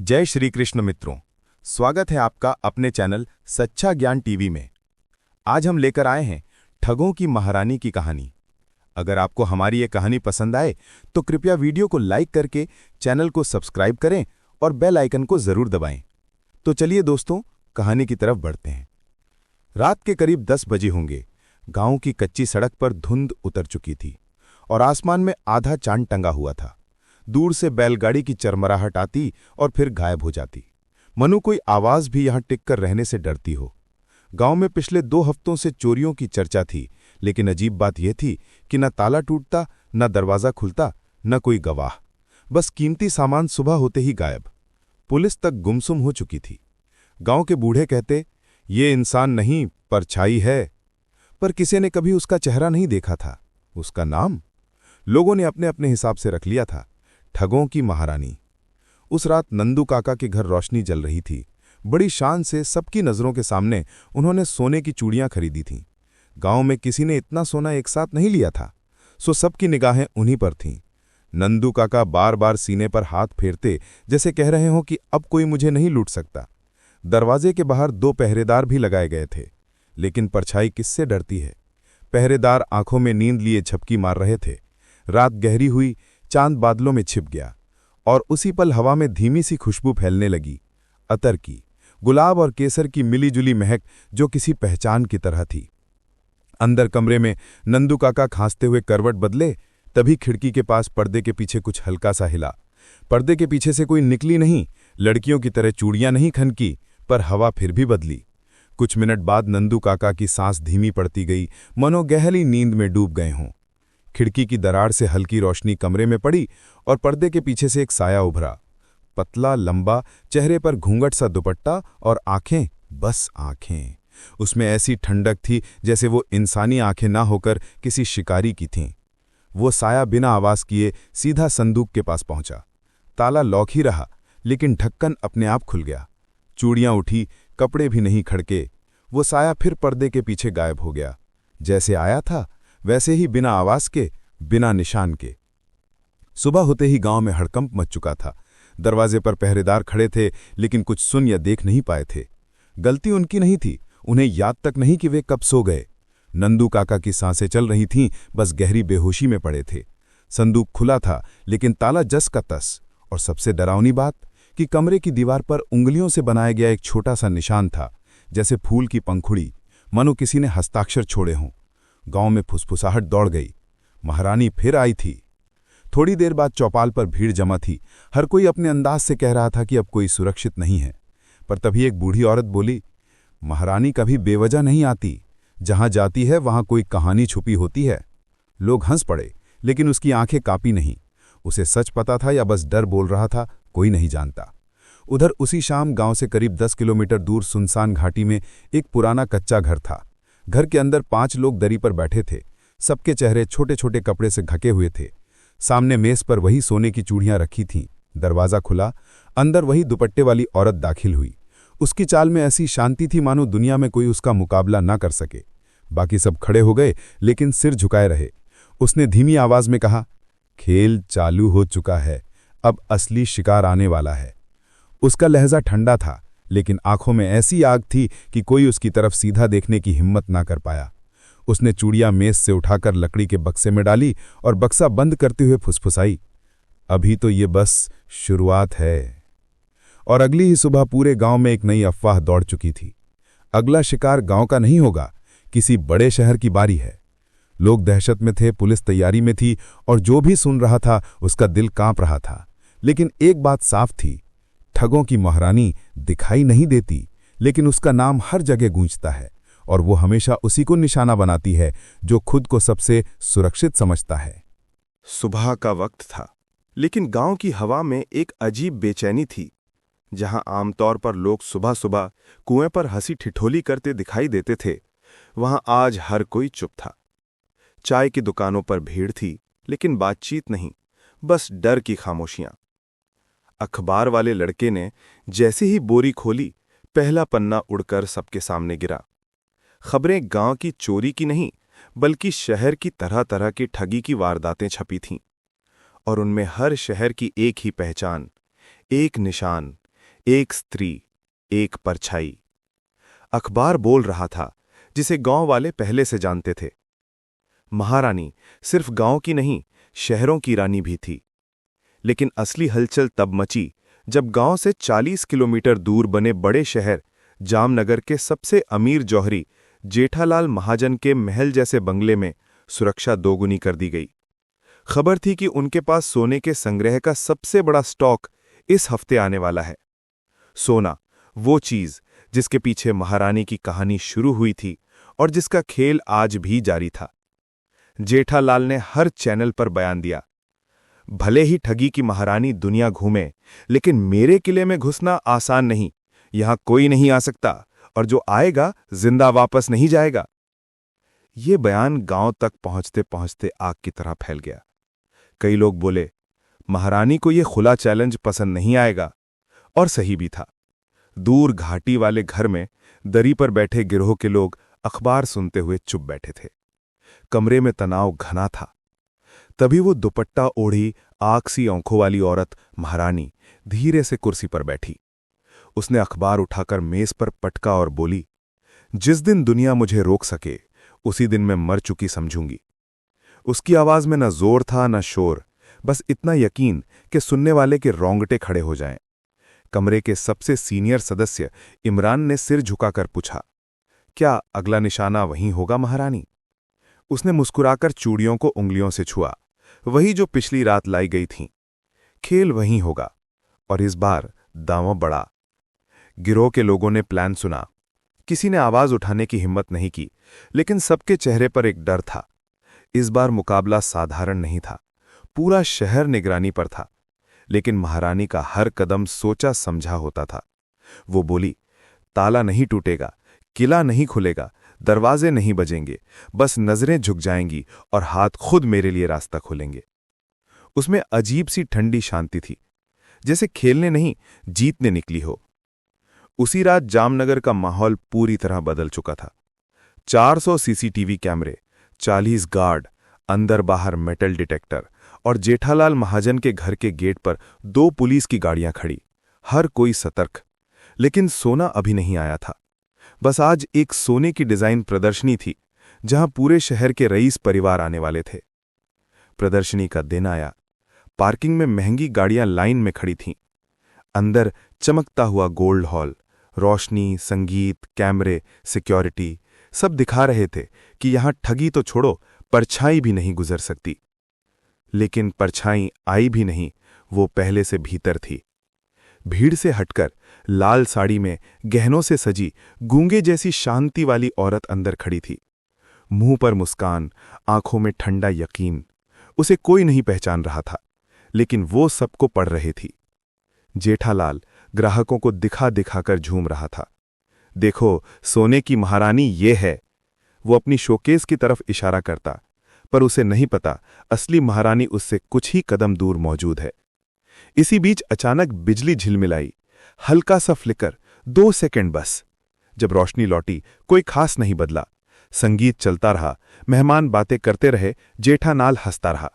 जय श्री कृष्ण मित्रों, स्वागत है आपका अपने चैनल सच्चा ज्ञान टीवी में। आज हम लेकर आए हैं ठगों की महारानी की कहानी। अगर आपको हमारी ये कहानी पसंद आए तो कृपया वीडियो को लाइक करके चैनल को सब्सक्राइब करें और बेल आइकन को जरूर दबाएं। तो चलिए दोस्तों, कहानी की तरफ बढ़ते हैं। रात के करीब 10 बजे होंगे। गांव की कच्ची सड़क पर धुंध उतर चुकी थी और आसमान में आधा चांद टंगा हुआ था। दूर से बैलगाड़ी की चरमराहट आती और फिर गायब हो जाती। मनु कोई आवाज भी यहां टिककर रहने से डरती हो। गांव में पिछले 2 हफ्तों से चोरियों की चर्चा थी, लेकिन अजीब बात यह थी कि न ताला टूटता, न दरवाजा खुलता, न कोई गवाह। बस कीमती सामान सुबह होते ही गायब। पुलिस तक गुमसुम हो चुकी थी। गांव के बूढ़े कहते, ये इंसान नहीं, परछाई है। पर किसी ने कभी उसका चेहरा नहीं देखा था। उसका नाम लोगों ने अपने अपने हिसाब से रख लिया था, ठगों की महारानी। उस रात नंदू काका के घर रोशनी जल रही थी। बड़ी शान से सबकी नजरों के सामने उन्होंने सोने की चूड़ियां खरीदी थीं। गांव में किसी ने इतना सोना एक साथ नहीं लिया था, सो सबकी निगाहें उन्हीं पर थीं। नंदू काका बार बार सीने पर हाथ फेरते, जैसे कह रहे हों कि अब कोई मुझे नहीं लूट सकता। दरवाजे के बाहर 2 पहरेदार भी लगाए गए थे, लेकिन परछाई किससे डरती है। पहरेदार आंखों में नींद लिए झपकी मार रहे थे। रात गहरी हुई, चांद बादलों में छिप गया और उसी पल हवा में धीमी सी खुशबू फैलने लगी, अतर की, गुलाब और केसर की मिलीजुली महक जो किसी पहचान की तरह थी। अंदर कमरे में नंदू काका खांसते हुए करवट बदले, तभी खिड़की के पास पर्दे के पीछे कुछ हल्का सा हिला। पर्दे के पीछे से कोई निकली नहीं, लड़कियों की तरह चूड़ियां नहीं खनकी, पर हवा फिर भी बदली। कुछ मिनट बाद नंदू काका की सांस धीमी पड़ती गई, मनो गहरी नींद में डूब गए हों। खिड़की की दरार से हल्की रोशनी कमरे में पड़ी और पर्दे के पीछे से एक साया उभरा। पतला, लंबा, चेहरे पर घूंघट सा दुपट्टा और आंखें, बस आंखें। उसमें ऐसी ठंडक थी जैसे वो इंसानी आंखें ना होकर किसी शिकारी की थीं। वो साया बिना आवाज किए सीधा संदूक के पास पहुंचा। ताला लॉक ही रहा, लेकिन ढक्कन अपने आप खुल गया। चूड़ियां उठी, कपड़े भी नहीं खड़के। वो साया फिर पर्दे के पीछे गायब हो गया। जैसे आया था वैसे ही, बिना आवाज के, बिना निशान के। सुबह होते ही गांव में हड़कंप मच चुका था। दरवाजे पर पहरेदार खड़े थे, लेकिन कुछ सुन या देख नहीं पाए थे। गलती उनकी नहीं थी, उन्हें याद तक नहीं कि वे कब सो गए। नंदू काका की सांसें चल रही थीं, बस गहरी बेहोशी में पड़े थे। संदूक खुला था, लेकिन ताला जस का तस। और सबसे डरावनी बात कि कमरे की दीवार पर उंगलियों से बनाया गया एक छोटा सा निशान था, जैसे फूल की पंखुड़ी, मानो किसी ने हस्ताक्षर छोड़े हों। गांव में फुसफुसाहट दौड़ गई। महारानी फिर आई थी। थोड़ी देर बाद चौपाल पर भीड़ जमा थी। हर कोई अपने अंदाज से कह रहा था कि अब कोई सुरक्षित नहीं है। पर तभी एक बूढ़ी औरत बोली, महारानी कभी बेवजह नहीं आती। जहां जाती है वहां कोई कहानी छुपी होती है। लोग हंस पड़े, लेकिन उसकी आंखें कांपी नहीं। उसे सच पता था या बस डर बोल रहा था, कोई नहीं जानता। उधर उसी शाम गांव से करीब 10 किलोमीटर दूर सुनसान घाटी में एक पुराना कच्चा घर था। घर के अंदर 5 लोग दरी पर बैठे थे। सबके चेहरे छोटे छोटे कपड़े से ढके हुए थे। सामने मेज पर वही सोने की चूड़ियां रखी थीं। दरवाजा खुला, अंदर वही दुपट्टे वाली औरत दाखिल हुई। उसकी चाल में ऐसी शांति थी मानो दुनिया में कोई उसका मुकाबला ना कर सके। बाकी सब खड़े हो गए, लेकिन सिर झुकाए रहे। उसने धीमी आवाज में कहा, खेल चालू हो चुका है, अब असली शिकार आने वाला है। उसका लहजा ठंडा था, लेकिन आंखों में ऐसी आग थी कि कोई उसकी तरफ सीधा देखने की हिम्मत ना कर पाया। उसने चूड़ियां मेज से उठाकर लकड़ी के बक्से में डाली और बक्सा बंद करते हुए फुसफुसाई, अभी तो ये बस शुरुआत है। और अगली ही सुबह पूरे गांव में एक नई अफवाह दौड़ चुकी थी। अगला शिकार गांव का नहीं होगा, किसी बड़े शहर की बारी है। लोग दहशत में थे, पुलिस तैयारी में थी, और जो भी सुन रहा था उसका दिल कांप रहा था। लेकिन एक बात साफ थी, ठगों की महारानी दिखाई नहीं देती, लेकिन उसका नाम हर जगह गूंजता है, और वो हमेशा उसी को निशाना बनाती है जो खुद को सबसे सुरक्षित समझता है। सुबह का वक्त था, लेकिन गांव की हवा में एक अजीब बेचैनी थी। जहां आमतौर पर लोग सुबह सुबह कुएं पर हंसी ठिठोली करते दिखाई देते थे, वहां आज हर कोई चुप था। चाय की दुकानों पर भीड़ थी, लेकिन बातचीत नहीं, बस डर की खामोशियां। अखबार वाले लड़के ने जैसे ही बोरी खोली, पहला पन्ना उड़कर सबके सामने गिरा। खबरें गांव की चोरी की नहीं, बल्कि शहर की तरह तरह की ठगी की वारदातें छपी थीं। और उनमें हर शहर की एक ही पहचान, एक निशान, एक स्त्री, एक परछाई। अखबार बोल रहा था, जिसे गांव वाले पहले से जानते थे। महारानी सिर्फ गांव की नहीं, शहरों की रानी भी थी। लेकिन असली हलचल तब मची जब गांव से 40 किलोमीटर दूर बने बड़े शहर जामनगर के सबसे अमीर जौहरी जेठालाल महाजन के महल जैसे बंगले में सुरक्षा दोगुनी कर दी गई। खबर थी कि उनके पास सोने के संग्रह का सबसे बड़ा स्टॉक इस हफ्ते आने वाला है। सोना, वो चीज जिसके पीछे महारानी की कहानी शुरू हुई थी और जिसका खेल आज भी जारी था। जेठालाल ने हर चैनल पर बयान दिया, भले ही ठगी की महारानी दुनिया घूमे, लेकिन मेरे किले में घुसना आसान नहीं। यहां कोई नहीं आ सकता और जो आएगा जिंदा वापस नहीं जाएगा। ये बयान गांव तक पहुंचते पहुंचते आग की तरह फैल गया। कई लोग बोले, महारानी को यह खुला चैलेंज पसंद नहीं आएगा, और सही भी था। दूर घाटी वाले घर में दरी पर बैठे गिरोह के लोग अखबार सुनते हुए चुप बैठे थे। कमरे में तनाव घना था। तभी वो दुपट्टा ओढ़ी, आग सी आंखों वाली औरत महारानी धीरे से कुर्सी पर बैठी। उसने अखबार उठाकर मेज पर पटका और बोली, जिस दिन दुनिया मुझे रोक सके उसी दिन मैं मर चुकी समझूंगी। उसकी आवाज में न जोर था न शोर, बस इतना यकीन कि सुनने वाले के रोंगटे खड़े हो जाएं। कमरे के सबसे सीनियर सदस्य इमरान ने सिर झुकाकर पूछा, क्या अगला निशाना वहीं होगा महारानी? उसने मुस्कुराकर चूड़ियों को उंगलियों से छुआ, वही जो पिछली रात लाई गई थीं। खेल वहीं होगा, और इस बार दांव बड़ा। गिरोह के लोगों ने प्लान सुना। किसी ने आवाज उठाने की हिम्मत नहीं की, लेकिन सबके चेहरे पर एक डर था। इस बार मुकाबला साधारण नहीं था। पूरा शहर निगरानी पर था, लेकिन महारानी का हर कदम सोचा समझा होता था। वो बोली, ताला नहीं टूटेगा, किला नहीं खुलेगा, दरवाजे नहीं बजेंगे, बस नजरें झुक जाएंगी और हाथ खुद मेरे लिए रास्ता खोलेंगे। उसमें अजीब सी ठंडी शांति थी, जैसे खेलने नहीं जीतने निकली हो। उसी रात जामनगर का माहौल पूरी तरह बदल चुका था। 400 सीसीटीवी कैमरे, 40 गार्ड, अंदर बाहर मेटल डिटेक्टर और जेठालाल महाजन के घर के गेट पर 2 पुलिस की गाड़ियां खड़ी, हर कोई सतर्क। लेकिन सोना अभी नहीं आया था। बस आज एक सोने की डिजाइन प्रदर्शनी थी, जहां पूरे शहर के रईस परिवार आने वाले थे। प्रदर्शनी का दिन आया। पार्किंग में महंगी गाड़ियां लाइन में खड़ी थीं। अंदर चमकता हुआ गोल्ड हॉल, रोशनी, संगीत, कैमरे, सिक्योरिटी सब दिखा रहे थे कि यहां ठगी तो छोड़ो, परछाई भी नहीं गुजर सकती। लेकिन परछाई आई भी नहीं, वो पहले से भीतर थी। भीड़ से हटकर लाल साड़ी में गहनों से सजी गूंगे जैसी शांति वाली औरत अंदर खड़ी थी। मुंह पर मुस्कान, आंखों में ठंडा यकीन। उसे कोई नहीं पहचान रहा था, लेकिन वो सबको पढ़ रही थी। जेठालाल ग्राहकों को दिखा दिखाकर झूम रहा था। देखो, सोने की महारानी ये है। वो अपनी शोकेस की तरफ इशारा करता, पर उसे नहीं पता असली महारानी उससे कुछ ही कदम दूर मौजूद है। इसी बीच अचानक बिजली झिलमिलाई, हल्का सा फ्लिकर, 2 सेकंड बस। जब रोशनी लौटी, कोई खास नहीं बदला। संगीत चलता रहा, मेहमान बातें करते रहे, जेठालाल हंसता रहा।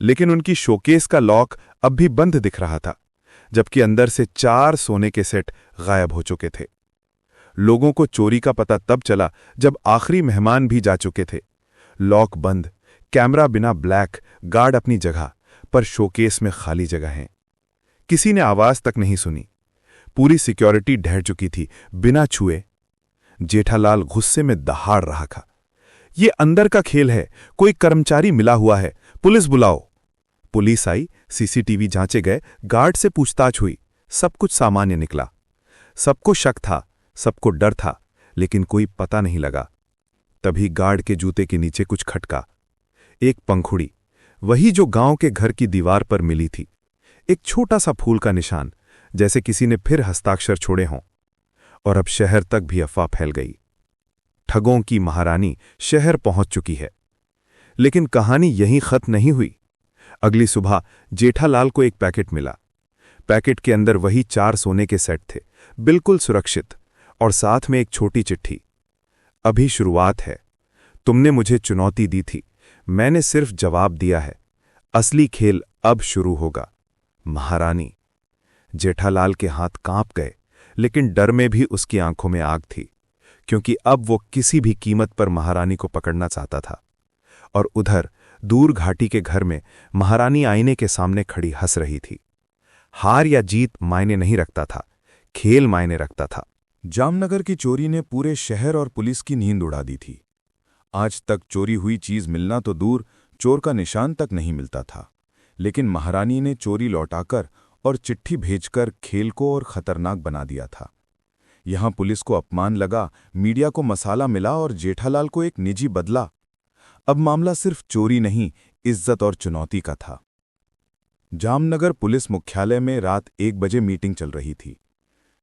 लेकिन उनकी शोकेस का लॉक अब भी बंद दिख रहा था, जबकि अंदर से 4 सोने के सेट गायब हो चुके थे। लोगों को चोरी का पता तब चला जब आखिरी मेहमान भी जा चुके थे। लॉक बंद, कैमरा बिना ब्लैक, गार्ड अपनी जगह, पर शोकेस में खाली जगह है। किसी ने आवाज तक नहीं सुनी। पूरी सिक्योरिटी ढह चुकी थी, बिना छुए। जेठालाल गुस्से में दहाड़ रहा था। ये अंदर का खेल है, कोई कर्मचारी मिला हुआ है, पुलिस बुलाओ। पुलिस आई, सीसीटीवी जांचे गए, गार्ड से पूछताछ हुई। सब कुछ सामान्य निकला। सबको शक था, सबको डर था, लेकिन कोई पता नहीं लगा। तभी गार्ड के जूते के नीचे कुछ खटका। एक पंखुड़ी, वही जो गांव के घर की दीवार पर मिली थी। एक छोटा सा फूल का निशान, जैसे किसी ने फिर हस्ताक्षर छोड़े हों। और अब शहर तक भी अफवाह फैल गई। ठगों की महारानी शहर पहुंच चुकी है। लेकिन कहानी यहीं खत्म नहीं हुई। अगली सुबह जेठालाल को एक पैकेट मिला। पैकेट के अंदर वही 4 सोने के सेट थे, बिल्कुल सुरक्षित, और साथ में एक छोटी चिट्ठी। अभी शुरुआत है। तुमने मुझे चुनौती दी थी, मैंने सिर्फ जवाब दिया है। असली खेल अब शुरू होगा, महारानी। जेठालाल के हाथ कांप गए, लेकिन डर में भी उसकी आंखों में आग थी, क्योंकि अब वो किसी भी कीमत पर महारानी को पकड़ना चाहता था। और उधर दूर घाटी के घर में महारानी आईने के सामने खड़ी हंस रही थी। हार या जीत मायने नहीं रखता था, खेल मायने रखता था। जामनगर की चोरी ने पूरे शहर और पुलिस की नींद उड़ा दी थी। आज तक चोरी हुई चीज मिलना तो दूर, चोर का निशान तक नहीं मिलता था। लेकिन महारानी ने चोरी लौटाकर और चिट्ठी भेजकर खेल को और खतरनाक बना दिया था। यहां पुलिस को अपमान लगा, मीडिया को मसाला मिला और जेठालाल को एक निजी बदला। अब मामला सिर्फ चोरी नहीं, इज्जत और चुनौती का था। जामनगर पुलिस मुख्यालय में रात 1 बजे मीटिंग चल रही थी।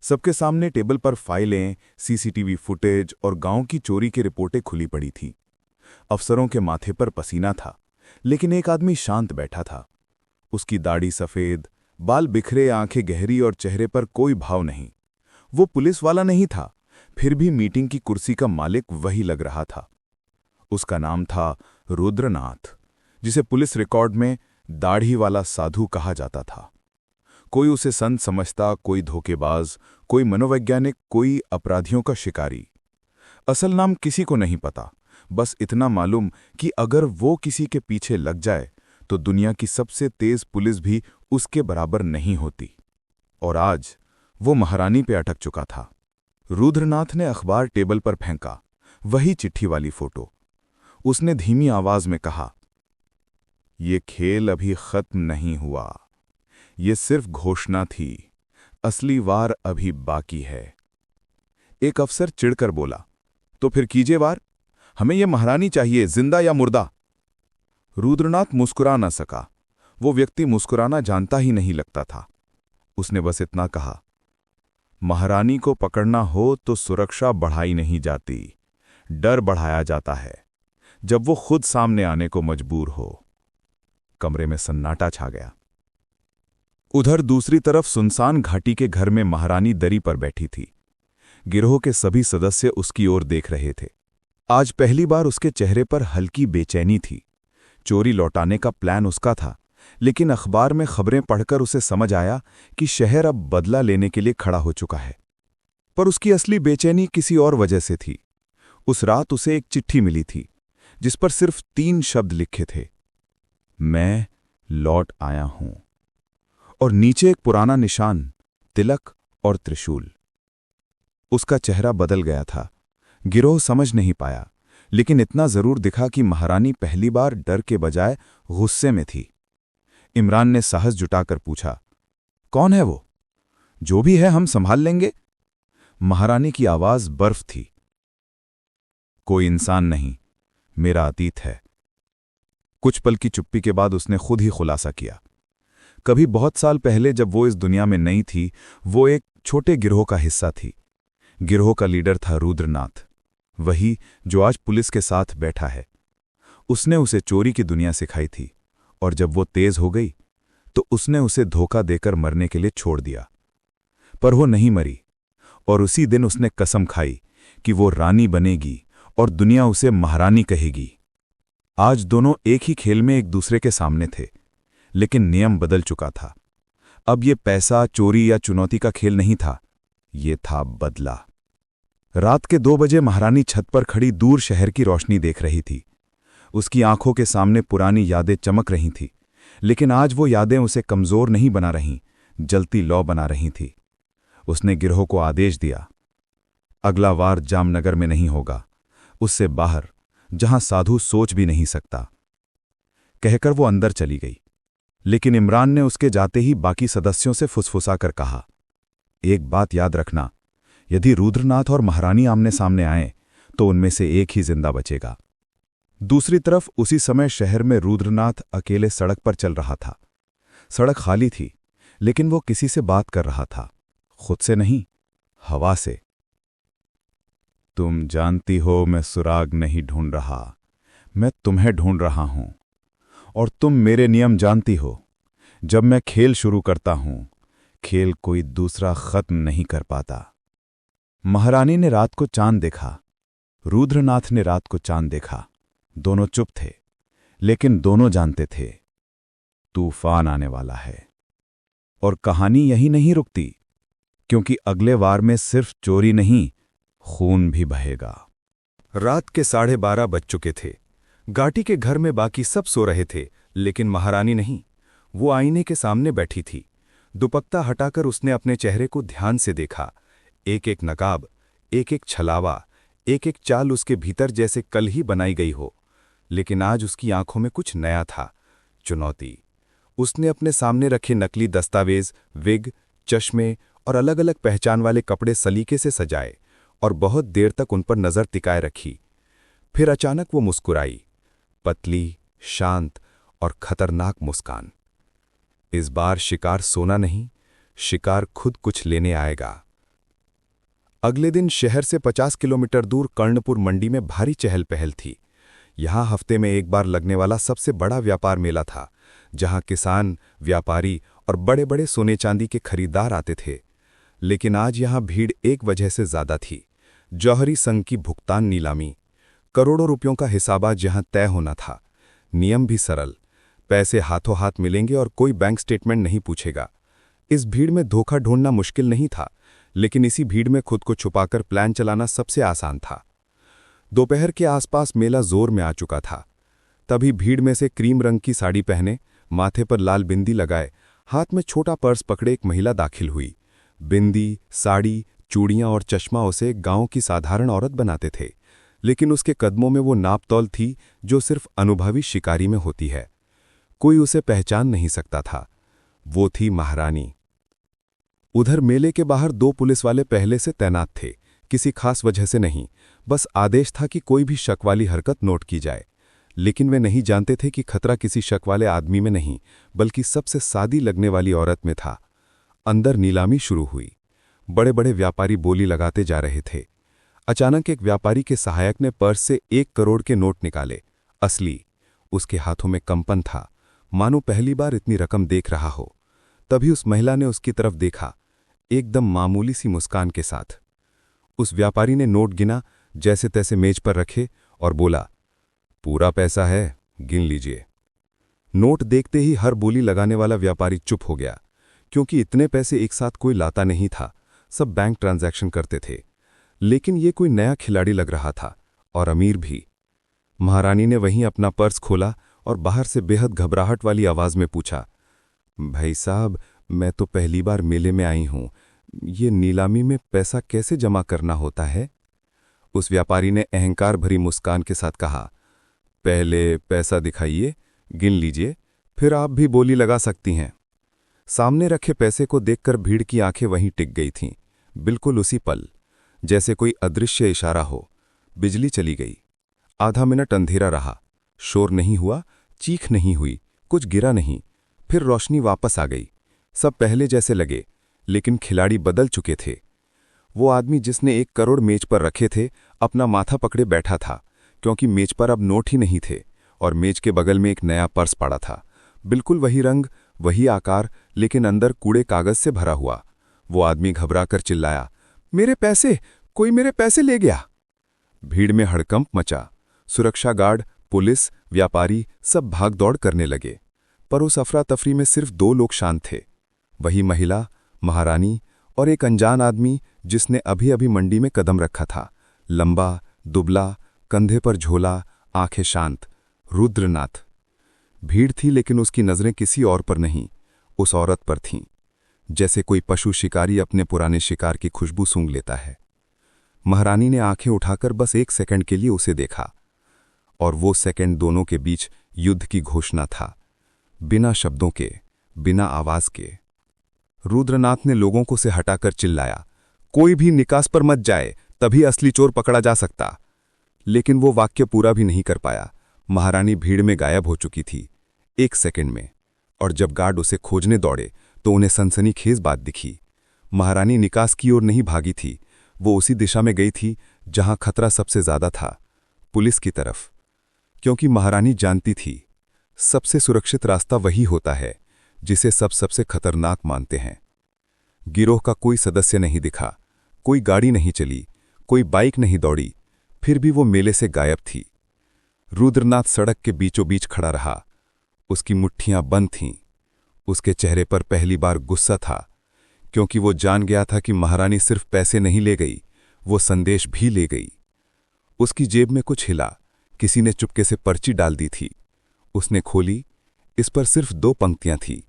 सबके सामने टेबल पर फाइलें, सीसीटीवी फुटेज और गांव की चोरी की रिपोर्टें खुली पड़ी थी। अफसरों के माथे पर पसीना था, लेकिन एक आदमी शांत बैठा था। उसकी दाढ़ी सफेद, बाल बिखरे, आंखें गहरी और चेहरे पर कोई भाव नहीं। वो पुलिस वाला नहीं था, फिर भी मीटिंग की कुर्सी का मालिक वही लग रहा था। उसका नाम था रुद्रनाथ, जिसे पुलिस रिकॉर्ड में दाढ़ी वाला साधु कहा जाता था। कोई उसे संत समझता, कोई धोखेबाज, कोई मनोवैज्ञानिक, कोई अपराधियों का शिकारी। असल नाम किसी को नहीं पता, बस इतना मालूम कि अगर वो किसी के पीछे लग जाए तो दुनिया की सबसे तेज पुलिस भी उसके बराबर नहीं होती। और आज वो महारानी पे अटक चुका था। रुद्रनाथ ने अखबार टेबल पर फेंका, वही चिट्ठी वाली फोटो। उसने धीमी आवाज में कहा, ये खेल अभी खत्म नहीं हुआ। ये सिर्फ घोषणा थी, असली वार अभी बाकी है। एक अफसर चिढ़कर बोला, तो फिर कीजिए वार, हमें ये महारानी चाहिए, जिंदा या मुर्दा। रुद्रनाथ मुस्कुरा न सका। वो व्यक्ति मुस्कुराना जानता ही नहीं लगता था। उसने बस इतना कहा, महारानी को पकड़ना हो तो सुरक्षा बढ़ाई नहीं जाती, डर बढ़ाया जाता है, जब वो खुद सामने आने को मजबूर हो। कमरे में सन्नाटा छा गया। उधर दूसरी तरफ सुनसान घाटी के घर में महारानी दरी पर बैठी थी। गिरोह के सभी सदस्य उसकी ओर देख रहे थे। आज पहली बार उसके चेहरे पर हल्की बेचैनी थी। चोरी लौटाने का प्लान उसका था, लेकिन अखबार में खबरें पढ़कर उसे समझ आया कि शहर अब बदला लेने के लिए खड़ा हो चुका है। पर उसकी असली बेचैनी किसी और वजह से थी। उस रात उसे एक चिट्ठी मिली थी, जिस पर सिर्फ 3 शब्द लिखे थे, मैं लौट आया हूं, और नीचे एक पुराना निशान, तिलक और त्रिशूल। उसका चेहरा बदल गया था। गिरोह समझ नहीं पाया, लेकिन इतना जरूर दिखा कि महारानी पहली बार डर के बजाय गुस्से में थी। इमरान ने साहस जुटाकर पूछा, कौन है वो? जो भी है हम संभाल लेंगे। महारानी की आवाज बर्फ थी। कोई इंसान नहीं, मेरा अतीत है। कुछ पल की चुप्पी के बाद उसने खुद ही खुलासा किया। कभी बहुत साल पहले जब वो इस दुनिया में नई थी, वो एक छोटे गिरोह का हिस्सा थी। गिरोह का लीडर था रुद्रनाथ, वही जो आज पुलिस के साथ बैठा है। उसने उसे चोरी की दुनिया सिखाई थी, और जब वो तेज हो गई तो उसने उसे धोखा देकर मरने के लिए छोड़ दिया। पर वो नहीं मरी, और उसी दिन उसने कसम खाई कि वो रानी बनेगी और दुनिया उसे महारानी कहेगी। आज दोनों एक ही खेल में एक दूसरे के सामने थे, लेकिन नियम बदल चुका था। अब ये पैसा, चोरी या चुनौती का खेल नहीं था, ये था बदला। रात के 2 बजे महारानी छत पर खड़ी दूर शहर की रोशनी देख रही थी। उसकी आंखों के सामने पुरानी यादें चमक रही थीं, लेकिन आज वो यादें उसे कमजोर नहीं बना रहीं, जलती लौ बना रही थी। उसने गिरोह को आदेश दिया, अगला वार जामनगर में नहीं होगा, उससे बाहर, जहां साधु सोच भी नहीं सकता। कहकर वो अंदर चली गई, लेकिन इमरान ने उसके जाते ही बाकी सदस्यों से फुसफुसाकर कहा, एक बात याद रखना, यदि रुद्रनाथ और महारानी आमने सामने आए तो उनमें से एक ही जिंदा बचेगा। दूसरी तरफ उसी समय शहर में रुद्रनाथ अकेले सड़क पर चल रहा था। सड़क खाली थी, लेकिन वो किसी से बात कर रहा था, खुद से नहीं, हवा से। तुम जानती हो मैं सुराग नहीं ढूंढ रहा, मैं तुम्हें ढूंढ रहा हूं, और तुम मेरे नियम जानती हो। जब मैं खेल शुरू करता हूं, खेल कोई दूसरा खत्म नहीं कर पाता। महारानी ने रात को चांद देखा, रुद्रनाथ ने रात को चांद देखा। दोनों चुप थे, लेकिन दोनों जानते थे, तूफान आने वाला है। और कहानी यही नहीं रुकती, क्योंकि अगले वार में सिर्फ चोरी नहीं, खून भी बहेगा। रात के 12:30 बज चुके थे। घाटी के घर में बाकी सब सो रहे थे, लेकिन महारानी नहीं। वो आईने के सामने बैठी थी। दुपट्टा हटाकर उसने अपने चेहरे को ध्यान से देखा। एक एक नकाब, एक एक छलावा, एक एक चाल उसके भीतर जैसे कल ही बनाई गई हो। लेकिन आज उसकी आंखों में कुछ नया था, चुनौती। उसने अपने सामने रखे नकली दस्तावेज, विग, चश्मे और अलग अलग पहचान वाले कपड़े सलीके से सजाए और बहुत देर तक उन पर नजर टिकाए रखी। फिर अचानक वो मुस्कुराई, पतली, शांत और खतरनाक मुस्कान। इस बार शिकार सोना नहीं, शिकार खुद कुछ लेने आएगा। अगले दिन शहर से 50 किलोमीटर दूर कर्णपुर मंडी में भारी चहल पहल थी। यहां हफ्ते में एक बार लगने वाला सबसे बड़ा व्यापार मेला था, जहां किसान, व्यापारी और बड़े बड़े सोने चांदी के खरीदार आते थे। लेकिन आज यहां भीड़ एक वजह से ज्यादा थी, जौहरी संघ की भुगतान नीलामी। करोड़ों रुपयों का हिसाब जहां तय होना था। नियम भी सरल, पैसे हाथों हाथ मिलेंगे और कोई बैंक स्टेटमेंट नहीं पूछेगा। इस भीड़ में धोखा ढूंढना मुश्किल नहीं था, लेकिन इसी भीड़ में खुद को छुपाकर प्लान चलाना सबसे आसान था। दोपहर के आसपास मेला जोर में आ चुका था। तभी भीड़ में से क्रीम रंग की साड़ी पहने, माथे पर लाल बिंदी लगाए, हाथ में छोटा पर्स पकड़े एक महिला दाखिल हुई। बिंदी, साड़ी, चूड़ियां और चश्मा उसे गांव की साधारण औरत बनाते थे, लेकिन उसके कदमों में वो नापतौल थी जो सिर्फ अनुभवी शिकारी में होती है। कोई उसे पहचान नहीं सकता था। वो थी महारानी। उधर मेले के बाहर 2 पुलिस वाले पहले से तैनात थे, किसी खास वजह से नहीं, बस आदेश था कि कोई भी शक वाली हरकत नोट की जाए। लेकिन वे नहीं जानते थे कि खतरा किसी शक वाले आदमी में नहीं, बल्कि सबसे सादी लगने वाली औरत में था। अंदर नीलामी शुरू हुई। बड़े बड़े व्यापारी बोली लगाते जा रहे थे। अचानक एक व्यापारी के सहायक ने पर्स से 1 करोड़ के नोट निकाले, असली। उसके हाथों में कंपन था, मानो पहली बार इतनी रकम देख रहा हो। तभी उस महिला ने उसकी तरफ देखा, एकदम मामूली सी मुस्कान के साथ। उस व्यापारी ने नोट गिना, जैसे तैसे मेज पर रखे और बोला, पूरा पैसा है, गिन लीजिए। नोट देखते ही हर बोली लगाने वाला व्यापारी चुप हो गया, क्योंकि इतने पैसे एक साथ कोई लाता नहीं था, सब बैंक ट्रांजैक्शन करते थे। लेकिन ये कोई नया खिलाड़ी लग रहा था, और अमीर भी। महारानी ने वहीं अपना पर्स खोला और बाहर से बेहद घबराहट वाली आवाज में पूछा, भाई साहब, मैं तो पहली बार मेले में आई हूं, ये नीलामी में पैसा कैसे जमा करना होता है? उस व्यापारी ने अहंकार भरी मुस्कान के साथ कहा, पहले पैसा दिखाइए, गिन लीजिए, फिर आप भी बोली लगा सकती हैं। सामने रखे पैसे को देखकर भीड़ की आंखें वहीं टिक गई थीं, बिल्कुल उसी पल, जैसे कोई अदृश्य इशारा हो। बिजली चली गई। आधा मिनट अंधेरा रहा, शोर नहीं हुआ, चीख नहीं हुई, कुछ गिरा नहीं। फिर रोशनी वापस आ गई। सब पहले जैसे लगे, लेकिन खिलाड़ी बदल चुके थे। वो आदमी जिसने 1 करोड़ मेज पर रखे थे, अपना माथा पकड़े बैठा था, क्योंकि मेज पर अब नोट ही नहीं थे, और मेज के बगल में एक नया पर्स पड़ा था। बिल्कुल वही रंग, वही आकार, लेकिन अंदर कूड़े कागज से भरा हुआ। वो आदमी घबराकर चिल्लाया, मेरे पैसे, कोई मेरे पैसे ले गया। भीड़ में हड़कंप मचा। सुरक्षा गार्ड, पुलिस, व्यापारी सब भाग दौड़ करने लगे। पर उस अफरा तफरी में सिर्फ 2 लोग शांत थे, वही महिला, महारानी, और एक अनजान आदमी जिसने अभी अभी मंडी में कदम रखा था। लंबा, दुबला, कंधे पर झोला, आंखें शांत, रुद्रनाथ। भीड़ थी, लेकिन उसकी नजरें किसी और पर नहीं, उस औरत पर थीं। जैसे कोई पशु शिकारी अपने पुराने शिकार की खुशबू सूंघ लेता है। महारानी ने आंखें उठाकर बस 1 सेकंड के लिए उसे देखा, और वो सेकंड दोनों के बीच युद्ध की घोषणा था, बिना शब्दों के, बिना आवाज के। रुद्रनाथ ने लोगों को से हटाकर चिल्लाया, कोई भी निकास पर मत जाए, तभी असली चोर पकड़ा जा सकता। लेकिन वो वाक्य पूरा भी नहीं कर पाया। महारानी भीड़ में गायब हो चुकी थी 1 सेकंड में, और जब गार्ड उसे खोजने दौड़े तो उन्हें सनसनीखेज बात दिखी। महारानी निकास की ओर नहीं भागी थी, वो उसी दिशा में गई थी जहां खतरा सबसे ज्यादा था, पुलिस की तरफ। क्योंकि महारानी जानती थी, सबसे सुरक्षित रास्ता वही होता है जिसे सब सबसे खतरनाक मानते हैं। गिरोह का कोई सदस्य नहीं दिखा, कोई गाड़ी नहीं चली, कोई बाइक नहीं दौड़ी, फिर भी वो मेले से गायब थी। रुद्रनाथ सड़क के बीचों बीच खड़ा रहा। उसकी मुट्ठियां बंद थीं, उसके चेहरे पर पहली बार गुस्सा था, क्योंकि वो जान गया था कि महारानी सिर्फ पैसे नहीं ले गई, वो संदेश भी ले गई। उसकी जेब में कुछ हिला, किसी ने चुपके से पर्ची डाल दी थी। उसने खोली, इस पर सिर्फ 2 पंक्तियां थी।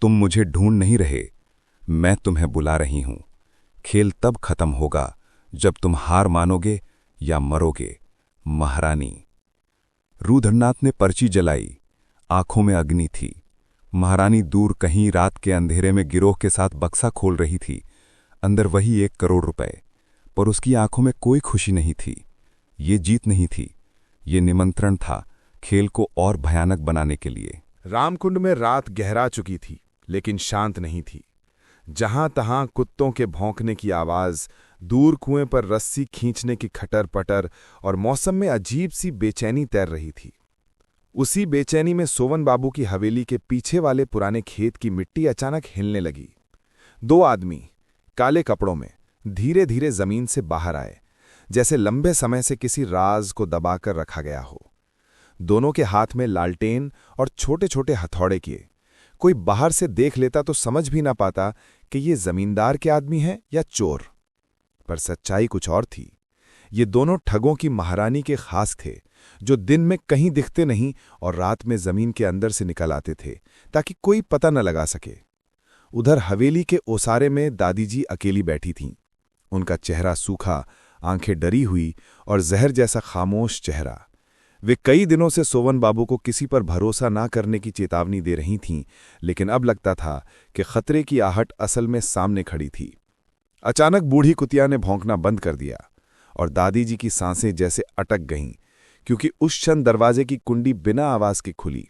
तुम मुझे ढूंढ नहीं रहे, मैं तुम्हें बुला रही हूं। खेल तब खत्म होगा जब तुम हार मानोगे या मरोगे, महारानी। रुद्रनाथ ने पर्ची जलाई, आंखों में अग्नि थी। महारानी दूर कहीं रात के अंधेरे में गिरोह के साथ बक्सा खोल रही थी, अंदर वही 1 करोड़ रुपए। पर उसकी आंखों में कोई खुशी नहीं थी। ये जीत नहीं थी, ये निमंत्रण था खेल को और भयानक बनाने के लिए। रामकुंड में रात गहरा चुकी थी, लेकिन शांत नहीं थी। जहां तहां कुत्तों के भौंकने की आवाज, दूर कुएं पर रस्सी खींचने की खटर पटर और मौसम में अजीब सी बेचैनी तैर रही थी। उसी बेचैनी में सोवन बाबू की हवेली के पीछे वाले पुराने खेत की मिट्टी अचानक हिलने लगी। 2 आदमी काले कपड़ों में धीरे धीरे जमीन से बाहर आए, जैसे लंबे समय से किसी राज को दबाकर रखा गया हो। दोनों के हाथ में लालटेन और छोटे छोटे हथौड़े किए। कोई बाहर से देख लेता तो समझ भी ना पाता कि ये जमींदार के आदमी हैं या चोर। पर सच्चाई कुछ और थी। ये दोनों ठगों की महारानी के खास थे, जो दिन में कहीं दिखते नहीं और रात में जमीन के अंदर से निकल आते थे ताकि कोई पता न लगा सके। उधर हवेली के ओसारे में दादी जी अकेली बैठी थीं। उनका चेहरा सूखा, आंखें डरी हुई और जहर जैसा खामोश चेहरा। वे कई दिनों से सोवन बाबू को किसी पर भरोसा ना करने की चेतावनी दे रही थीं, लेकिन अब लगता था कि खतरे की आहट असल में सामने खड़ी थी। अचानक बूढ़ी कुतिया ने भौंकना बंद कर दिया और दादी जी की सांसें जैसे अटक गईं, क्योंकि उस क्षण दरवाजे की कुंडी बिना आवाज के खुली।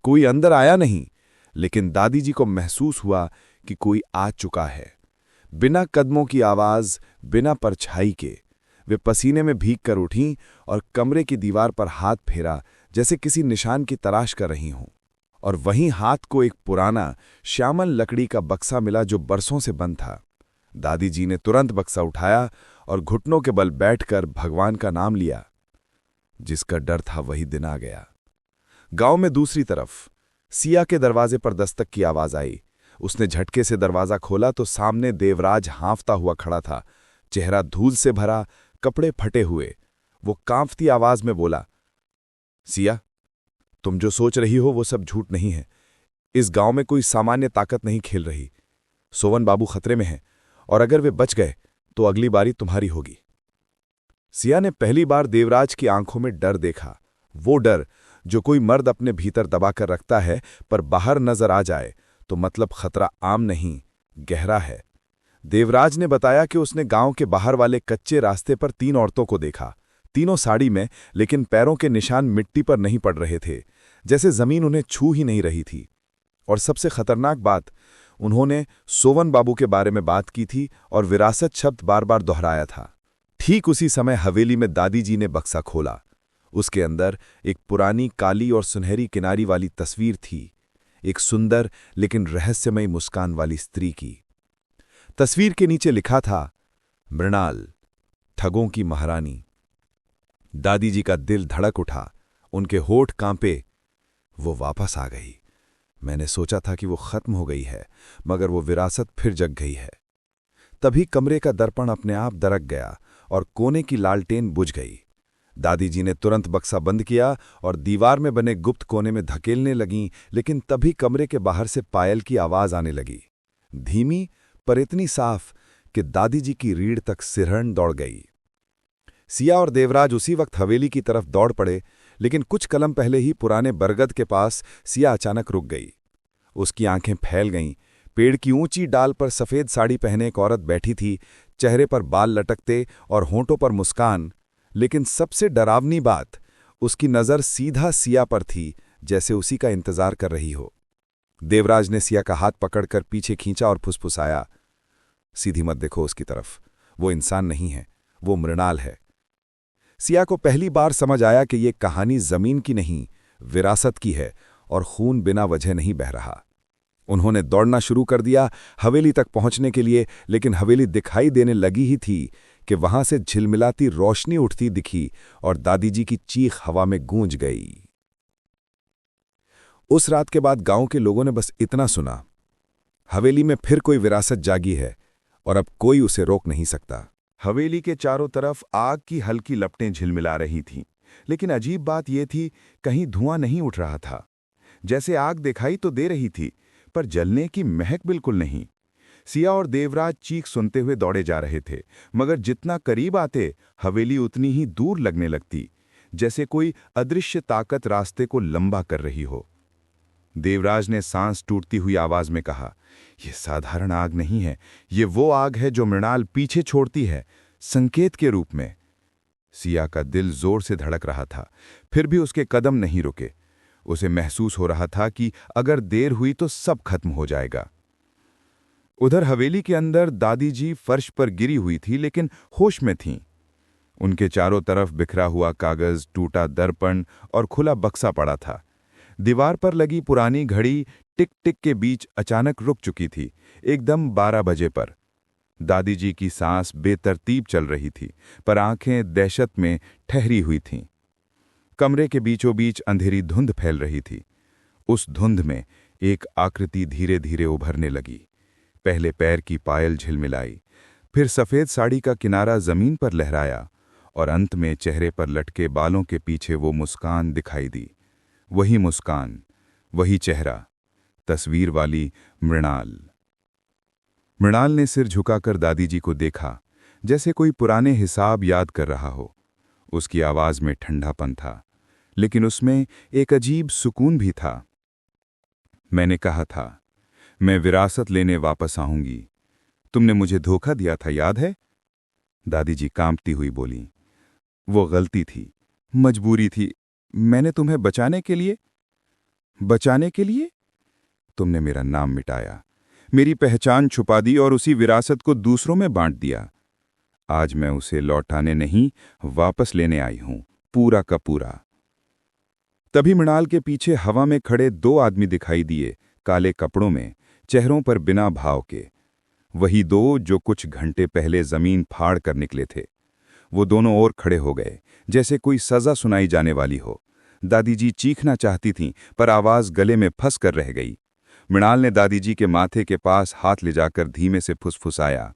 कोई अंदर आया नहीं, लेकिन दादी जी को महसूस हुआ कि कोई आ चुका है। बिना कदमों की आवाज, बिना परछाई के वे पसीने में भीग कर उठीं और कमरे की दीवार पर हाथ फेरा, जैसे किसी निशान की तलाश कर रही हों। और वहीं हाथ को एक पुराना श्यामल लकड़ी का बक्सा मिला जो बरसों से बंद था। दादी जी ने तुरंत बक्सा उठाया और घुटनों के बल बैठकर भगवान का नाम लिया। जिसका डर था वही दिन आ गया। गांव में दूसरी तरफ सिया के दरवाजे पर दस्तक की आवाज आई। उसने झटके से दरवाजा खोला तो सामने देवराज हांफता हुआ खड़ा था, चेहरा धूल से भरा, कपड़े फटे हुए। वो कांपती आवाज में बोला, सिया, तुम जो सोच रही हो वो सब झूठ नहीं है। इस गांव में कोई सामान्य ताकत नहीं खेल रही। सोवन बाबू खतरे में हैं, और अगर वे बच गए तो अगली बारी तुम्हारी होगी। सिया ने पहली बार देवराज की आंखों में डर देखा, वो डर जो कोई मर्द अपने भीतर दबाकर रखता है, पर बाहर नजर आ जाए तो मतलब खतरा आम नहीं, गहरा है। देवराज ने बताया कि उसने गांव के बाहर वाले कच्चे रास्ते पर 3 औरतों को देखा, तीनों साड़ी में, लेकिन पैरों के निशान मिट्टी पर नहीं पड़ रहे थे, जैसे जमीन उन्हें छू ही नहीं रही थी। और सबसे खतरनाक बात, उन्होंने सोवन बाबू के बारे में बात की थी और विरासत शब्द बार बार दोहराया था। ठीक उसी समय हवेली में दादी जी ने बक्सा खोला। उसके अंदर एक पुरानी काली और सुनहरी किनारी वाली तस्वीर थी, एक सुंदर लेकिन रहस्यमयी मुस्कान वाली स्त्री की। तस्वीर के नीचे लिखा था, मृणाल, ठगों की महारानी। दादी जी का दिल धड़क उठा, उनके होठ कांपे। वो वापस आ गई। मैंने सोचा था कि वो खत्म हो गई है, मगर वो विरासत फिर जग गई है। तभी कमरे का दर्पण अपने आप दरक गया और कोने की लालटेन बुझ गई। दादी जी ने तुरंत बक्सा बंद किया और दीवार में बने गुप्त कोने में धकेलने लगीं, लेकिन तभी कमरे के बाहर से पायल की आवाज आने लगी, धीमी पर इतनी साफ कि दादी जी की रीढ़ तक सिरहन दौड़ गई। सिया और देवराज उसी वक्त हवेली की तरफ दौड़ पड़े, लेकिन कुछ कलम पहले ही पुराने बरगद के पास सिया अचानक रुक गई। उसकी आंखें फैल गईं। पेड़ की ऊंची डाल पर सफेद साड़ी पहने एक औरत बैठी थी, चेहरे पर बाल लटकते और होंठों पर मुस्कान। लेकिन सबसे डरावनी बात, उसकी नजर सीधा सिया पर थी, जैसे उसी का इंतजार कर रही हो। देवराज ने सिया का हाथ पकड़कर पीछे खींचा और फुसफुसाया, सीधी मत देखो उसकी तरफ, वो इंसान नहीं है, वो मृणाल है। सिया को पहली बार समझ आया कि ये कहानी जमीन की नहीं, विरासत की है, और खून बिना वजह नहीं बह रहा। उन्होंने दौड़ना शुरू कर दिया हवेली तक पहुंचने के लिए, लेकिन हवेली दिखाई देने लगी ही थी कि वहां से झिलमिलाती रोशनी उठती दिखी और दादी जी की चीख हवा में गूंज गई। उस रात के बाद गांव के लोगों ने बस इतना सुना, हवेली में फिर कोई विरासत जागी है और अब कोई उसे रोक नहीं सकता। हवेली के चारों तरफ आग की हल्की लपटें झिलमिला रही थीं, लेकिन अजीब बात यह थी, कहीं धुआं नहीं उठ रहा था। जैसे आग दिखाई तो दे रही थी, पर जलने की महक बिल्कुल नहीं। सिया और देवराज चीख सुनते हुए दौड़े जा रहे थे, मगर जितना करीब आते हवेली उतनी ही दूर लगने लगती, जैसे कोई अदृश्य ताकत रास्ते को लंबा कर रही हो। देवराज ने सांस टूटती हुई आवाज में कहा, यह साधारण आग नहीं है, ये वो आग है जो मृणाल पीछे छोड़ती है, संकेत के रूप में। सिया का दिल जोर से धड़क रहा था, फिर भी उसके कदम नहीं रुके। उसे महसूस हो रहा था कि अगर देर हुई तो सब खत्म हो जाएगा। उधर हवेली के अंदर दादी जी फर्श पर गिरी हुई थी, लेकिन होश में थीं। उनके चारों तरफ बिखरा हुआ कागज, टूटा दर्पण और खुला बक्सा पड़ा था। दीवार पर लगी पुरानी घड़ी टिक टिक के बीच अचानक रुक चुकी थी, एकदम 12 बजे पर। दादी जी की सांस बेतरतीब चल रही थी, पर आंखें दहशत में ठहरी हुई थीं। कमरे के बीचों बीच अंधेरी धुंध फैल रही थी। उस धुंध में एक आकृति धीरे धीरे उभरने लगी। पहले पैर की पायल झिलमिलाई, फिर सफेद साड़ी का किनारा जमीन पर लहराया, और अंत में चेहरे पर लटके बालों के पीछे वो मुस्कान दिखाई दी। वही मुस्कान, वही चेहरा, तस्वीर वाली मृणाल। मृणाल ने सिर झुकाकर दादी जी को देखा, जैसे कोई पुराने हिसाब याद कर रहा हो। उसकी आवाज में ठंडापन था, लेकिन उसमें एक अजीब सुकून भी था। मैंने कहा था, मैं विरासत लेने वापस आऊंगी। तुमने मुझे धोखा दिया था, याद है? दादी जी कांपती हुई बोली, वो गलती थी, मजबूरी थी। मैंने तुम्हें बचाने के लिए। बचाने के लिए? तुमने मेरा नाम मिटाया, मेरी पहचान छुपा दी और उसी विरासत को दूसरों में बांट दिया। आज मैं उसे लौटाने नहीं, वापस लेने आई हूं, पूरा का पूरा। तभी मृणाल के पीछे हवा में खड़े 2 आदमी दिखाई दिए, काले कपड़ों में, चेहरों पर बिना भाव के। वही 2 जो कुछ घंटे पहले जमीन फाड़ कर निकले थे। वो दोनों और खड़े हो गए, जैसे कोई सजा सुनाई जाने वाली हो। दादी जी चीखना चाहती थीं, पर आवाज गले में फंस कर रह गई। मृणाल ने दादी जी के माथे के पास हाथ ले जाकर धीमे से फुसफुसाया,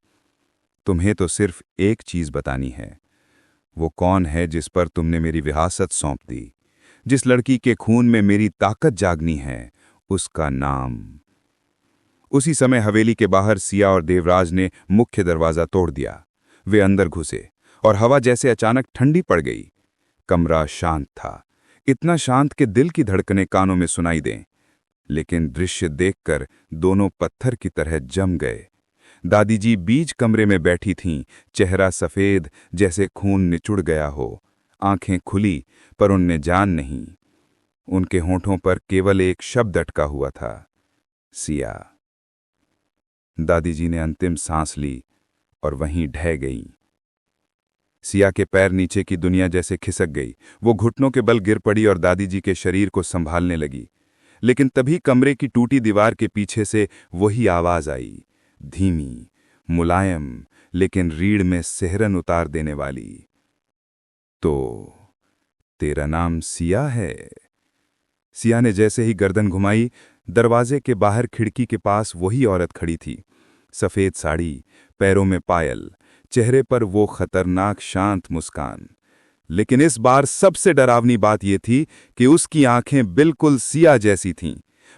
तुम्हें तो सिर्फ एक चीज बतानी है। वो कौन है जिस पर तुमने मेरी विरासत सौंप दी? जिस लड़की के खून में मेरी ताकत जागनी है, उसका नाम। उसी समय हवेली के बाहर सिया और देवराज ने मुख्य दरवाजा तोड़ दिया। वे अंदर घुसे और हवा जैसे अचानक ठंडी पड़ गई। कमरा शांत था, इतना शांत कि दिल की धड़कनें कानों में सुनाई दें। लेकिन दृश्य देखकर दोनों पत्थर की तरह जम गए। दादी जी बीच कमरे में बैठी थीं, चेहरा सफेद जैसे खून निचुड़ गया हो, आंखें खुली पर उनमें जान नहीं। उनके होंठों पर केवल एक शब्द अटका हुआ था, सिया। दादी जी ने अंतिम सांस ली और वहीं ढह गईं। सिया के पैर नीचे की दुनिया जैसे खिसक गई। वो घुटनों के बल गिर पड़ी और दादी जी के शरीर को संभालने लगी। लेकिन तभी कमरे की टूटी दीवार के पीछे से वही आवाज आई, धीमी, मुलायम, लेकिन रीढ़ में सिहरन उतार देने वाली। तो तेरा नाम सिया है? सिया ने जैसे ही गर्दन घुमाई, दरवाजे के बाहर खिड़की के पास वही औरत खड़ी थी। सफेद साड़ी, पैरों में पायल, चेहरे पर वो खतरनाक शांत मुस्कान। लेकिन इस बार सबसे डरावनी बात यह थी कि उसकी आंखें बिल्कुल सिया जैसी थीं,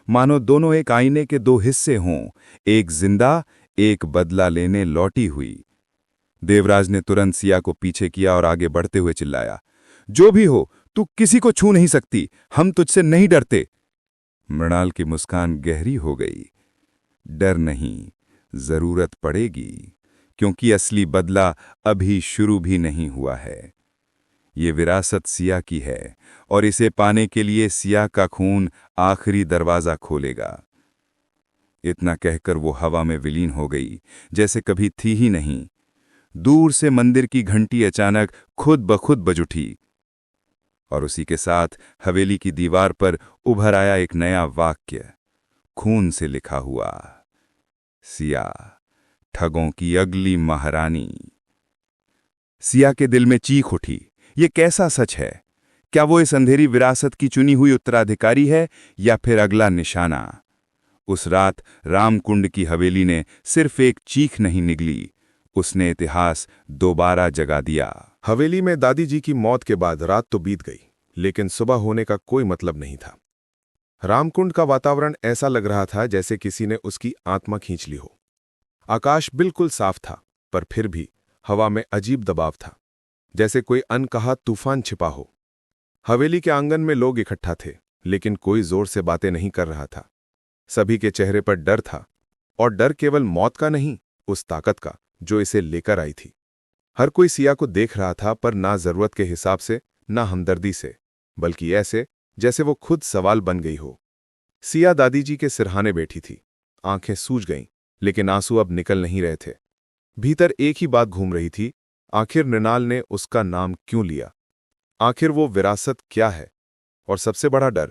मानो दोनों एक आईने के 2 हिस्से हों, एक जिंदा, एक बदला लेने लौटी हुई। देवराज ने तुरंत सिया को पीछे किया और आगे बढ़ते हुए चिल्लाया, जो भी हो, तू किसी को छू नहीं सकती, हम तुझसे नहीं डरते। मृणाल की मुस्कान गहरी हो गई। डर नहीं, जरूरत पड़ेगी, क्योंकि असली बदला अभी शुरू भी नहीं हुआ है। ये विरासत सिया की है और इसे पाने के लिए सिया का खून आखिरी दरवाजा खोलेगा। इतना कहकर वो हवा में विलीन हो गई, जैसे कभी थी ही नहीं। दूर से मंदिर की घंटी अचानक खुद ब खुद बज उठी, और उसी के साथ हवेली की दीवार पर उभर आया एक नया वाक्य, खून से लिखा हुआ, सिया, ठगों की अगली महारानी। सिया के दिल में चीख उठी, ये कैसा सच है? क्या वो इस अंधेरी विरासत की चुनी हुई उत्तराधिकारी है या फिर अगला निशाना? उस रात रामकुंड की हवेली ने सिर्फ एक चीख नहीं निगली, उसने इतिहास दोबारा जगा दिया। हवेली में दादी जी की मौत के बाद रात तो बीत गई, लेकिन सुबह होने का कोई मतलब नहीं था। रामकुंड का वातावरण ऐसा लग रहा था जैसे किसी ने उसकी आत्मा खींच ली हो। आकाश बिल्कुल साफ था, पर फिर भी हवा में अजीब दबाव था, जैसे कोई अनकहा तूफान छिपा हो। हवेली के आंगन में लोग इकट्ठा थे, लेकिन कोई जोर से बातें नहीं कर रहा था। सभी के चेहरे पर डर था, और डर केवल मौत का नहीं, उस ताकत का जो इसे लेकर आई थी। हर कोई सिया को देख रहा था, पर ना जरूरत के हिसाब से, ना हमदर्दी से, बल्कि ऐसे जैसे वो खुद सवाल बन गई हो। सिया दादी जी के सिरहाने बैठी थी। आंखें सूज गईं, लेकिन आंसू अब निकल नहीं रहे थे। भीतर एक ही बात घूम रही थी, आखिर मृणाल ने उसका नाम क्यों लिया? आखिर वो विरासत क्या है? और सबसे बड़ा डर,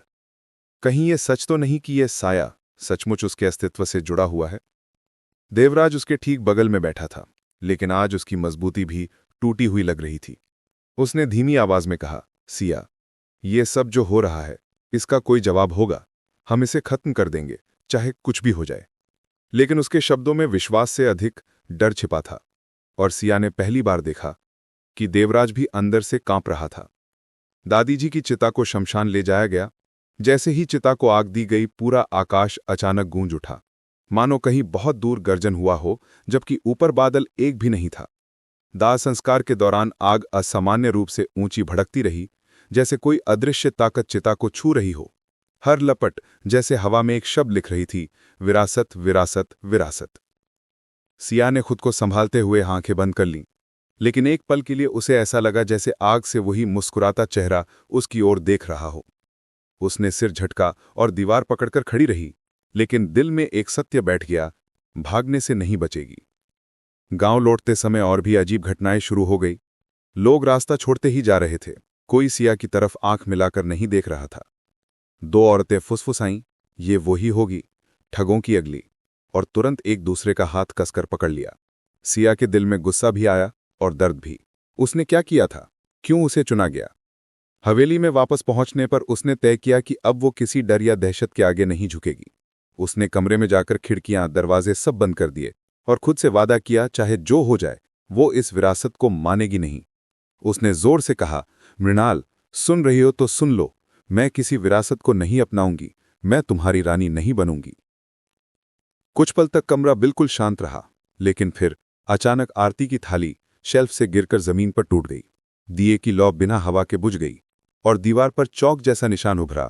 कहीं ये सच तो नहीं कि ये साया सचमुच उसके अस्तित्व से जुड़ा हुआ है? देवराज उसके ठीक बगल में बैठा था, लेकिन आज उसकी मजबूती भी टूटी हुई लग रही थी। उसने धीमी आवाज में कहा, सिया, ये सब जो हो रहा है, इसका कोई जवाब होगा। हम इसे खत्म कर देंगे, चाहे कुछ भी हो जाए। लेकिन उसके शब्दों में विश्वास से अधिक डर छिपा था, और सिया ने पहली बार देखा कि देवराज भी अंदर से कांप रहा था। दादी जी की चिता को शमशान ले जाया गया। जैसे ही चिता को आग दी गई, पूरा आकाश अचानक गूंज उठा, मानो कहीं बहुत दूर गर्जन हुआ हो, जबकि ऊपर बादल एक भी नहीं था। दाह संस्कार के दौरान आग असामान्य रूप से ऊंची भड़कती रही, जैसे कोई अदृश्य ताकत चिता को छू रही हो। हर लपट जैसे हवा में एक शब्द लिख रही थी, विरासत, विरासत, विरासत। सिया ने खुद को संभालते हुए आंखें बंद कर लीं, लेकिन एक पल के लिए उसे ऐसा लगा जैसे आग से वही मुस्कुराता चेहरा उसकी ओर देख रहा हो। उसने सिर झटका और दीवार पकड़कर खड़ी रही, लेकिन दिल में एक सत्य बैठ गया, भागने से नहीं बचेगी। गांव लौटते समय और भी अजीब घटनाएं शुरू हो गई। लोग रास्ता छोड़ते ही जा रहे थे, कोई सिया की तरफ आंख मिलाकर नहीं देख रहा था। दो औरतें फुसफुसाईं, ये वही होगी, ठगों की अगली, और तुरंत एक दूसरे का हाथ कसकर पकड़ लिया। सिया के दिल में गुस्सा भी आया और दर्द भी। उसने क्या किया था? क्यों उसे चुना गया? हवेली में वापस पहुंचने पर उसने तय किया कि अब वो किसी डर या दहशत के आगे नहीं झुकेगी। उसने कमरे में जाकर खिड़कियां, दरवाजे सब बंद कर दिए और खुद से वादा किया, चाहे जो हो जाए, वो इस विरासत को मानेगी नहीं। उसने जोर से कहा, मृणाल, सुन रही हो तो सुन लो, मैं किसी विरासत को नहीं अपनाऊंगी, मैं तुम्हारी रानी नहीं बनूंगी। कुछ पल तक कमरा बिल्कुल शांत रहा, लेकिन फिर अचानक आरती की थाली शेल्फ से गिरकर जमीन पर टूट गई। दिए की लौ बिना हवा के बुझ गई और दीवार पर चौक जैसा निशान उभरा।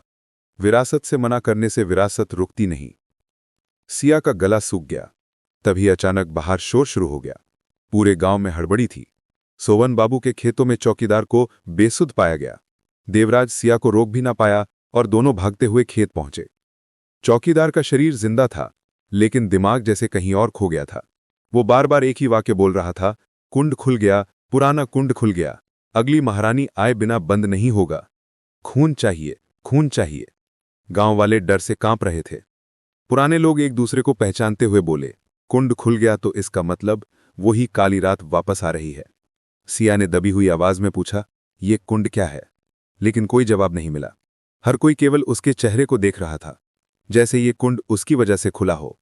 विरासत से मना करने से विरासत रुकती नहीं। सिया का गला सूख गया। तभी अचानक बाहर शोर शुरू हो गया। पूरे गांव में हड़बड़ी थी। सोवन बाबू के खेतों में चौकीदार को बेसुध पाया गया। देवराज सिया को रोक भी ना पाया और दोनों भागते हुए खेत पहुंचे। चौकीदार का शरीर जिंदा था, लेकिन दिमाग जैसे कहीं और खो गया था। वो बार बार एक ही वाक्य बोल रहा था, कुंड खुल गया, पुराना कुंड खुल गया, अगली महारानी आए बिना बंद नहीं होगा, खून चाहिए, खून चाहिए। गांव वाले डर से कांप रहे थे। पुराने लोग एक दूसरे को पहचानते हुए बोले, कुंड खुल गया तो इसका मतलब वही काली रात वापस आ रही है। सिया ने दबी हुई आवाज में पूछा, ये कुंड क्या है? लेकिन कोई जवाब नहीं मिला। हर कोई केवल उसके चेहरे को देख रहा था, जैसे ये कुंड उसकी वजह से खुला हो।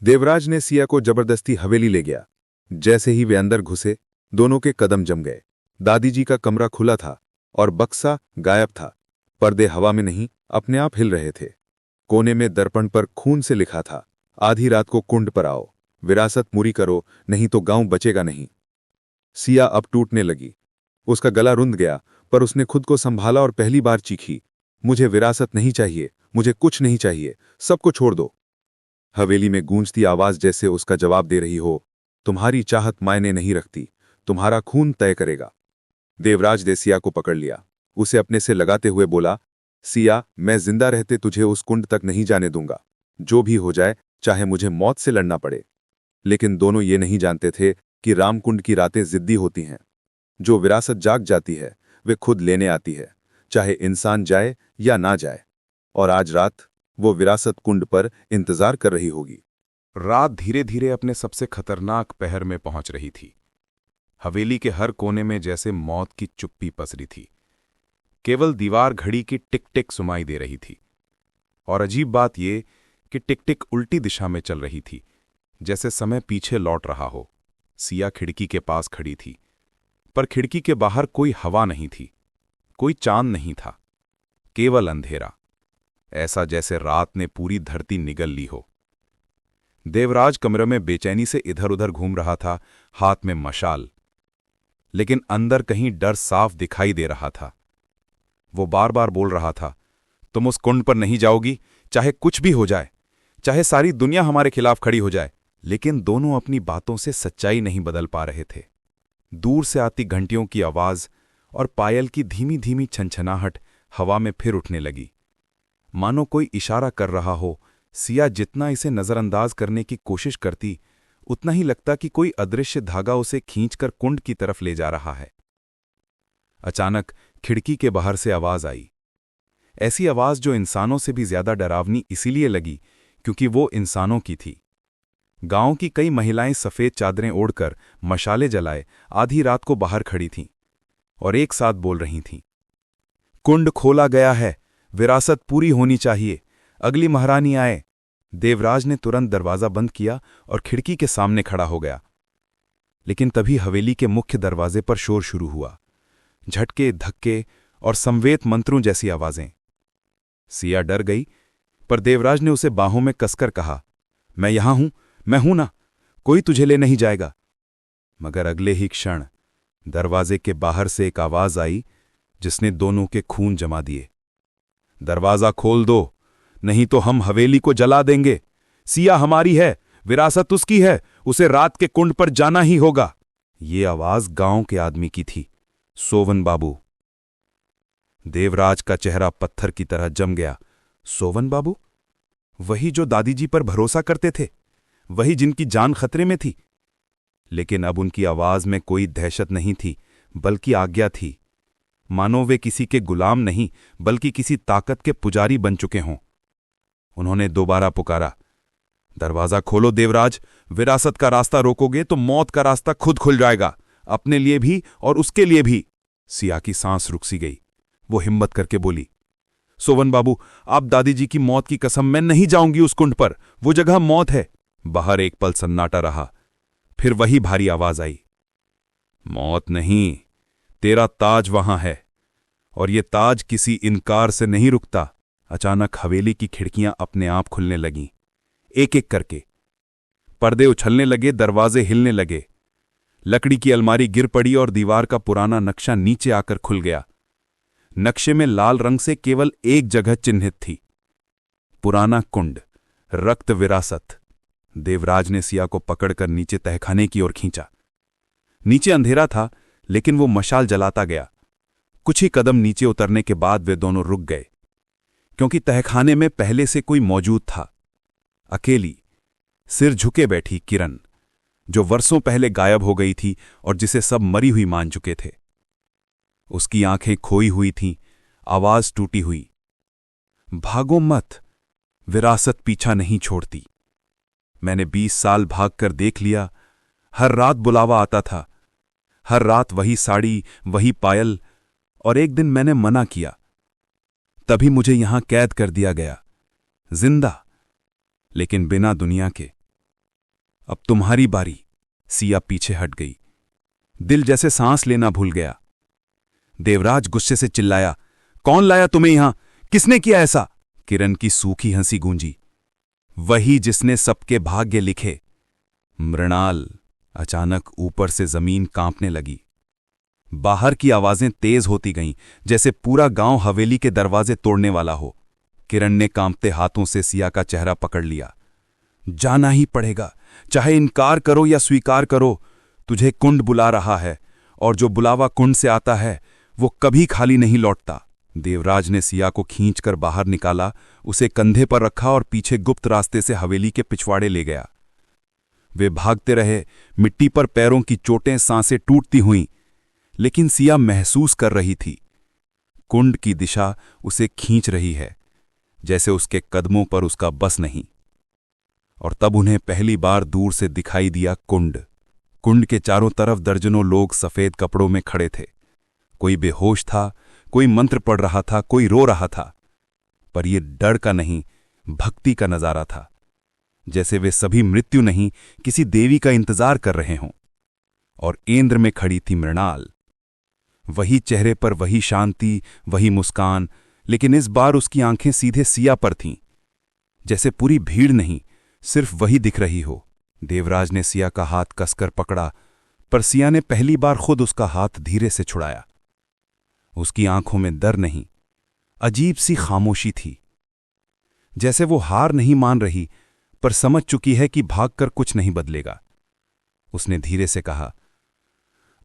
देवराज ने सिया को जबरदस्ती हवेली ले गया। जैसे ही वे अंदर घुसे, दोनों के कदम जम गए। दादी जी का कमरा खुला था और बक्सा गायब था। पर्दे हवा में नहीं, अपने आप हिल रहे थे। कोने में दर्पण पर खून से लिखा था, आधी रात को कुंड पर आओ, विरासत पूरी करो, नहीं तो गांव बचेगा नहीं। सिया अब टूटने लगी। उसका गला रुंध गया, पर उसने खुद को संभाला और पहली बार चीखी, मुझे विरासत नहीं चाहिए, मुझे कुछ नहीं चाहिए, सबको छोड़ दो। हवेली में गूंजती आवाज जैसे उसका जवाब दे रही हो, तुम्हारी चाहत मायने नहीं रखती, तुम्हारा खून तय करेगा। देवराज ने सिया को पकड़ लिया, उसे अपने से लगाते हुए बोला, सिया, मैं जिंदा रहते तुझे उस कुंड तक नहीं जाने दूंगा, जो भी हो जाए, चाहे मुझे मौत से लड़ना पड़े। लेकिन दोनों ये नहीं जानते थे कि रामकुंड की रातें जिद्दी होती हैं। जो विरासत जाग जाती है, वे खुद लेने आती है, चाहे इंसान जाए या ना जाए। और आज रात वो विरासत कुंड पर इंतजार कर रही होगी। रात धीरे धीरे अपने सबसे खतरनाक पहर में पहुंच रही थी। हवेली के हर कोने में जैसे मौत की चुप्पी पसरी थी। केवल दीवार घड़ी की टिक टिक सुनाई दे रही थी। और अजीब बात ये कि टिक टिक उल्टी दिशा में चल रही थी, जैसे समय पीछे लौट रहा हो। सिया खिड़की के पास खड़ी थी, पर खिड़की के बाहर कोई हवा नहीं थी, कोई चांद नहीं था, केवल अंधेरा, ऐसा जैसे रात ने पूरी धरती निगल ली हो। देवराज कमरे में बेचैनी से इधर उधर घूम रहा था, हाथ में मशाल, लेकिन अंदर कहीं डर साफ दिखाई दे रहा था। वो बार बार बोल रहा था, तुम उस कुंड पर नहीं जाओगी, चाहे कुछ भी हो जाए, चाहे सारी दुनिया हमारे खिलाफ खड़ी हो जाए। लेकिन दोनों अपनी बातों से सच्चाई नहीं बदल पा रहे थे। दूर से आती घंटियों की आवाज और पायल की धीमी धीमी छनछनाहट हवा में फिर उठने लगी, मानो कोई इशारा कर रहा हो। सिया जितना इसे नजरअंदाज करने की कोशिश करती, उतना ही लगता कि कोई अदृश्य धागा उसे खींचकर कुंड की तरफ ले जा रहा है। अचानक खिड़की के बाहर से आवाज आई, ऐसी आवाज जो इंसानों से भी ज्यादा डरावनी इसीलिए लगी क्योंकि वो इंसानों की थी। गांव की कई महिलाएं सफेद चादरें ओढ़कर मशाले जलाए आधी रात को बाहर खड़ी थीं और एक साथ बोल रही थीं, कुंड खोला गया है, विरासत पूरी होनी चाहिए, अगली महारानी आए। देवराज ने तुरंत दरवाजा बंद किया और खिड़की के सामने खड़ा हो गया। लेकिन तभी हवेली के मुख्य दरवाजे पर शोर शुरू हुआ, झटके, धक्के और संवेद मंत्रों जैसी आवाजें। सिया डर गई, पर देवराज ने उसे बाहों में कसकर कहा, मैं यहां हूं, मैं हूं ना, कोई तुझे ले नहीं जाएगा। मगर अगले ही क्षण दरवाजे के बाहर से एक आवाज आई जिसने दोनों के खून जमा दिए, दरवाजा खोल दो, नहीं तो हम हवेली को जला देंगे। सिया हमारी है, विरासत उसकी है, उसे रात के कुंड पर जाना ही होगा। ये आवाज गांव के आदमी की थी, सोवन बाबू। देवराज का चेहरा पत्थर की तरह जम गया। सोवन बाबू? वही जो दादी जी पर भरोसा करते थे, वही जिनकी जान खतरे में थी। लेकिन अब उनकी आवाज में कोई दहशत नहीं थी, बल्कि आज्ञा थी, मानो वे किसी के गुलाम नहीं बल्कि किसी ताकत के पुजारी बन चुके हों। उन्होंने दोबारा पुकारा, दरवाजा खोलो देवराज, विरासत का रास्ता रोकोगे तो मौत का रास्ता खुद खुल जाएगा, अपने लिए भी और उसके लिए भी। सिया की सांस रुक सी गई। वो हिम्मत करके बोली, सोवन बाबू, आप दादी जी की मौत की कसम, मैं नहीं जाऊंगी उस कुंड पर, वो जगह मौत है। बाहर एक पल सन्नाटा रहा, फिर वही भारी आवाज आई, मौत नहीं, तेरा ताज वहां है, और ये ताज किसी इनकार से नहीं रुकता। अचानक हवेली की खिड़कियां अपने आप खुलने लगीं, एक एक करके। पर्दे उछलने लगे, दरवाजे हिलने लगे, लकड़ी की अलमारी गिर पड़ी और दीवार का पुराना नक्शा नीचे आकर खुल गया। नक्शे में लाल रंग से केवल एक जगह चिन्हित थी, पुराना कुंड, रक्त विरासत। देवराज ने सिया को पकड़कर नीचे तहखाने की ओर खींचा। नीचे अंधेरा था, लेकिन वो मशाल जलाता गया। कुछ ही कदम नीचे उतरने के बाद वे दोनों रुक गए, क्योंकि तहखाने में पहले से कोई मौजूद था। अकेली, सिर झुके बैठी किरण, जो वर्षों पहले गायब हो गई थी और जिसे सब मरी हुई मान चुके थे। उसकी आंखें खोई हुई थीं, आवाज टूटी हुई, भागो मत, विरासत पीछा नहीं छोड़ती। मैंने 20 साल भागकर देख लिया, हर रात बुलावा आता था, हर रात वही साड़ी, वही पायल, और एक दिन मैंने मना किया, तभी मुझे यहां कैद कर दिया गया, जिंदा, लेकिन बिना दुनिया के। अब तुम्हारी बारी। सिया पीछे हट गई, दिल जैसे सांस लेना भूल गया। देवराज गुस्से से चिल्लाया, कौन लाया तुम्हें यहां, किसने किया ऐसा? किरण की सूखी हंसी गूंजी, वही जिसने सबके भाग्य लिखे। मृणाल। अचानक ऊपर से जमीन कांपने लगी। बाहर की आवाजें तेज होती गईं, जैसे पूरा गांव हवेली के दरवाजे तोड़ने वाला हो। किरण ने कांपते हाथों से सिया का चेहरा पकड़ लिया। जाना ही पड़ेगा, चाहे इनकार करो या स्वीकार करो, तुझे कुंड बुला रहा है, और जो बुलावा कुंड से आता है वो कभी खाली नहीं लौटता। देवराज ने सिया को खींचकर बाहर निकाला, उसे कंधे पर रखा और पीछे गुप्त रास्ते से हवेली के पिछवाड़े ले गया। वे भागते रहे, मिट्टी पर पैरों की चोटें, सांसें टूटती हुईं, लेकिन सिया महसूस कर रही थी, कुंड की दिशा उसे खींच रही है, जैसे उसके कदमों पर उसका बस नहीं। और तब उन्हें पहली बार दूर से दिखाई दिया कुंड। कुंड के चारों तरफ दर्जनों लोग सफेद कपड़ों में खड़े थे। कोई बेहोश था, कोई मंत्र पढ़ रहा था, कोई रो रहा था। पर यह डर का नहीं, भक्ति का नजारा था। जैसे वे सभी मृत्यु नहीं, किसी देवी का इंतजार कर रहे हों। और केंद्र में खड़ी थी मृणाल। वही चेहरे पर वही शांति, वही मुस्कान, लेकिन इस बार उसकी आंखें सीधे सिया पर थीं। जैसे पूरी भीड़ नहीं, सिर्फ वही दिख रही हो। देवराज ने सिया का हाथ कसकर पकड़ा, पर सिया ने पहली बार खुद उसका हाथ धीरे से छुड़ाया। उसकी आंखों में डर नहीं, अजीब सी खामोशी थी। जैसे वो हार नहीं मान रही, पर समझ चुकी है कि भागकर कुछ नहीं बदलेगा। उसने धीरे से कहा,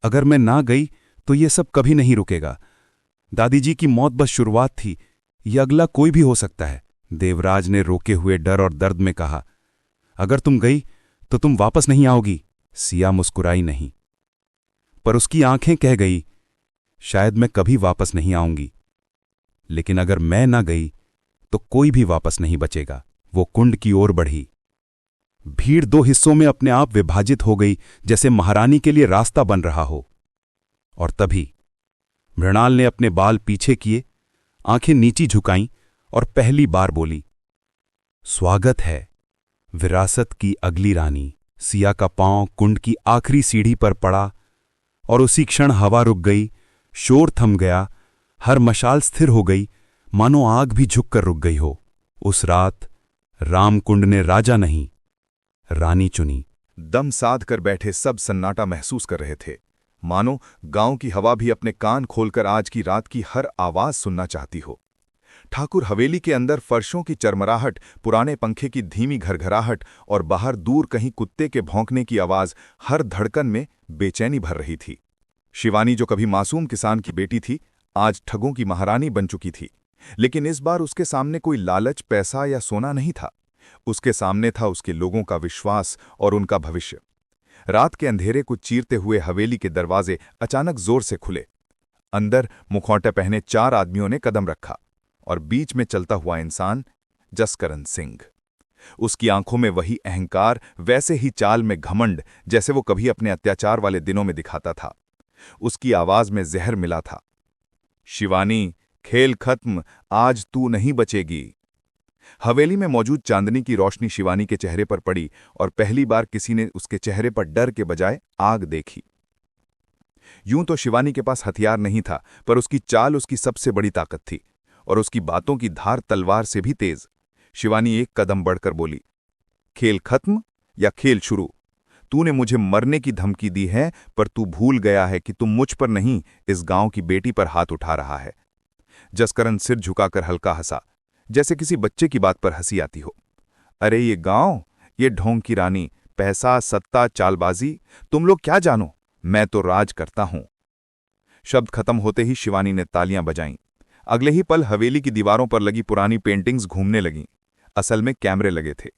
अगर मैं ना गई तो ये सब कभी नहीं रुकेगा। दादी जी की मौत बस शुरुआत थी, ये अगला कोई भी हो सकता है। देवराज ने रोके हुए डर और दर्द में कहा, अगर तुम गई तो तुम वापस नहीं आओगी। सिया मुस्कुराई नहीं, पर उसकी आंखें कह गई, शायद मैं कभी वापस नहीं आऊंगी, लेकिन अगर मैं ना गई तो कोई भी वापस नहीं बचेगा। वो कुंड की ओर बढ़ी। भीड़ दो हिस्सों में अपने आप विभाजित हो गई, जैसे महारानी के लिए रास्ता बन रहा हो। और तभी मृणाल ने अपने बाल पीछे किए, आंखें नीची झुकाईं और पहली बार बोली, स्वागत है विरासत की अगली रानी। सिया का पांव कुंड की आखिरी सीढ़ी पर पड़ा और उसी क्षण हवा रुक गई, शोर थम गया, हर मशाल स्थिर हो गई, मानो आग भी झुककर रुक गई हो। उस रात रामकुंड ने राजा नहीं, रानी चुनी। दम साध कर बैठे सब सन्नाटा महसूस कर रहे थे, मानो गांव की हवा भी अपने कान खोलकर आज की रात की हर आवाज सुनना चाहती हो। ठाकुर हवेली के अंदर फर्शों की चरमराहट, पुराने पंखे की धीमी घरघराहट और बाहर दूर कहीं कुत्ते के भौंकने की आवाज हर धड़कन में बेचैनी भर रही थी। शिवानी, जो कभी मासूम किसान की बेटी थी, आज ठगों की महारानी बन चुकी थी। लेकिन इस बार उसके सामने कोई लालच, पैसा या सोना नहीं था। उसके सामने था उसके लोगों का विश्वास और उनका भविष्य। रात के अंधेरे को चीरते हुए हवेली के दरवाजे अचानक जोर से खुले। अंदर मुखौटे पहने 4 आदमियों ने कदम रखा और बीच में चलता हुआ इंसान जसकरण सिंह। उसकी आंखों में वही अहंकार, वैसे ही चाल में घमंड जैसे वो कभी अपने अत्याचार वाले दिनों में दिखाता था। उसकी आवाज में जहर मिला था। शिवानी, खेल खत्म, आज तू नहीं बचेगी। हवेली में मौजूद चांदनी की रोशनी शिवानी के चेहरे पर पड़ी और पहली बार किसी ने उसके चेहरे पर डर के बजाय आग देखी। यूं तो शिवानी के पास हथियार नहीं था, पर उसकी चाल उसकी सबसे बड़ी ताकत थी और उसकी बातों की धार तलवार से भी तेज। शिवानी एक कदम बढ़कर बोली, खेल खत्म या खेल शुरू? तूने मुझे मरने की धमकी दी है, पर तू भूल गया है कि तुम मुझ पर नहीं, इस गांव की बेटी पर हाथ उठा रहा है। जसकरण सिर झुकाकर हल्का हंसा, जैसे किसी बच्चे की बात पर हंसी आती हो। अरे ये गांव, ये ढोंग की रानी, पैसा, सत्ता, चालबाजी, तुम लोग क्या जानो? मैं तो राज करता हूं। शब्द खत्म होते ही शिवानी ने तालियां बजाईं। अगले ही पल हवेली की दीवारों पर लगी पुरानी पेंटिंग्स घूमने लगीं। असल में कैमरे लगे थे।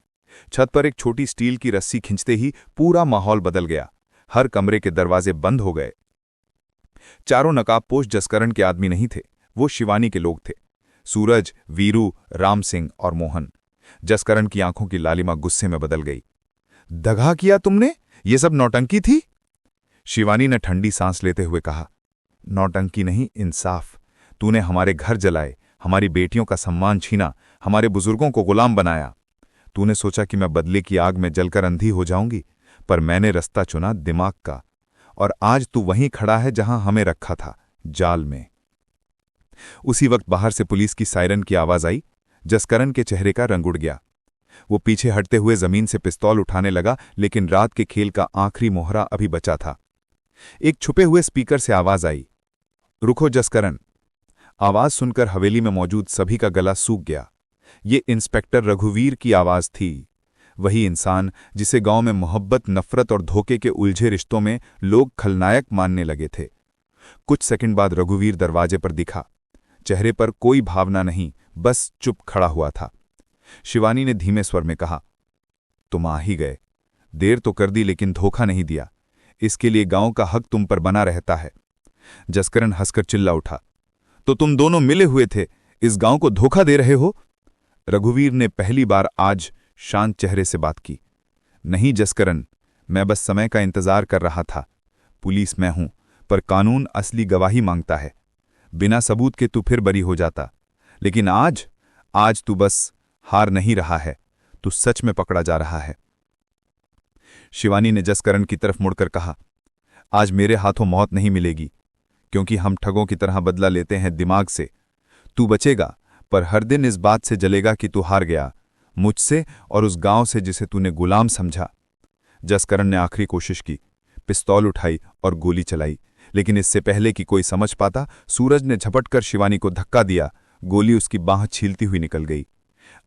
छत पर एक छोटी स्टील की रस्सी खिंचते ही पूरा माहौल बदल गया। हर कमरे के दरवाजे बंद हो गए। चारों नकाबपोश जसकरण के आदमी नहीं थे, वो शिवानी के लोग थे। सूरज, वीरू, राम सिंह और मोहन। जसकरण की आंखों की लालिमा गुस्से में बदल गई। दगा किया तुमने? ये सब नौटंकी थी? शिवानी ने ठंडी सांस लेते हुए कहा, नौटंकी नहीं, इंसाफ। तूने हमारे घर जलाए, हमारी बेटियों का सम्मान छीना, हमारे बुजुर्गों को गुलाम बनाया। तूने सोचा कि मैं बदले की आग में जलकर अंधी हो जाऊंगी, पर मैंने रास्ता चुना दिमाग का, और आज तू वहीं खड़ा है जहां हमें रखा था, जाल में। उसी वक्त बाहर से पुलिस की सायरन की आवाज आई। जसकरण के चेहरे का रंग उड़ गया। वो पीछे हटते हुए जमीन से पिस्तौल उठाने लगा, लेकिन रात के खेल का आखिरी मोहरा अभी बचा था। एक छुपे हुए स्पीकर से आवाज आई, रुको जसकरण। आवाज सुनकर हवेली में मौजूद सभी का गला सूख गया। ये इंस्पेक्टर रघुवीर की आवाज थी, वही इंसान जिसे गांव में मोहब्बत, नफरत और धोखे के उलझे रिश्तों में लोग खलनायक मानने लगे थे। कुछ सेकंड बाद रघुवीर दरवाजे पर दिखा। चेहरे पर कोई भावना नहीं, बस चुप खड़ा हुआ था। शिवानी ने धीमे स्वर में कहा, तुम आ ही गए। देर तो कर दी, लेकिन धोखा नहीं दिया। इसके लिए गांव का हक तुम पर बना रहता है। जसकरण हंसकर चिल्ला उठा, तो तुम दोनों मिले हुए थे, इस गांव को धोखा दे रहे हो? रघुवीर ने पहली बार आज शांत चेहरे से बात की। नहीं जसकरण, मैं बस समय का इंतजार कर रहा था। पुलिस मैं हूं, पर कानून असली गवाही मांगता है। बिना सबूत के तू फिर बरी हो जाता, लेकिन आज तू बस हार नहीं रहा है, तू सच में पकड़ा जा रहा है। शिवानी ने जसकरण की तरफ मुड़कर कहा, आज मेरे हाथों मौत नहीं मिलेगी, क्योंकि हम ठगों की तरह बदला लेते हैं दिमाग से। तू बचेगा, पर हर दिन इस बात से जलेगा कि तू हार गया, मुझसे और उस गांव से जिसे तूने गुलाम समझा। जसकरण ने आखिरी कोशिश की, पिस्तौल उठाई और गोली चलाई, लेकिन इससे पहले कि कोई समझ पाता, सूरज ने झपटकर शिवानी को धक्का दिया। गोली उसकी बांह छीलती हुई निकल गई।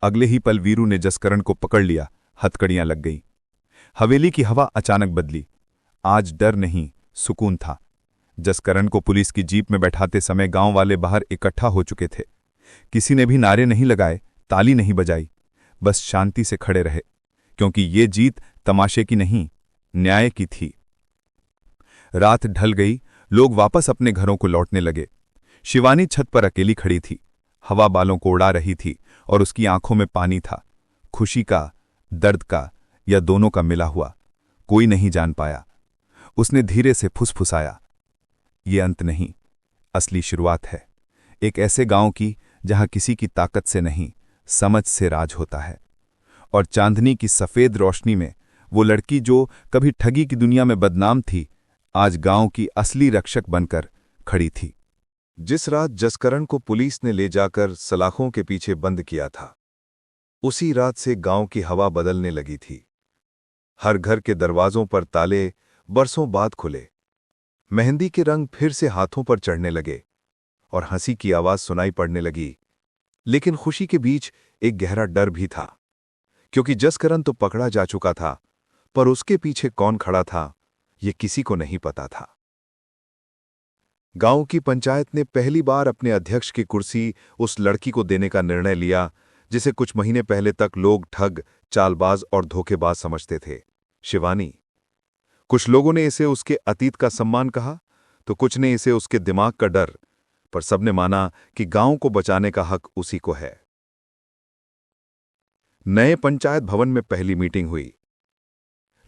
अगले ही पल वीरू ने जसकरण को पकड़ लिया, हथकड़ियां लग गई। हवेली की हवा अचानक बदली। आज डर नहीं, सुकून था। जसकरण को पुलिस की जीप में बैठाते समय गांव वाले बाहर इकट्ठा हो चुके थे। किसी ने भी नारे नहीं लगाए, ताली नहीं बजाई, बस शांति से खड़े रहे, क्योंकि ये जीत तमाशे की नहीं, न्याय की थी। रात ढल गई, लोग वापस अपने घरों को लौटने लगे। शिवानी छत पर अकेली खड़ी थी। हवा बालों को उड़ा रही थी और उसकी आंखों में पानी था, खुशी का, दर्द का, या दोनों का मिला हुआ। कोई नहीं जान पाया। उसने धीरे से फुसफुसाया, ये अंत नहीं, असली शुरुआत है। एक ऐसे गांव की जहां किसी की ताकत से नहीं, समझ से राज होता है। और चांदनी की सफेद रोशनी में वो लड़की जो कभी ठगी की दुनिया में बदनाम थी, आज गांव की असली रक्षक बनकर खड़ी थी। जिस रात जसकरण को पुलिस ने ले जाकर सलाखों के पीछे बंद किया था, उसी रात से गांव की हवा बदलने लगी थी। हर घर के दरवाजों पर ताले बरसों बाद खुले। मेहंदी के रंग फिर से हाथों पर चढ़ने लगे और हंसी की आवाज सुनाई पड़ने लगी। लेकिन खुशी के बीच एक गहरा डर भी था, क्योंकि जसकरण तो पकड़ा जा चुका था, पर उसके पीछे कौन खड़ा था, ये किसी को नहीं पता था। गांव की पंचायत ने पहली बार अपने अध्यक्ष की कुर्सी उस लड़की को देने का निर्णय लिया जिसे कुछ महीने पहले तक लोग ठग, चालबाज और धोखेबाज समझते थे, शिवानी। कुछ लोगों ने इसे उसके अतीत का सम्मान कहा, तो कुछ ने इसे उसके दिमाग का डर, पर सबने माना कि गांव को बचाने का हक उसी को है। नए पंचायत भवन में पहली मीटिंग हुई।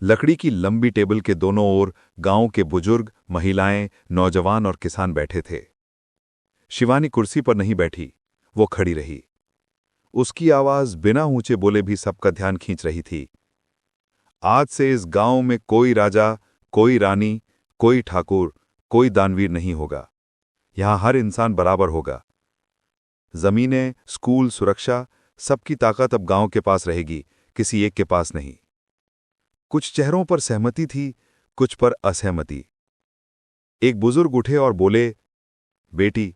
लकड़ी की लंबी टेबल के दोनों ओर गांव के बुजुर्ग, महिलाएं, नौजवान और किसान बैठे थे। शिवानी कुर्सी पर नहीं बैठी, वो खड़ी रही। उसकी आवाज बिना ऊंचे बोले भी सबका ध्यान खींच रही थी। आज से इस गांव में कोई राजा, कोई रानी, कोई ठाकुर, कोई दानवीर नहीं होगा। यहां हर इंसान बराबर होगा। जमीनें, स्कूल, सुरक्षा, सबकी ताकत अब गांव के पास रहेगी, किसी एक के पास नहीं। कुछ चेहरों पर सहमति थी, कुछ पर असहमति। एक बुजुर्ग उठे और बोले, बेटी,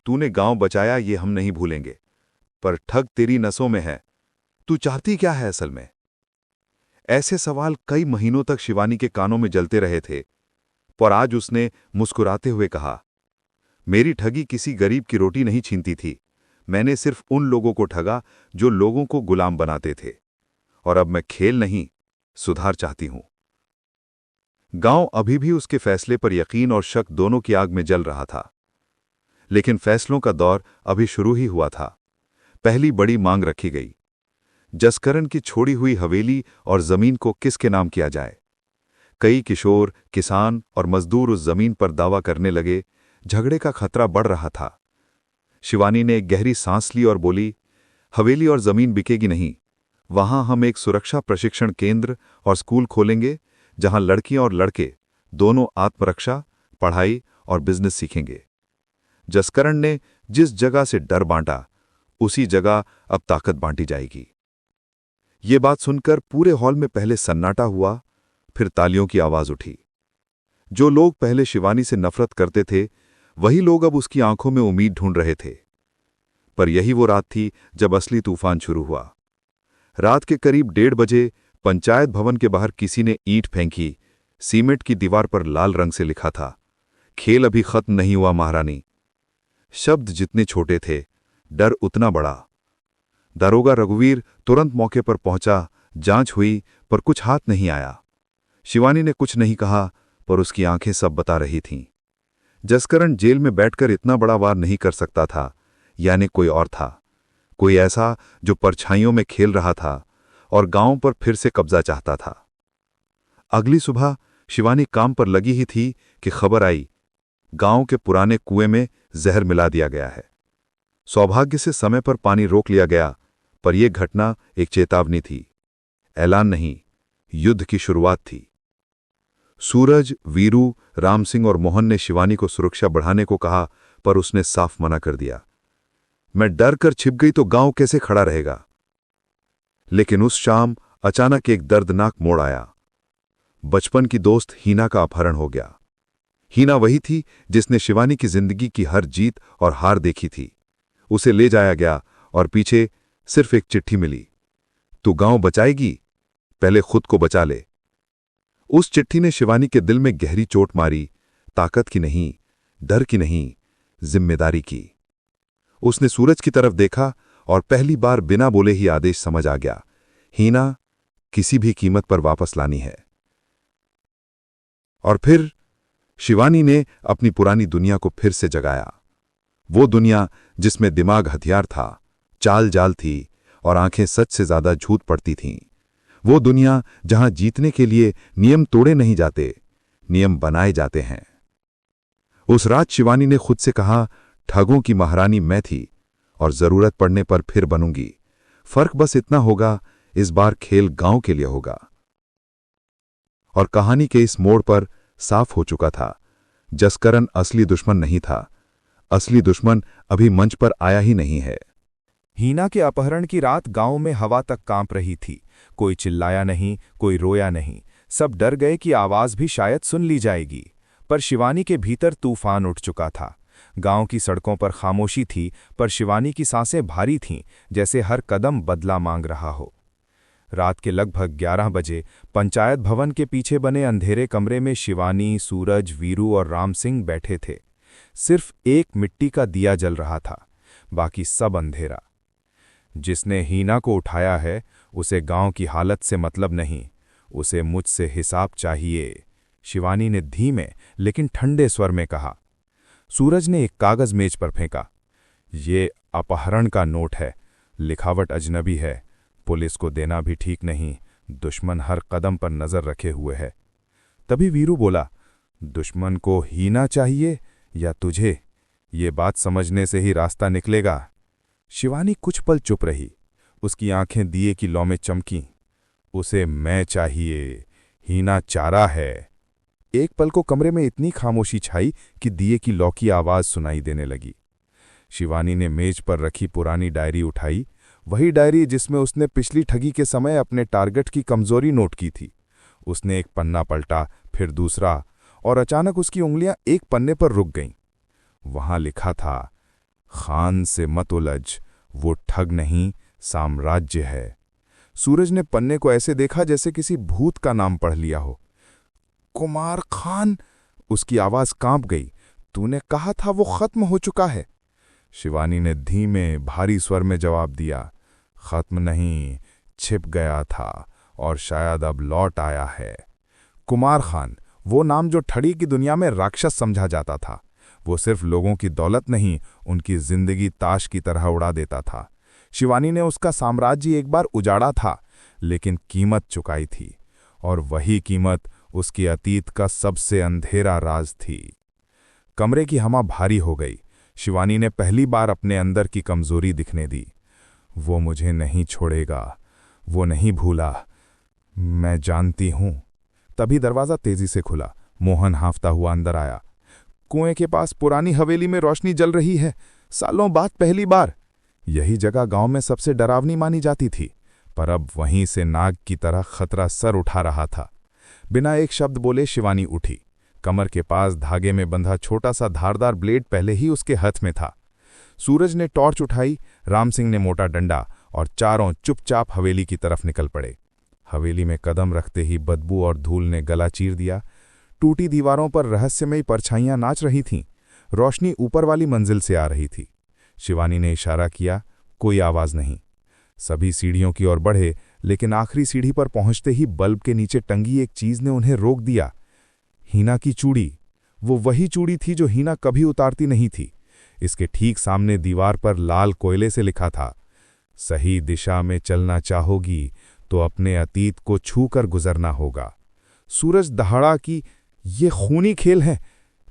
तूने गांव बचाया ये हम नहीं भूलेंगे, पर ठग तेरी नसों में है। तू चाहती क्या है असल में? ऐसे सवाल कई महीनों तक शिवानी के कानों में जलते रहे थे, पर आज उसने मुस्कुराते हुए कहा, मेरी ठगी किसी गरीब की रोटी नहीं छीनती थी। मैंने सिर्फ उन लोगों को ठगा जो लोगों को गुलाम बनाते थे। और अब मैं खेल नहीं, सुधार चाहती हूं। गांव अभी भी उसके फैसले पर यकीन और शक दोनों की आग में जल रहा था। लेकिन फैसलों का दौर अभी शुरू ही हुआ था। पहली बड़ी मांग रखी गई, जसकरण की छोड़ी हुई हवेली और जमीन को किसके नाम किया जाए। कई किशोर, किसान और मजदूर उस जमीन पर दावा करने लगे। झगड़े का खतरा बढ़ रहा था। शिवानी ने एक गहरी सांस ली और बोली, हवेली और जमीन बिकेगी नहीं। वहां हम एक सुरक्षा प्रशिक्षण केंद्र और स्कूल खोलेंगे, जहां लड़कियां और लड़के दोनों आत्मरक्षा, पढ़ाई और बिजनेस सीखेंगे। जसकरण ने जिस जगह से डर बांटा, उसी जगह अब ताकत बांटी जाएगी। ये बात सुनकर पूरे हॉल में पहले सन्नाटा हुआ, फिर तालियों की आवाज उठी। जो लोग पहले शिवानी से नफरत करते थे, वही लोग अब उसकी आंखों में उम्मीद ढूंढ रहे थे। पर यही वो रात थी जब असली तूफान शुरू हुआ। रात के करीब 1:30 बजे पंचायत भवन के बाहर किसी ने ईंट फेंकी। सीमेंट की दीवार पर लाल रंग से लिखा था, खेल अभी खत्म नहीं हुआ महारानी। शब्द जितने छोटे थे, डर उतना बड़ा। दारोगा रघुवीर तुरंत मौके पर पहुंचा। जांच हुई, पर कुछ हाथ नहीं आया। शिवानी ने कुछ नहीं कहा, पर उसकी आंखें सब बता रही थीं। जसकरण जेल में बैठकर इतना बड़ा वार नहीं कर सकता था, यानी कोई और था, कोई ऐसा जो परछाइयों में खेल रहा था और गांव पर फिर से कब्जा चाहता था। अगली सुबह शिवानी काम पर लगी ही थी कि खबर आई, गांव के पुराने कुएं में जहर मिला दिया गया है। सौभाग्य से समय पर पानी रोक लिया गया, पर यह घटना एक चेतावनी थी, ऐलान नहीं, युद्ध की शुरुआत थी। सूरज, वीरू, राम सिंह और मोहन ने शिवानी को सुरक्षा बढ़ाने को कहा, पर उसने साफ मना कर दिया। मैं डर कर छिप गई तो गांव कैसे खड़ा रहेगा। लेकिन उस शाम अचानक एक दर्दनाक मोड़ आया। बचपन की दोस्त हीना का अपहरण हो गया। हीना वही थी जिसने शिवानी की जिंदगी की हर जीत और हार देखी थी। उसे ले जाया गया और पीछे सिर्फ एक चिट्ठी मिली, तू गांव बचाएगी, पहले खुद को बचा ले। उस चिट्ठी ने शिवानी के दिल में गहरी चोट मारी, ताकत की नहीं, डर की नहीं, जिम्मेदारी की। उसने सूरज की तरफ देखा और पहली बार बिना बोले ही आदेश समझ आ गया, हीना किसी भी कीमत पर वापस लानी है। और फिर शिवानी ने अपनी पुरानी दुनिया को फिर से जगाया। वो दुनिया जिसमें दिमाग हथियार था, चाल जाल थी और आंखें सच से ज्यादा झूठ पड़ती थीं। वो दुनिया जहां जीतने के लिए नियम तोड़े नहीं जाते, नियम बनाए जाते हैं। उस रात शिवानी ने खुद से कहा, ठगों की महारानी मैं थी और जरूरत पड़ने पर फिर बनूंगी। फर्क बस इतना होगा, इस बार खेल गांव के लिए होगा। और कहानी के इस मोड़ पर साफ हो चुका था, जसकरण असली दुश्मन नहीं था। असली दुश्मन अभी मंच पर आया ही नहीं है। हीना के अपहरण की रात गांव में हवा तक कांप रही थी। कोई चिल्लाया नहीं, कोई रोया नहीं। सब डर गए कि आवाज भी शायद सुन ली जाएगी। पर शिवानी के भीतर तूफान उठ चुका था। गांव की सड़कों पर खामोशी थी, पर शिवानी की सांसें भारी थीं, जैसे हर कदम बदला मांग रहा हो। रात के लगभग 11 बजे पंचायत भवन के पीछे बने अंधेरे कमरे में शिवानी, सूरज, वीरू और राम सिंह बैठे थे। सिर्फ एक मिट्टी का दिया जल रहा था, बाकी सब अंधेरा। जिसने हीना को उठाया है, उसे गांव की हालत से मतलब नहीं, उसे मुझसे हिसाब चाहिए, शिवानी ने धीमे लेकिन ठंडे स्वर में कहा। सूरज ने एक कागज मेज पर फेंका। ये अपहरण का नोट है, लिखावट अजनबी है, पुलिस को देना भी ठीक नहीं, दुश्मन हर कदम पर नजर रखे हुए है। तभी वीरू बोला, दुश्मन को हीना चाहिए या तुझे? ये बात समझने से ही रास्ता निकलेगा। शिवानी कुछ पल चुप रही। उसकी आंखें दिए की लौ में चमकीं। उसे मैं चाहिए, हीना चारा है। एक पल को कमरे में इतनी खामोशी छाई कि दिए की लौ की आवाज सुनाई देने लगी। शिवानी ने मेज पर रखी पुरानी डायरी उठाई, वही डायरी जिसमें उसने पिछली ठगी के समय अपने टारगेट की कमजोरी नोट की थी। उसने एक पन्ना पलटा, फिर दूसरा, और अचानक उसकी उंगलियां एक पन्ने पर रुक गईं। वहां लिखा था, खान से मत उलझ, वो ठग नहीं, साम्राज्य है। सूरज ने पन्ने को ऐसे देखा जैसे किसी भूत का नाम पढ़ लिया हो। कुमार खान, उसकी आवाज कांप गई। तूने कहा था वो खत्म हो चुका है। शिवानी ने धीमे भारी स्वर में जवाब दिया, खत्म नहीं, छिप गया था और शायद अब लौट आया है। कुमार खान, वो नाम जो ठगी की दुनिया में राक्षस समझा जाता था। वो सिर्फ लोगों की दौलत नहीं, उनकी जिंदगी ताश की तरह उड़ा देता था। शिवानी ने उसका साम्राज्य एक बार उजाड़ा था, लेकिन कीमत चुकाई थी, और वही कीमत उसके अतीत का सबसे अंधेरा राज थी। कमरे की हवा भारी हो गई। शिवानी ने पहली बार अपने अंदर की कमजोरी दिखने दी। वो मुझे नहीं छोड़ेगा, वो नहीं भूला, मैं जानती हूं। तभी दरवाजा तेजी से खुला। मोहन हांफता हुआ अंदर आया। कुएं के पास पुरानी हवेली में रोशनी जल रही है, सालों बाद पहली बार। यही जगह गांव में सबसे डरावनी मानी जाती थी, पर अब वहीं से नाग की तरह खतरा सर उठा रहा था। बिना एक शब्द बोले शिवानी उठी। कमर के पास धागे में बंधा छोटा सा धारदार ब्लेड पहले ही उसके हाथ में था। सूरज ने टॉर्च उठाई, राम सिंह ने मोटा डंडा, और चारों चुपचाप हवेली की तरफ निकल पड़े। हवेली में कदम रखते ही बदबू और धूल ने गला चीर दिया। टूटी दीवारों पर रहस्यमयी परछाइयां नाच रही थीं। रोशनी ऊपर वाली मंजिल से आ रही थी। शिवानी ने इशारा किया, कोई आवाज नहीं। सभी सीढ़ियों की ओर बढ़े, लेकिन आखिरी सीढ़ी पर पहुंचते ही बल्ब के नीचे टंगी एक चीज ने उन्हें रोक दिया। हीना की चूड़ी। वो वही चूड़ी थी जो हीना कभी उतारती नहीं थी। इसके ठीक सामने दीवार पर लाल कोयले से लिखा था, सही दिशा में चलना चाहोगी तो अपने अतीत को छूकर गुजरना होगा। सूरज दहाड़ा कि ये खूनी खेल है,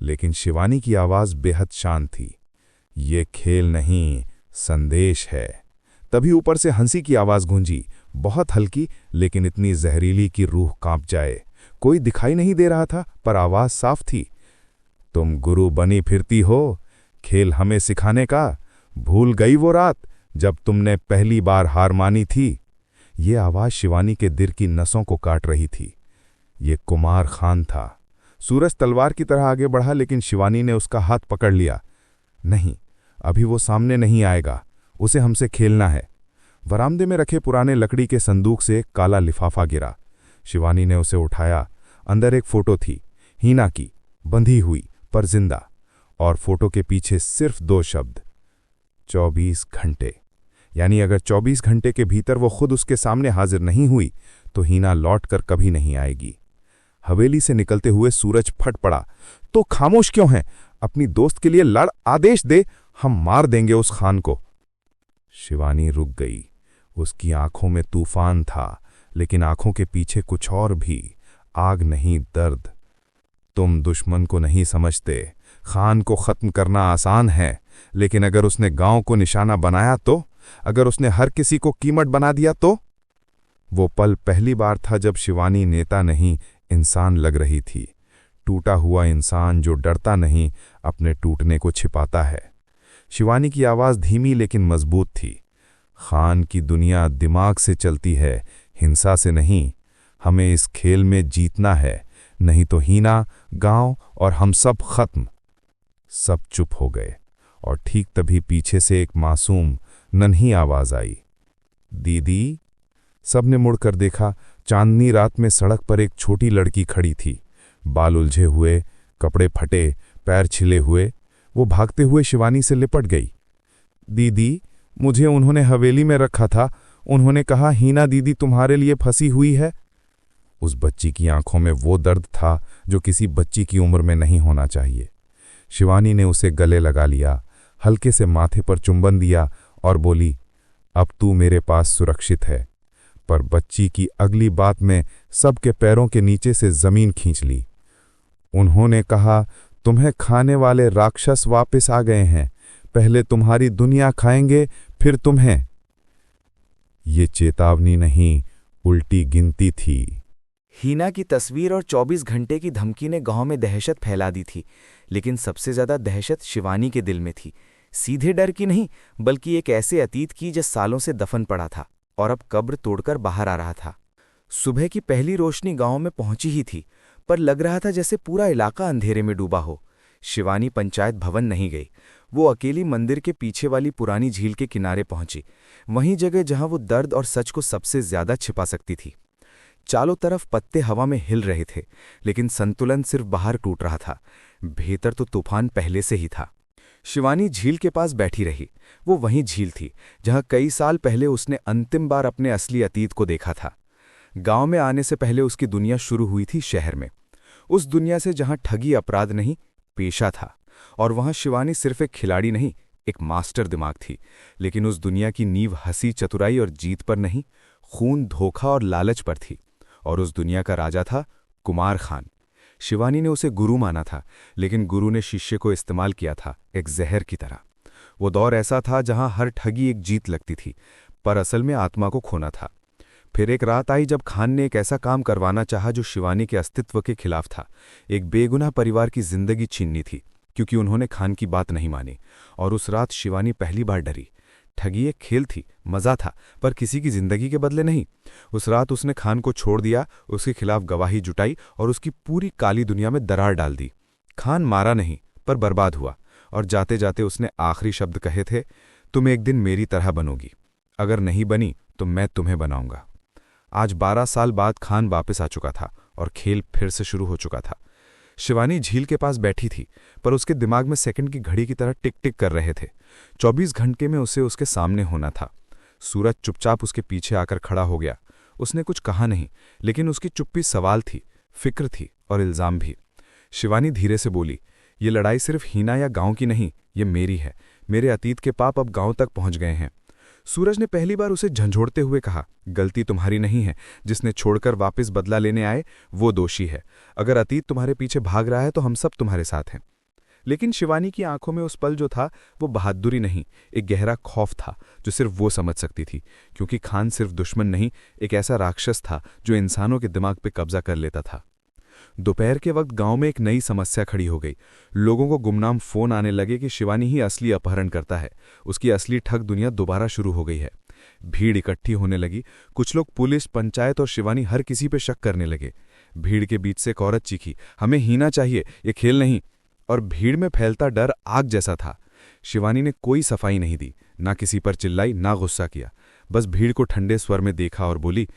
लेकिन शिवानी की आवाज बेहद शांत थी। ये खेल नहीं, संदेश है। तभी ऊपर से हंसी की आवाज गूंजी, बहुत हल्की लेकिन इतनी जहरीली कि रूह कांप जाए। कोई दिखाई नहीं दे रहा था पर आवाज साफ थी। तुम गुरु बनी फिरती हो, खेल हमें सिखाने का। भूल गई वो रात जब तुमने पहली बार हार मानी थी। ये आवाज शिवानी के दिल की नसों को काट रही थी। ये कुमार खान था। सूरज तलवार की तरह आगे बढ़ा लेकिन शिवानी ने उसका हाथ पकड़ लिया। नहीं, अभी वो सामने नहीं आएगा, उसे हमसे खेलना है। वरामदे में रखे पुराने लकड़ी के संदूक से एक काला लिफाफा गिरा। शिवानी ने उसे उठाया। अंदर एक फोटो थी, हीना की, बंधी हुई पर जिंदा, और फोटो के पीछे सिर्फ 2 शब्द, 24 घंटे। यानी अगर 24 घंटे के भीतर वो खुद उसके सामने हाजिर नहीं हुई तो हीना लौट कर कभी नहीं आएगी। हवेली से निकलते हुए सूरज फट पड़ा। तो खामोश क्यों है? अपनी दोस्त के लिए लड़, आदेश दे, हम मार देंगे उस खान को। शिवानी रुक गई। उसकी आंखों में तूफान था लेकिन आंखों के पीछे कुछ और भी, आग नहीं, दर्द। तुम दुश्मन को नहीं समझते। खान को खत्म करना आसान है लेकिन अगर उसने गांव को निशाना बनाया तो, अगर उसने हर किसी को कीमत बना दिया तो। वो पल पहली बार था जब शिवानी नेता नहीं, इंसान लग रही थी। टूटा हुआ इंसान जो डरता नहीं, अपने टूटने को छिपाता है। शिवानी की आवाज धीमी लेकिन मजबूत थी। खान की दुनिया दिमाग से चलती है, हिंसा से नहीं। हमें इस खेल में जीतना है, नहीं तो हीना, गांव और हम सब खत्म। सब चुप हो गए और ठीक तभी पीछे से एक मासूम नन्ही आवाज आई, दीदी। सबने मुड़कर देखा। चांदनी रात में सड़क पर एक छोटी लड़की खड़ी थी, बाल उलझे हुए, कपड़े फटे, पैर छिले हुए। वो भागते हुए शिवानी से लिपट गई। दीदी, मुझे उन्होंने हवेली में रखा था। उन्होंने कहा हीना दीदी तुम्हारे लिए फंसी हुई है। उस बच्ची की आंखों में वो दर्द था जो किसी बच्ची की उम्र में नहीं होना चाहिए। शिवानी ने उसे गले लगा लिया, हल्के से माथे पर चुंबन दिया और बोली, अब तू मेरे पास सुरक्षित है। पर बच्ची की अगली बात में सबके पैरों के नीचे से जमीन खींच ली। उन्होंने कहा, तुम्हें खाने वाले राक्षस वापस आ गए हैं। पहले तुम्हारी दुनिया खाएंगे, फिर तुम्हें। ये चेतावनी नहीं, उल्टी गिनती थी। हीना की तस्वीर और 24 घंटे की धमकी ने गांव में दहशत फैला दी थी, लेकिन सबसे ज्यादा दहशत शिवानी के दिल में थी। सीधे डर की नहीं, बल्कि एक ऐसे अतीत की जो सालों से दफन पड़ा था और अब कब्र तोड़कर बाहर आ रहा था। सुबह की पहली रोशनी गांव में पहुंची ही थी, पर लग रहा था जैसे पूरा इलाका अंधेरे में डूबा हो। शिवानी पंचायत भवन नहीं गई। वो अकेली मंदिर के पीछे वाली पुरानी झील के किनारे पहुंची, वहीं जगह जहां वो दर्द और सच को सबसे ज्यादा छिपा सकती थी। चारों तरफ पत्ते हवा में हिल रहे थे, लेकिन संतुलन सिर्फ बाहर टूट रहा था, भीतर तो तूफान पहले से ही था। शिवानी झील के पास बैठी रही। वो वही झील थी जहां कई साल पहले उसने अंतिम बार अपने असली अतीत को देखा था। गांव में आने से पहले उसकी दुनिया शुरू हुई थी शहर में, उस दुनिया से जहां ठगी अपराध नहीं, पेशा था। और वहां शिवानी सिर्फ एक खिलाड़ी नहीं, एक मास्टर दिमाग थी। लेकिन उस दुनिया की नींव हंसी, चतुराई और जीत पर नहीं, खून, धोखा और लालच पर थी। और उस दुनिया का राजा था कुमार खान। शिवानी ने उसे गुरु माना था, लेकिन गुरु ने शिष्य को इस्तेमाल किया था, एक जहर की तरह। वो दौर ऐसा था जहां हर ठगी एक जीत लगती थी, पर असल में आत्मा को खोना था। फिर एक रात आई जब खान ने एक ऐसा काम करवाना चाहा जो शिवानी के अस्तित्व के खिलाफ था। एक बेगुनाह परिवार की जिंदगी छीननी थी, क्योंकि उन्होंने खान की बात नहीं मानी। और उस रात शिवानी पहली बार डरी। ठगी एक खेल थी, मजा था, पर किसी की जिंदगी के बदले नहीं। उस रात उसने खान को छोड़ दिया, उसके खिलाफ गवाही जुटाई और उसकी पूरी काली दुनिया में दरार डाल दी। खान मारा नहीं, पर बर्बाद हुआ। और जाते जाते उसने आखिरी शब्द कहे थे, तुम एक दिन मेरी तरह बनोगी। अगर नहीं बनी तो मैं तुम्हें बनाऊंगा। आज 12 साल बाद खान वापस आ चुका था और खेल फिर से शुरू हो चुका था। शिवानी झील के पास बैठी थी, पर उसके दिमाग में सेकंड की घड़ी की तरह टिक टिक कर रहे थे। 24 घंटे में उसे उसके सामने होना था। सूरज चुपचाप उसके पीछे आकर खड़ा हो गया। उसने कुछ कहा नहीं, लेकिन उसकी चुप्पी सवाल थी, फिक्र थी और इल्जाम भी। शिवानी धीरे से बोली, ये लड़ाई सिर्फ हीना या गांव की नहीं, ये मेरी है। मेरे अतीत के पाप अब गांव तक पहुंच गए हैं। सूरज ने पहली बार उसे झंझोड़ते हुए कहा, गलती तुम्हारी नहीं है। जिसने छोड़कर वापस बदला लेने आए वो दोषी है। अगर अतीत तुम्हारे पीछे भाग रहा है तो हम सब तुम्हारे साथ हैं। लेकिन शिवानी की आंखों में उस पल जो था वो बहादुरी नहीं, एक गहरा खौफ था जो सिर्फ वो समझ सकती थी, क्योंकि खान सिर्फ दुश्मन नहीं, एक ऐसा राक्षस था जो इंसानों के दिमाग पे कब्जा कर लेता था। दोपहर के वक्त गांव में एक नई समस्या खड़ी हो गई। लोगों को गुमनाम फोन आने लगे कि शिवानी ही असली अपहरण करता है, उसकी असली ठग दुनिया दोबारा शुरू हो गई है। भीड़ इकट्ठी होने लगी, कुछ लोग पुलिस, पंचायत और शिवानी हर किसी पे शक करने लगे। भीड़ के बीच से एक औरत चीखी, हमें हीना चाहिए, ये खेल नहीं। और भीड़ में फैलता डर आग जैसा था। शिवानी ने कोई सफाई नहीं दी, ना किसी पर चिल्लाई, ना गुस्सा किया, बस भीड़ को ठंडे स्वर में देखा और बोली,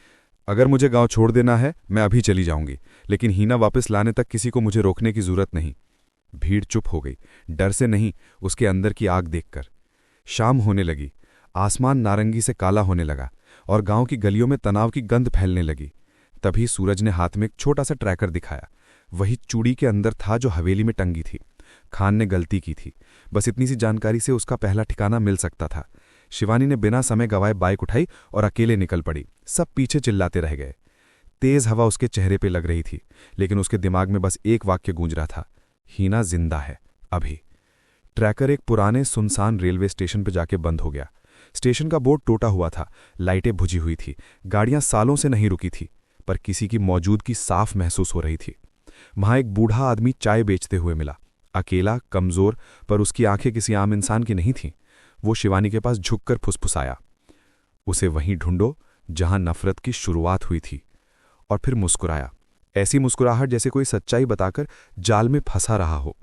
अगर मुझे गांव छोड़ देना है मैं अभी चली जाऊंगी, लेकिन हीना वापस लाने तक किसी को मुझे रोकने की जरूरत नहीं। भीड़ चुप हो गई, डर से नहीं, उसके अंदर की आग देखकर। शाम होने लगी, आसमान नारंगी से काला होने लगा और गांव की गलियों में तनाव की गंध फैलने लगी। तभी सूरज ने हाथ में एक छोटा सा ट्रैकर दिखाया। वही चूड़ी के अंदर था जो हवेली में टंगी थी। खान ने गलती की थी, बस इतनी सी जानकारी से उसका पहला ठिकाना मिल सकता था। शिवानी ने बिना समय गवाए बाइक उठाई और अकेले निकल पड़ी। सब पीछे चिल्लाते रह गए। तेज हवा उसके चेहरे पे लग रही थी, लेकिन उसके दिमाग में बस एक वाक्य गूंज रहा था, हीना जिंदा है अभी। ट्रैकर एक पुराने सुनसान रेलवे स्टेशन पर जाके बंद हो गया। स्टेशन का बोर्ड टूटा हुआ था, लाइटें बुझी हुई थी, गाड़ियां सालों से नहीं रुकी थी, पर किसी की मौजूदगी साफ महसूस हो रही थी। वहां एक बूढ़ा आदमी चाय बेचते हुए मिला, अकेला, कमजोर, पर उसकी आंखें किसी आम इंसान की नहीं थीं। वो शिवानी के पास झुककर फुसफुसाया, उसे वहीं ढूंढो जहां नफरत की शुरुआत हुई थी। और फिर मुस्कुराया, ऐसी मुस्कुराहट जैसे कोई सच्चाई बताकर जाल में फंसा रहा हो।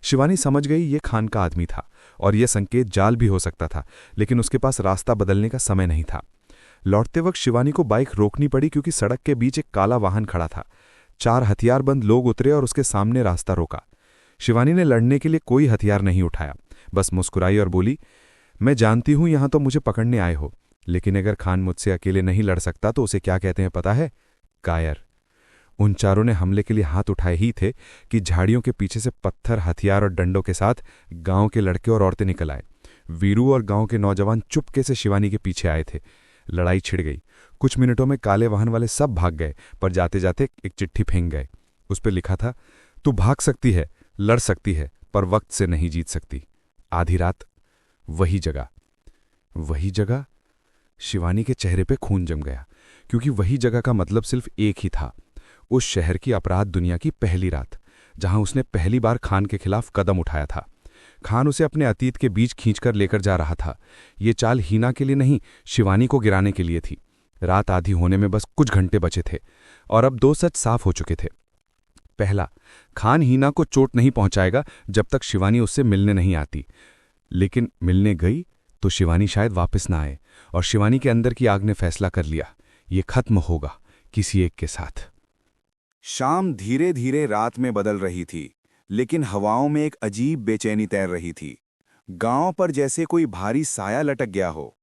शिवानी समझ गई ये खान का आदमी था और यह संकेत जाल भी हो सकता था, लेकिन उसके पास रास्ता बदलने का समय नहीं था। लौटते वक्त शिवानी को बाइक रोकनी पड़ी क्योंकि सड़क के बीच एक काला वाहन खड़ा था। 4 हथियारबंद लोग उतरे और उसके सामने रास्ता रोका। शिवानी ने लड़ने के लिए कोई हथियार नहीं उठाया, बस मुस्कुराई और बोली, मैं जानती हूं यहां तो मुझे पकड़ने आए हो, लेकिन अगर खान मुझसे अकेले नहीं लड़ सकता तो उसे क्या कहते हैं पता है? कायर। उन चारों ने हमले के लिए हाथ उठाए ही थे कि झाड़ियों के पीछे से पत्थर, हथियार और डंडों के साथ गांव के लड़के और औरतें निकल आए। वीरू और गांव के नौजवान चुपके से शिवानी के पीछे आए थे। लड़ाई छिड़ गई। कुछ मिनटों में काले वाहन वाले सब भाग गए, पर जाते जाते एक चिट्ठी फेंक गए। उस पर लिखा था, तू भाग सकती है, लड़ सकती है, पर वक्त से नहीं जीत सकती। आधी रात, वही जगह। वही जगह? शिवानी के चेहरे पे खून जम गया, क्योंकि वही जगह का मतलब सिर्फ एक ही था, उस शहर की अपराध दुनिया की पहली रात, जहां उसने पहली बार खान के खिलाफ कदम उठाया था। खान उसे अपने अतीत के बीच खींचकर लेकर जा रहा था। ये चाल हीना के लिए नहीं, शिवानी को गिराने के लिए थी। रात आधी होने में बस कुछ घंटे बचे थे और अब 2 सच साफ हो चुके थे। पहला, खान हीना को चोट नहीं पहुंचाएगा जब तक शिवानी उससे मिलने नहीं आती, लेकिन मिलने गई तो शिवानी शायद वापस ना आए, और शिवानी के अंदर की आग ने फैसला कर लिया, ये खत्म होगा किसी एक के साथ। शाम धीरे धीरे रात में बदल रही थी, लेकिन हवाओं में एक अजीब बेचैनी तैर रही थी। गांव पर जैसे कोई भारी साया लटक गया हो।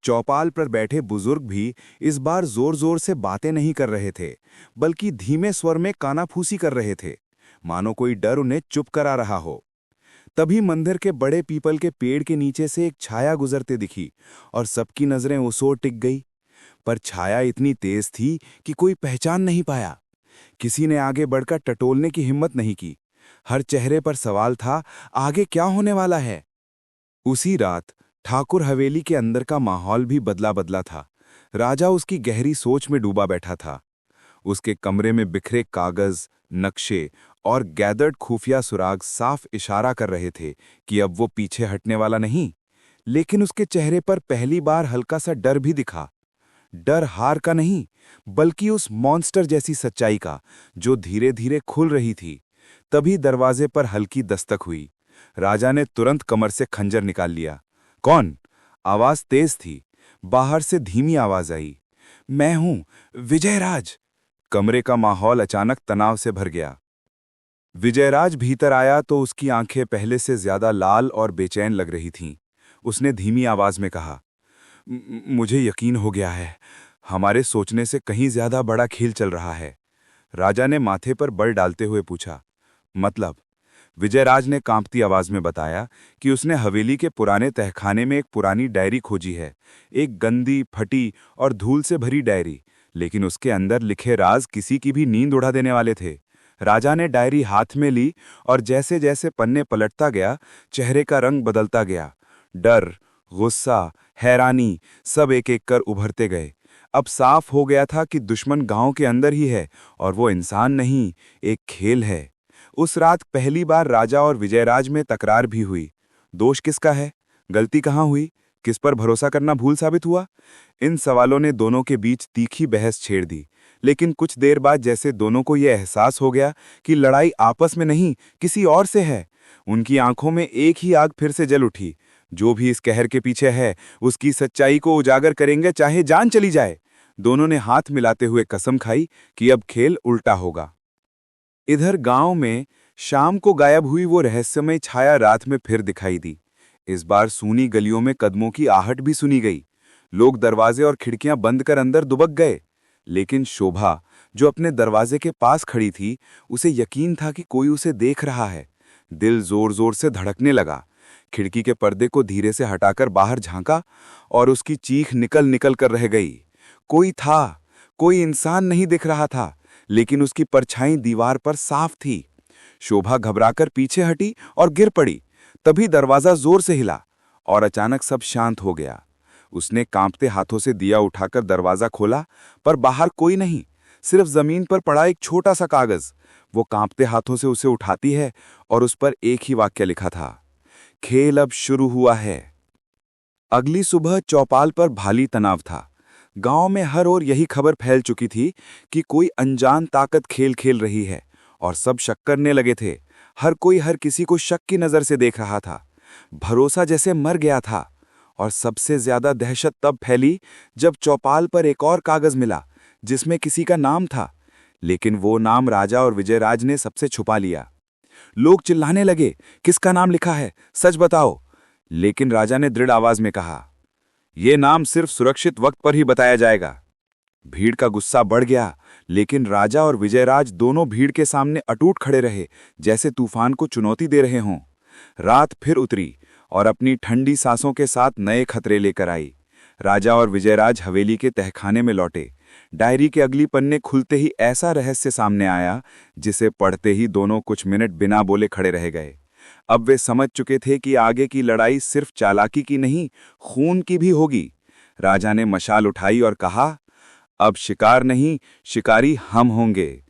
चौपाल पर बैठे बुजुर्ग भी इस बार जोर जोर से बातें नहीं कर रहे थे, बल्कि धीमे स्वर में कानाफूसी कर रहे थे, मानो कोई डर उन्हें चुप करा रहा हो। तभी मंदिर के बड़े पीपल के पेड़ के नीचे से एक छाया गुजरते दिखी और सबकी नजरें उस ओर टिक गई। पर छाया इतनी तेज थी कि कोई पहचान नहीं पाया। किसी ने आगे बढ़कर टटोलने की हिम्मत नहीं की। हर चेहरे पर सवाल था, आगे क्या होने वाला है? उसी रात ठाकुर हवेली के अंदर का माहौल भी बदला बदला था। राजा उसकी गहरी सोच में डूबा बैठा था। उसके कमरे में बिखरे कागज, नक्शे और गैदर्ड खुफिया सुराग साफ इशारा कर रहे थे कि अब वो पीछे हटने वाला नहीं। लेकिन उसके चेहरे पर पहली बार हल्का सा डर भी दिखा। डर हार का नहीं, बल्कि उस मॉन्स्टर जैसी सच्चाई का जो धीरे धीरे खुल रही थी। तभी दरवाजे पर हल्की दस्तक हुई। राजा ने तुरंत कमर से खंजर निकाल लिया। कौन? आवाज तेज थी। बाहर से धीमी आवाज आई, मैं हूं, विजयराज। कमरे का माहौल अचानक तनाव से भर गया। विजयराज भीतर आया तो उसकी आंखें पहले से ज्यादा लाल और बेचैन लग रही थीं। उसने धीमी आवाज में कहा, मुझे यकीन हो गया है, हमारे सोचने से कहीं ज्यादा बड़ा खेल चल रहा है। राजा ने माथे पर बल डालते हुए पूछा, मतलब? विजयराज ने कांपती आवाज में बताया कि उसने हवेली के पुराने तहखाने में एक पुरानी डायरी खोजी है। एक गंदी, फटी और धूल से भरी डायरी, लेकिन उसके अंदर लिखे राज किसी की भी नींद उड़ा देने वाले थे। राजा ने डायरी हाथ में ली और जैसे जैसे पन्ने पलटता गया, चेहरे का रंग बदलता गया। डर, गुस्सा, हैरानी सब एक एक कर उभरते गए। अब साफ हो गया था कि दुश्मन गांव के अंदर ही है और वो इंसान नहीं, एक खेल है। उस रात पहली बार राजा और विजयराज में तकरार भी हुई। दोष किसका है? गलती कहाँ हुई? किस पर भरोसा करना भूल साबित हुआ? इन सवालों ने दोनों के बीच तीखी बहस छेड़ दी। लेकिन कुछ देर बाद जैसे दोनों को यह एहसास हो गया कि लड़ाई आपस में नहीं, किसी और से है। उनकी आंखों में एक ही आग फिर से जल उठी। जो भी इस कहर के पीछे है, उसकी सच्चाई को उजागर करेंगे, चाहे जान चली जाए। दोनों ने हाथ मिलाते हुए कसम खाई कि अब खेल उल्टा होगा। इधर गांव में शाम को गायब हुई वो रहस्यमय छाया रात में फिर दिखाई दी। इस बार सूनी गलियों में कदमों की आहट भी सुनी गई। लोग दरवाजे और खिड़कियां बंद कर अंदर दुबक गए। लेकिन शोभा, जो अपने दरवाजे के पास खड़ी थी, उसे यकीन था कि कोई उसे देख रहा है। दिल जोर जोर से धड़कने लगा। खिड़की के पर्दे को धीरे से हटाकर बाहर झांका और उसकी चीख निकल निकल कर रह गई। कोई था, कोई इंसान नहीं दिख रहा था, लेकिन उसकी परछाई दीवार पर साफ थी। शोभा घबराकर पीछे हटी और गिर पड़ी। तभी दरवाजा जोर से हिला और अचानक सब शांत हो गया। उसने कांपते हाथों से दिया उठाकर दरवाजा खोला, पर बाहर कोई नहीं, सिर्फ जमीन पर पड़ा एक छोटा सा कागज। वो कांपते हाथों से उसे उठाती है और उस पर एक ही वाक्य लिखा था, खेल अब शुरू हुआ है। अगली सुबह चौपाल पर भारी तनाव था। गांव में हर ओर यही खबर फैल चुकी थी कि कोई अनजान ताकत खेल खेल रही है और सब शक करने लगे थे। हर कोई हर किसी को शक की नजर से देख रहा था। भरोसा जैसे मर गया था। और सबसे ज्यादा दहशत तब फैली जब चौपाल पर एक और कागज मिला जिसमें किसी का नाम था, लेकिन वो नाम राजा और विजयराज ने सबसे छुपा लिया। लोग चिल्लाने लगे, किसका नाम लिखा है, सच बताओ। लेकिन राजा ने दृढ़ आवाज में कहा, यह नाम सिर्फ सुरक्षित वक्त पर ही बताया जाएगा। भीड़ का गुस्सा बढ़ गया, लेकिन राजा और विजयराज दोनों भीड़ के सामने अटूट खड़े रहे, जैसे तूफान को चुनौती दे रहे हों। रात फिर उतरी और अपनी ठंडी सांसों के साथ नए खतरे लेकर आई। राजा और विजयराज हवेली के तहखाने में लौटे। डायरी के अगली पन्ने खुलते ही ऐसा रहस्य सामने आया जिसे पढ़ते ही दोनों कुछ मिनट बिना बोले खड़े रह गए। अब वे समझ चुके थे कि आगे की लड़ाई सिर्फ चालाकी की नहीं, खून की भी होगी। राजा ने मशाल उठाई और कहा, अब शिकार नहीं, शिकारी हम होंगे।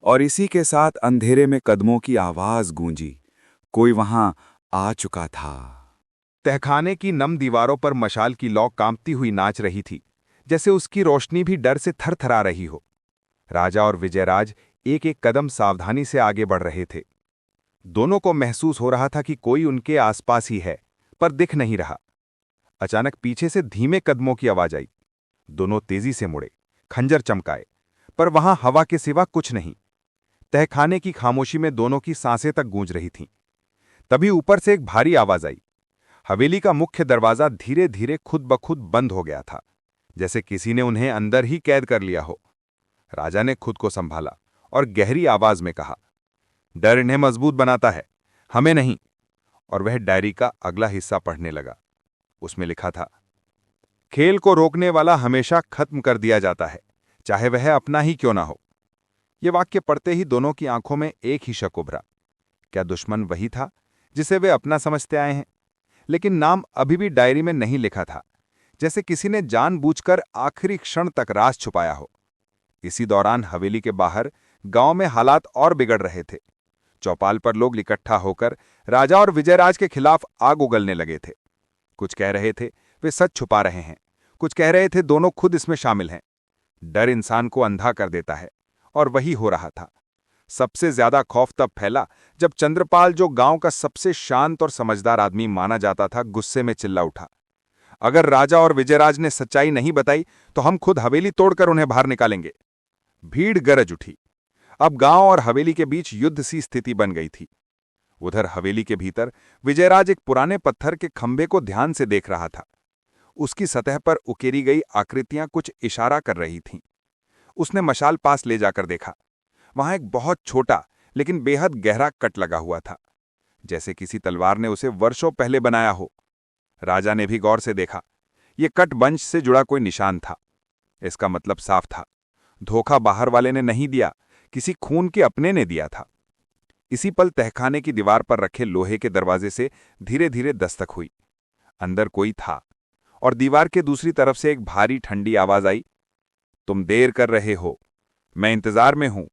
और इसी के साथ अंधेरे में कदमों की आवाज गूंजी। कोई वहां आ चुका था। तहखाने की नम दीवारों पर मशाल की लौ कांपती हुई नाच रही थी, जैसे उसकी रोशनी भी डर से थरथरा रही हो। राजा और विजयराज एक एक कदम सावधानी से आगे बढ़ रहे थे। दोनों को महसूस हो रहा था कि कोई उनके आसपास ही है, पर दिख नहीं रहा। अचानक पीछे से धीमे कदमों की आवाज आई। दोनों तेजी से मुड़े, खंजर चमकाए, पर वहां हवा के सिवा कुछ नहीं। तहखाने की खामोशी में दोनों की सांसें तक गूंज रही थीं। तभी ऊपर से एक भारी आवाज आई। हवेली का मुख्य दरवाजा धीरे धीरे खुद ब खुद बंद हो गया था, जैसे किसी ने उन्हें अंदर ही कैद कर लिया हो। राजा ने खुद को संभाला और गहरी आवाज में कहा, डर इन्हें मजबूत बनाता है, हमें नहीं। और वह डायरी का अगला हिस्सा पढ़ने लगा। उसमें लिखा था, खेल को रोकने वाला हमेशा खत्म कर दिया जाता है, चाहे वह अपना ही क्यों ना हो। यह वाक्य पढ़ते ही दोनों की आंखों में एक ही शक उभरा। क्या दुश्मन वही था जिसे वे अपना समझते आए हैं? लेकिन नाम अभी भी डायरी में नहीं लिखा था, जैसे किसी ने जानबूझकर आखिरी क्षण तक राज छुपाया हो। इसी दौरान हवेली के बाहर गांव में हालात और बिगड़ रहे थे। चौपाल पर लोग इकट्ठा होकर राजा और विजयराज के खिलाफ आग उगलने लगे थे। कुछ कह रहे थे वे सच छुपा रहे हैं, कुछ कह रहे थे दोनों खुद इसमें शामिल हैं। डर इंसान को अंधा कर देता है, और वही हो रहा था। सबसे ज्यादा खौफ तब फैला जब चंद्रपाल, जो गांव का सबसे शांत और समझदार आदमी माना जाता था, गुस्से में चिल्ला उठा, अगर राजा और विजयराज ने सच्चाई नहीं बताई तो हम खुद हवेली तोड़कर उन्हें बाहर निकालेंगे। भीड़ गरज उठी। अब गांव और हवेली के बीच युद्ध सी स्थिति बन गई थी। उधर हवेली के भीतर विजयराज एक पुराने पत्थर के खंभे को ध्यान से देख रहा था। उसकी सतह पर उकेरी गई आकृतियां कुछ इशारा कर रही थीं। उसने मशाल पास ले जाकर देखा। वहां एक बहुत छोटा लेकिन बेहद गहरा कट लगा हुआ था, जैसे किसी तलवार ने उसे वर्षों पहले बनाया हो। राजा ने भी गौर से देखा। यह कट वंश से जुड़ा कोई निशान था। इसका मतलब साफ था, धोखा बाहर वाले ने नहीं दिया, किसी खून के अपने ने दिया था। इसी पल तहखाने की दीवार पर रखे लोहे के दरवाजे से धीरे धीरे दस्तक हुई। अंदर कोई था और दीवार के दूसरी तरफ से एक भारी ठंडी आवाज आई, तुम देर कर रहे हो, मैं इंतजार में हूं।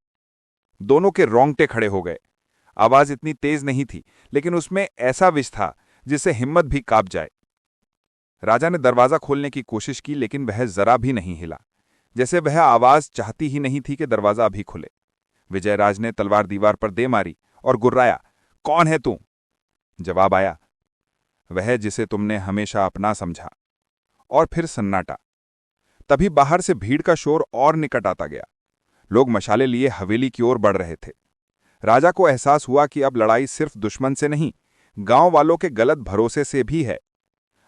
दोनों के रोंगटे खड़े हो गए। आवाज इतनी तेज नहीं थी, लेकिन उसमें ऐसा विष था जिससे हिम्मत भी कांप जाए। राजा ने दरवाजा खोलने की कोशिश की, लेकिन वह जरा भी नहीं हिला, जैसे वह आवाज चाहती ही नहीं थी कि दरवाजा अभी खुले। विजयराज ने तलवार दीवार पर दे मारी और गुर्राया, कौन है तू? जवाब आया, वह जिसे तुमने हमेशा अपना समझा। और फिर सन्नाटा। तभी बाहर से भीड़ का शोर और निकट आता गया। लोग मशाले लिए हवेली की ओर बढ़ रहे थे। राजा को एहसास हुआ कि अब लड़ाई सिर्फ दुश्मन से नहीं, गांव वालों के गलत भरोसे से भी है।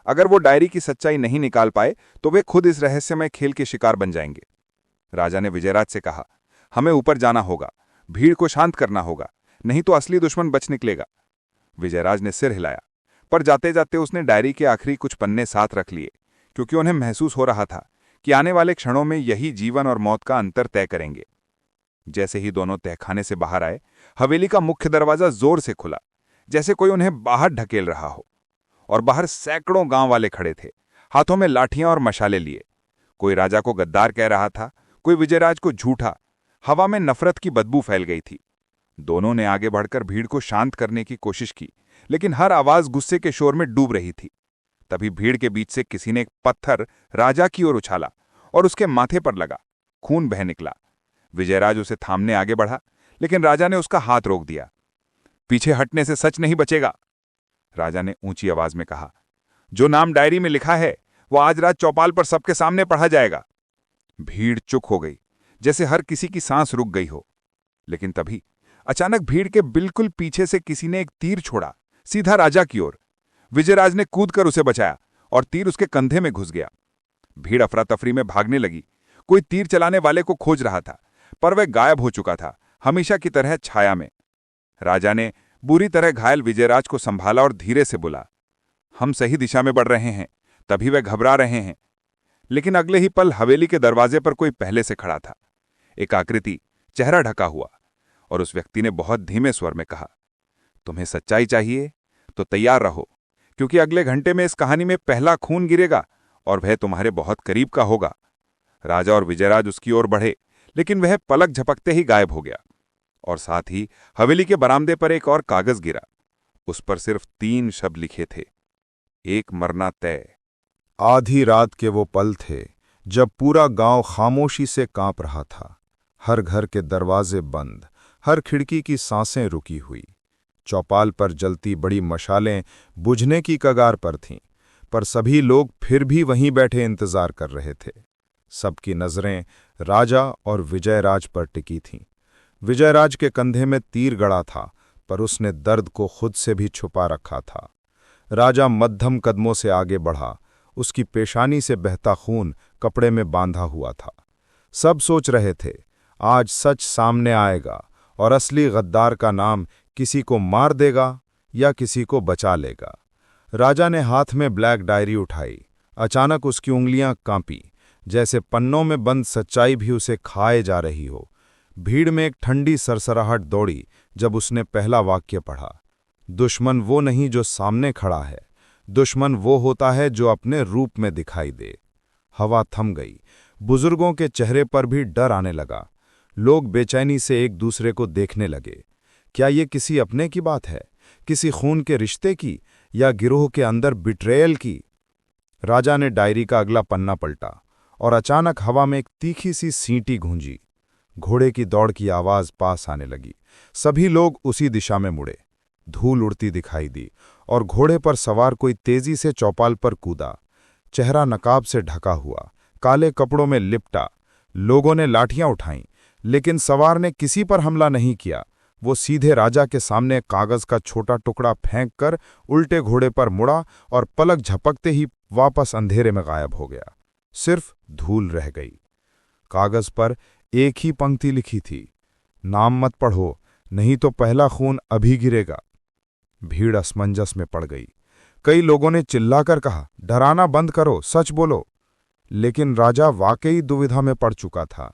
अगर वो डायरी की सच्चाई नहीं निकाल पाए तो वे खुद इस रहस्यमय खेल के शिकार बन जाएंगे। राजा ने विजयराज से कहा, हमें ऊपर जाना होगा, भीड़ को शांत करना होगा, नहीं तो असली दुश्मन बच निकलेगा। विजयराज ने सिर हिलाया, पर जाते जाते उसने डायरी के आखिरी कुछ पन्ने साथ रख लिए, क्योंकि उन्हें महसूस हो रहा था कि आने वाले क्षणों में यही जीवन और मौत का अंतर तय करेंगे। जैसे ही दोनों तहखाने से बाहर आए, हवेली का मुख्य दरवाजा जोर से खुला, जैसे कोई उन्हें बाहर ढकेल रहा हो। और बाहर सैकड़ों गांव वाले खड़े थे, हाथों में लाठियां और मशाले लिए। कोई राजा को गद्दार कह रहा था, कोई विजयराज को झूठा। हवा में नफरत की बदबू फैल गई थी। दोनों ने आगे बढ़कर भीड़ को शांत करने की कोशिश की, लेकिन हर आवाज गुस्से के शोर में डूब रही थी। तभी भीड़ के बीच से किसी ने एक पत्थर राजा की ओर उछाला और उसके माथे पर लगा। खून बह निकला। विजयराज उसे थामने आगे बढ़ा, लेकिन राजा ने उसका हाथ रोक दिया। पीछे हटने से सच नहीं बचेगा, राजा ने ऊंची आवाज में कहा। जो नाम डायरी में लिखा है वो आज रात चौपाल पर सबके सामने पढ़ा जाएगा। भीड़ चुप हो गई, जैसे हर किसी की सांस रुक गई हो। लेकिन तभी अचानक भीड़ के बिल्कुल पीछे से किसी ने एक तीर छोड़ा, सीधा राजा की ओर। विजयराज ने कूदकर उसे बचाया और तीर उसके कंधे में घुस गया। भीड़ अफरा तफरी में भागने लगी। कोई तीर चलाने वाले को खोज रहा था, पर वह गायब हो चुका था, हमेशा की तरह छाया में। राजा ने बुरी तरह घायल विजयराज को संभाला और धीरे से बोला, हम सही दिशा में बढ़ रहे हैं। तभी वे घबरा रहे हैं। लेकिन अगले ही पल हवेली के दरवाजे पर कोई पहले से खड़ा था। एक आकृति, चेहरा ढका हुआ, और उस व्यक्ति ने बहुत धीमे स्वर में कहा, तुम्हें सच्चाई चाहिए तो तैयार रहो, क्योंकि अगले घंटे में इस कहानी में पहला खून गिरेगा और वह तुम्हारे बहुत करीब का होगा। राजा और विजयराज उसकी ओर बढ़े, लेकिन वह पलक झपकते ही गायब हो गया। और साथ ही हवेली के बरामदे पर एक और कागज गिरा। उस पर सिर्फ 3 शब्द लिखे थे, एक मरना तय। आधी रात के वो पल थे जब पूरा गांव खामोशी से कांप रहा था। हर घर के दरवाजे बंद, हर खिड़की की सांसें रुकी हुई। चौपाल पर जलती बड़ी मशालें बुझने की कगार पर थीं, पर सभी लोग फिर भी वहीं बैठे इंतजार कर रहे थे। सबकी नजरें राजा और विजयराज पर टिकी थीं। विजयराज के कंधे में तीर गड़ा था, पर उसने दर्द को खुद से भी छुपा रखा था। राजा मध्यम कदमों से आगे बढ़ा, उसकी पेशानी से बहता खून कपड़े में बांधा हुआ था। सब सोच रहे थे, आज सच सामने आएगा और असली गद्दार का नाम किसी को मार देगा या किसी को बचा लेगा। राजा ने हाथ में ब्लैक डायरी उठाई। अचानक उसकी उंगलियां कांपी, जैसे पन्नों में बंद सच्चाई भी उसे खाए जा रही हो। भीड़ में एक ठंडी सरसराहट दौड़ी जब उसने पहला वाक्य पढ़ा, दुश्मन वो नहीं जो सामने खड़ा है, दुश्मन वो होता है जो अपने रूप में दिखाई दे। हवा थम गई। बुजुर्गों के चेहरे पर भी डर आने लगा। लोग बेचैनी से एक दूसरे को देखने लगे। क्या ये किसी अपने की बात है, किसी खून के रिश्ते की, या गिरोह के अंदर बिट्रेयल की? राजा ने डायरी का अगला पन्ना पलटा और अचानक हवा में एक तीखी सी सींटी गूंजी। घोड़े की दौड़ की आवाज पास आने लगी। सभी लोग उसी दिशा में मुड़े। धूल उड़ती दिखाई दी और घोड़े पर सवार कोई तेजी से चौपाल पर कूदा। चेहरा नकाब से ढका हुआ, काले कपड़ों में लिपटा। लोगों ने लाठियां उठाईं, लेकिन सवार ने किसी पर हमला नहीं किया। वो सीधे राजा के सामने कागज का छोटा टुकड़ा फेंक कर उल्टे घोड़े पर मुड़ा और पलक झपकते ही वापस अंधेरे में गायब हो गया। सिर्फ धूल रह गई। कागज पर एक ही पंक्ति लिखी थी, नाम मत पढ़ो, नहीं तो पहला खून अभी गिरेगा। भीड़ असमंजस में पड़ गई। कई लोगों ने चिल्लाकर कहा, डराना बंद करो, सच बोलो। लेकिन राजा वाकई दुविधा में पड़ चुका था।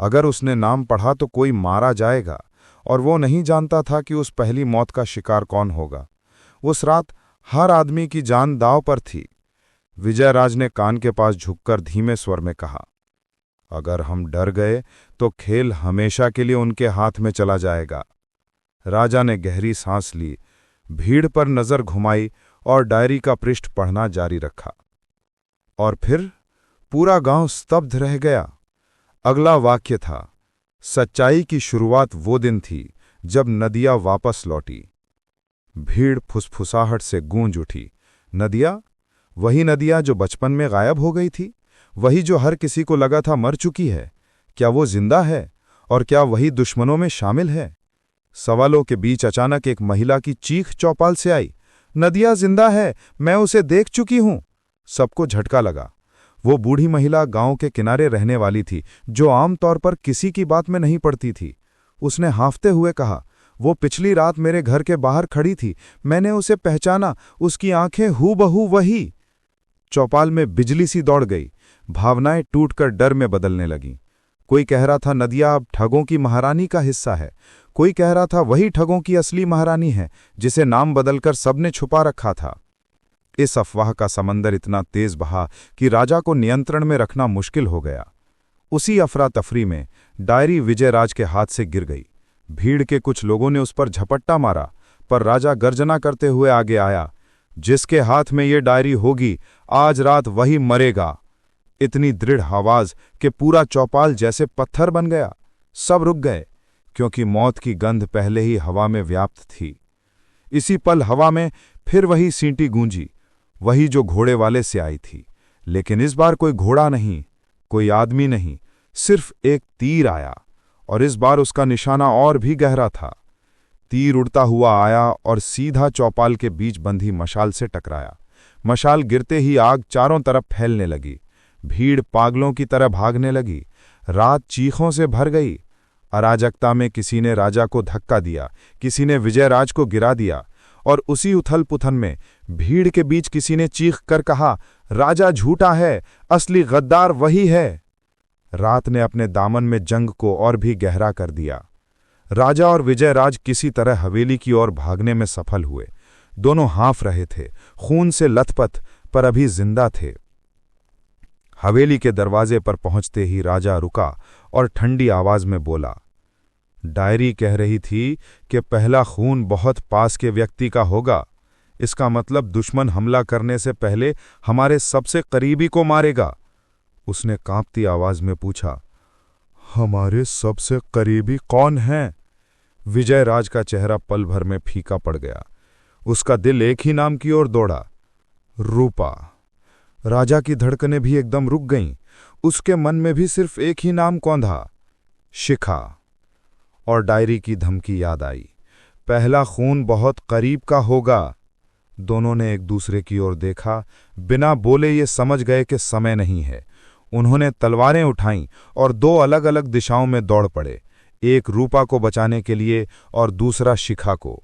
अगर उसने नाम पढ़ा तो कोई मारा जाएगा, और वो नहीं जानता था कि उस पहली मौत का शिकार कौन होगा। उस रात हर आदमी की जान दांव पर थी। विजयराज ने कान के पास झुककर धीमे स्वर में कहा, अगर हम डर गए तो खेल हमेशा के लिए उनके हाथ में चला जाएगा। राजा ने गहरी सांस ली, भीड़ पर नजर घुमाई और डायरी का पृष्ठ पढ़ना जारी रखा। और फिर पूरा गांव स्तब्ध रह गया। अगला वाक्य था, सच्चाई की शुरुआत वो दिन थी जब नदिया वापस लौटी। भीड़ फुसफुसाहट से गूंज उठी। नदिया? वही नदिया जो बचपन में गायब हो गई थी, वही जो हर किसी को लगा था मर चुकी है। क्या वो जिंदा है? और क्या वही दुश्मनों में शामिल है? सवालों के बीच अचानक एक महिला की चीख चौपाल से आई, नदिया जिंदा है, मैं उसे देख चुकी हूं। सबको झटका लगा। वो बूढ़ी महिला गांव के किनारे रहने वाली थी, जो आमतौर पर किसी की बात में नहीं पड़ती थी। उसने हांफते हुए कहा, वो पिछली रात मेरे घर के बाहर खड़ी थी, मैंने उसे पहचाना, उसकी आंखें हूबहू वही। चौपाल में बिजली सी दौड़ गई। भावनाएं टूटकर डर में बदलने लगीं। कोई कह रहा था नदिया अब ठगों की महारानी का हिस्सा है, कोई कह रहा था वही ठगों की असली महारानी है जिसे नाम बदलकर सबने छुपा रखा था। इस अफवाह का समंदर इतना तेज बहा कि राजा को नियंत्रण में रखना मुश्किल हो गया। उसी अफरा तफरी में डायरी विजयराज के हाथ से गिर गई। भीड़ के कुछ लोगों ने उस पर झपट्टा मारा, पर राजा गर्जना करते हुए आगे आया, जिसके हाथ में ये डायरी होगी आज रात वही मरेगा। इतनी दृढ़ आवाज कि पूरा चौपाल जैसे पत्थर बन गया। सब रुक गए, क्योंकि मौत की गंध पहले ही हवा में व्याप्त थी। इसी पल हवा में फिर वही सींटी गूंजी, वही जो घोड़े वाले से आई थी। लेकिन इस बार कोई घोड़ा नहीं, कोई आदमी नहीं, सिर्फ एक तीर आया, और इस बार उसका निशाना और भी गहरा था। तीर उड़ता हुआ आया और सीधा चौपाल के बीच बंधी मशाल से टकराया। मशाल गिरते ही आग चारों तरफ फैलने लगी। भीड़ पागलों की तरह भागने लगी। रात चीखों से भर गई। अराजकता में किसी ने राजा को धक्का दिया, किसी ने विजयराज को गिरा दिया, और उसी उथल पुथल में भीड़ के बीच किसी ने चीख कर कहा, राजा झूठा है, असली गद्दार वही है। रात ने अपने दामन में जंग को और भी गहरा कर दिया। राजा और विजयराज किसी तरह हवेली की ओर भागने में सफल हुए। दोनों हाँफ रहे थे, खून से लथपथ, पर अभी जिंदा थे। हवेली के दरवाजे पर पहुंचते ही राजा रुका और ठंडी आवाज में बोला, डायरी कह रही थी कि पहला खून बहुत पास के व्यक्ति का होगा। इसका मतलब दुश्मन हमला करने से पहले हमारे सबसे करीबी को मारेगा। उसने कांपती आवाज में पूछा, हमारे सबसे करीबी कौन हैं? विजयराज का चेहरा पल भर में फीका पड़ गया। उसका दिल एक ही नाम की ओर दौड़ा, रूपा। राजा की धड़कनें भी एकदम रुक गईं। उसके मन में भी सिर्फ एक ही नाम कौंधा, शिखा। और डायरी की धमकी याद आई, पहला खून बहुत करीब का होगा। दोनों ने एक दूसरे की ओर देखा। बिना बोले ये समझ गए कि समय नहीं है। उन्होंने तलवारें उठाईं और दो अलग अलग दिशाओं में दौड़ पड़े, एक रूपा को बचाने के लिए और दूसरा शिखा को,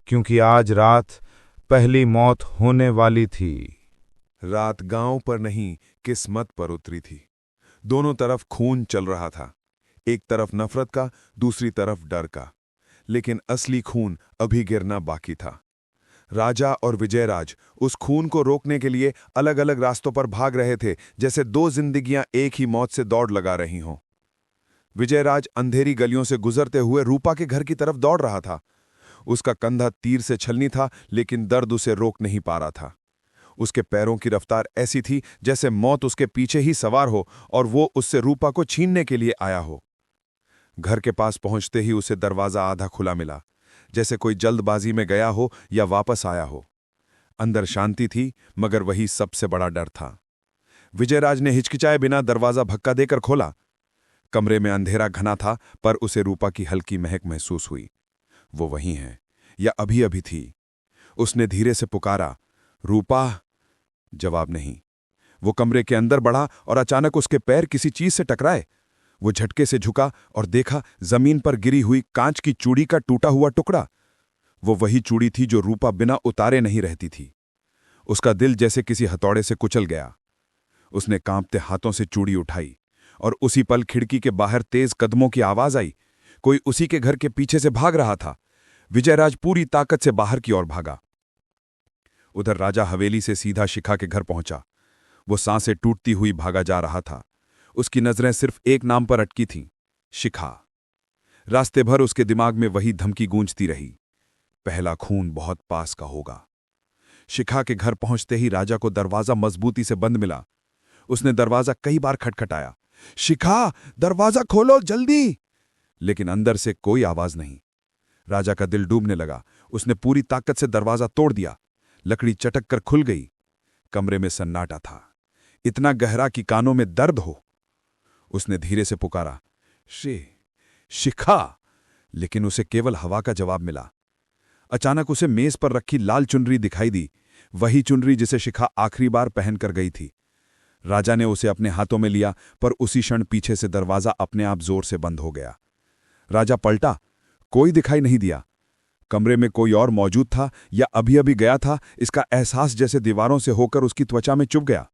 क्योंकि आज रात पहली मौत होने वाली थी। रात गांव पर नहीं, किस्मत पर उतरी थी। दोनों तरफ खून चल रहा था, एक तरफ नफरत का, दूसरी तरफ डर का। लेकिन असली खून अभी गिरना बाकी था। राजा और विजयराज उस खून को रोकने के लिए अलग अलग रास्तों पर भाग रहे थे, जैसे दो जिंदगियां एक ही मौत से दौड़ लगा रही हों। विजयराज अंधेरी गलियों से गुजरते हुए रूपा के घर की तरफ दौड़ रहा था। उसका कंधा तीर से छलनी था, लेकिन दर्द उसे रोक नहीं पा रहा था। उसके पैरों की रफ्तार ऐसी थी जैसे मौत उसके पीछे ही सवार हो और वो उससे रूपा को छीनने के लिए आया हो। घर के पास पहुंचते ही उसे दरवाजा आधा खुला मिला, जैसे कोई जल्दबाजी में गया हो या वापस आया हो। अंदर शांति थी, मगर वही सबसे बड़ा डर था। विजयराज ने हिचकिचाए बिना दरवाजा धक्का देकर खोला। कमरे में अंधेरा घना था, पर उसे रूपा की हल्की महक महसूस हुई। वो वहीं है, या अभी अभी थी। उसने धीरे से पुकारा, रूपा। जवाब नहीं। वो कमरे के अंदर बढ़ा और अचानक उसके पैर किसी चीज से टकराए। वो झटके से झुका और देखा जमीन पर गिरी हुई कांच की चूड़ी का टूटा हुआ टुकड़ा। वो वही चूड़ी थी जो रूपा बिना उतारे नहीं रहती थी। उसका दिल जैसे किसी हथौड़े से कुचल गया। उसने कांपते हाथों से चूड़ी उठाई और उसी पल खिड़की के बाहर तेज कदमों की आवाज आई। कोई उसी के घर के पीछे से भाग रहा था। विजयराज पूरी ताकत से बाहर की ओर भागा। उधर राजा हवेली से सीधा शिखा के घर पहुंचा। वो सांसें टूटती हुई भागा जा रहा था। उसकी नजरें सिर्फ एक नाम पर अटकी थीं, शिखा। रास्ते भर उसके दिमाग में वही धमकी गूंजती रही, पहला खून बहुत पास का होगा। शिखा के घर पहुंचते ही राजा को दरवाजा मजबूती से बंद मिला। उसने दरवाजा कई बार खटखटाया, शिखा, दरवाजा खोलो जल्दी। लेकिन अंदर से कोई आवाज नहीं। राजा का दिल डूबने लगा। उसने पूरी ताकत से दरवाजा तोड़ दिया। लकड़ी चटक कर खुल गई। कमरे में सन्नाटा था, इतना गहरा कि कानों में दर्द हो। उसने धीरे से पुकारा, शिखा, लेकिन उसे केवल हवा का जवाब मिला। अचानक उसे मेज पर रखी लाल चुनरी दिखाई दी, वही चुनरी जिसे शिखा आखिरी बार पहनकर गई थी। राजा ने उसे अपने हाथों में लिया, पर उसी क्षण पीछे से दरवाजा अपने आप जोर से बंद हो गया। राजा पलटा, कोई दिखाई नहीं दिया। कमरे में कोई और मौजूद था या अभी अभी गया था, इसका एहसास जैसे दीवारों से होकर उसकी त्वचा में चुभ गया।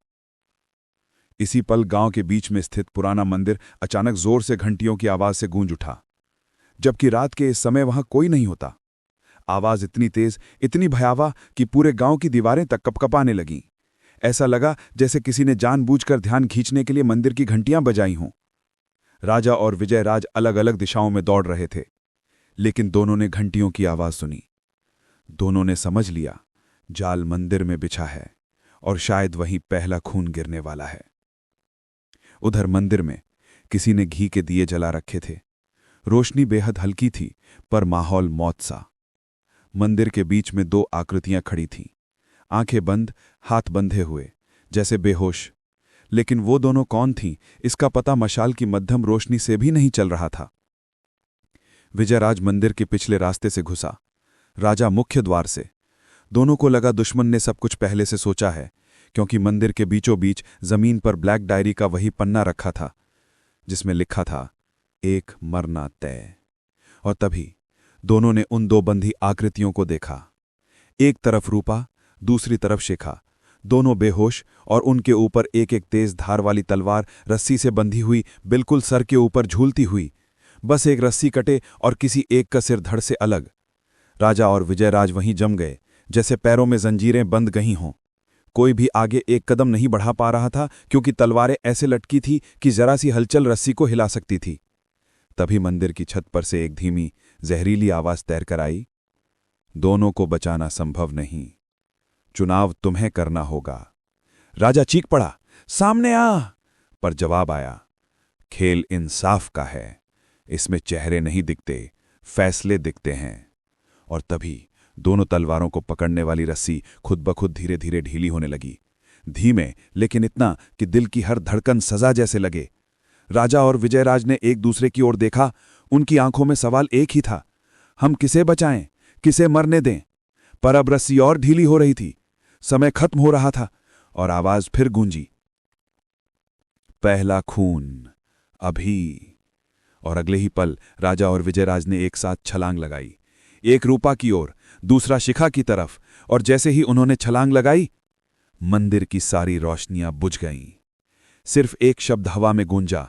इसी पल गांव के बीच में स्थित पुराना मंदिर अचानक जोर से घंटियों की आवाज से गूंज उठा, जबकि रात के इस समय वहां कोई नहीं होता। आवाज इतनी तेज, इतनी भयावह कि पूरे गांव की दीवारें तक कपकपाने लगीं। ऐसा लगा जैसे किसी ने जानबूझकर ध्यान खींचने के लिए मंदिर की घंटियां बजाई हों। राजा और विजयराज अलग अलग दिशाओं में दौड़ रहे थे, लेकिन दोनों ने घंटियों की आवाज सुनी। दोनों ने समझ लिया, जाल मंदिर में बिछा है और शायद वहीं पहला खून गिरने वाला है। उधर मंदिर में किसी ने घी के दिए जला रखे थे। रोशनी बेहद हल्की थी, पर माहौल मौत सा। मंदिर के बीच में दो आकृतियां खड़ी थीं, आंखें बंद, हाथ बंधे हुए, जैसे बेहोश। लेकिन वो दोनों कौन थीं, इसका पता मशाल की मध्यम रोशनी से भी नहीं चल रहा था। विजयराज मंदिर के पिछले रास्ते से घुसा, राजा मुख्य द्वार से। दोनों को लगा दुश्मन ने सब कुछ पहले से सोचा है, क्योंकि मंदिर के बीचों बीच जमीन पर ब्लैक डायरी का वही पन्ना रखा था जिसमें लिखा था, एक मरना तय। और तभी दोनों ने उन दो बंधी आकृतियों को देखा। एक तरफ रूपा, दूसरी तरफ शिखा, दोनों बेहोश, और उनके ऊपर एक एक तेज धार वाली तलवार रस्सी से बंधी हुई, बिल्कुल सर के ऊपर झूलती हुई। बस एक रस्सी कटे और किसी एक का सिर धड़ से अलग। राजा और विजयराज वहीं जम गए, जैसे पैरों में जंजीरें बंध गई हों। कोई भी आगे एक कदम नहीं बढ़ा पा रहा था, क्योंकि तलवारें ऐसे लटकी थी कि जरा सी हलचल रस्सी को हिला सकती थी। तभी मंदिर की छत पर से एक धीमी, जहरीली आवाज तैरकर आई, दोनों को बचाना संभव नहीं, चुनाव तुम्हें करना होगा। राजा चीख पड़ा, सामने आ! पर जवाब आया, खेल इंसाफ का है, इसमें चेहरे नहीं दिखते, फैसले दिखते हैं। और तभी दोनों तलवारों को पकड़ने वाली रस्सी खुद ब खुद धीरे धीरे ढीली होने लगी। धीमे, लेकिन इतना कि दिल की हर धड़कन सजा जैसे लगे। राजा और विजयराज ने एक दूसरे की ओर देखा। उनकी आंखों में सवाल एक ही था, हम किसे बचाएं, किसे मरने दें? पर अब रस्सी और ढीली हो रही थी, समय खत्म हो रहा था, और आवाज फिर गूंजी, पहला खून अभी। और अगले ही पल राजा और विजयराज ने एक साथ छलांग लगाई, एक रूपा की ओर, दूसरा शिखा की तरफ। और जैसे ही उन्होंने छलांग लगाई, मंदिर की सारी रोशनियां बुझ गईं। सिर्फ एक शब्द हवा में गूंजा,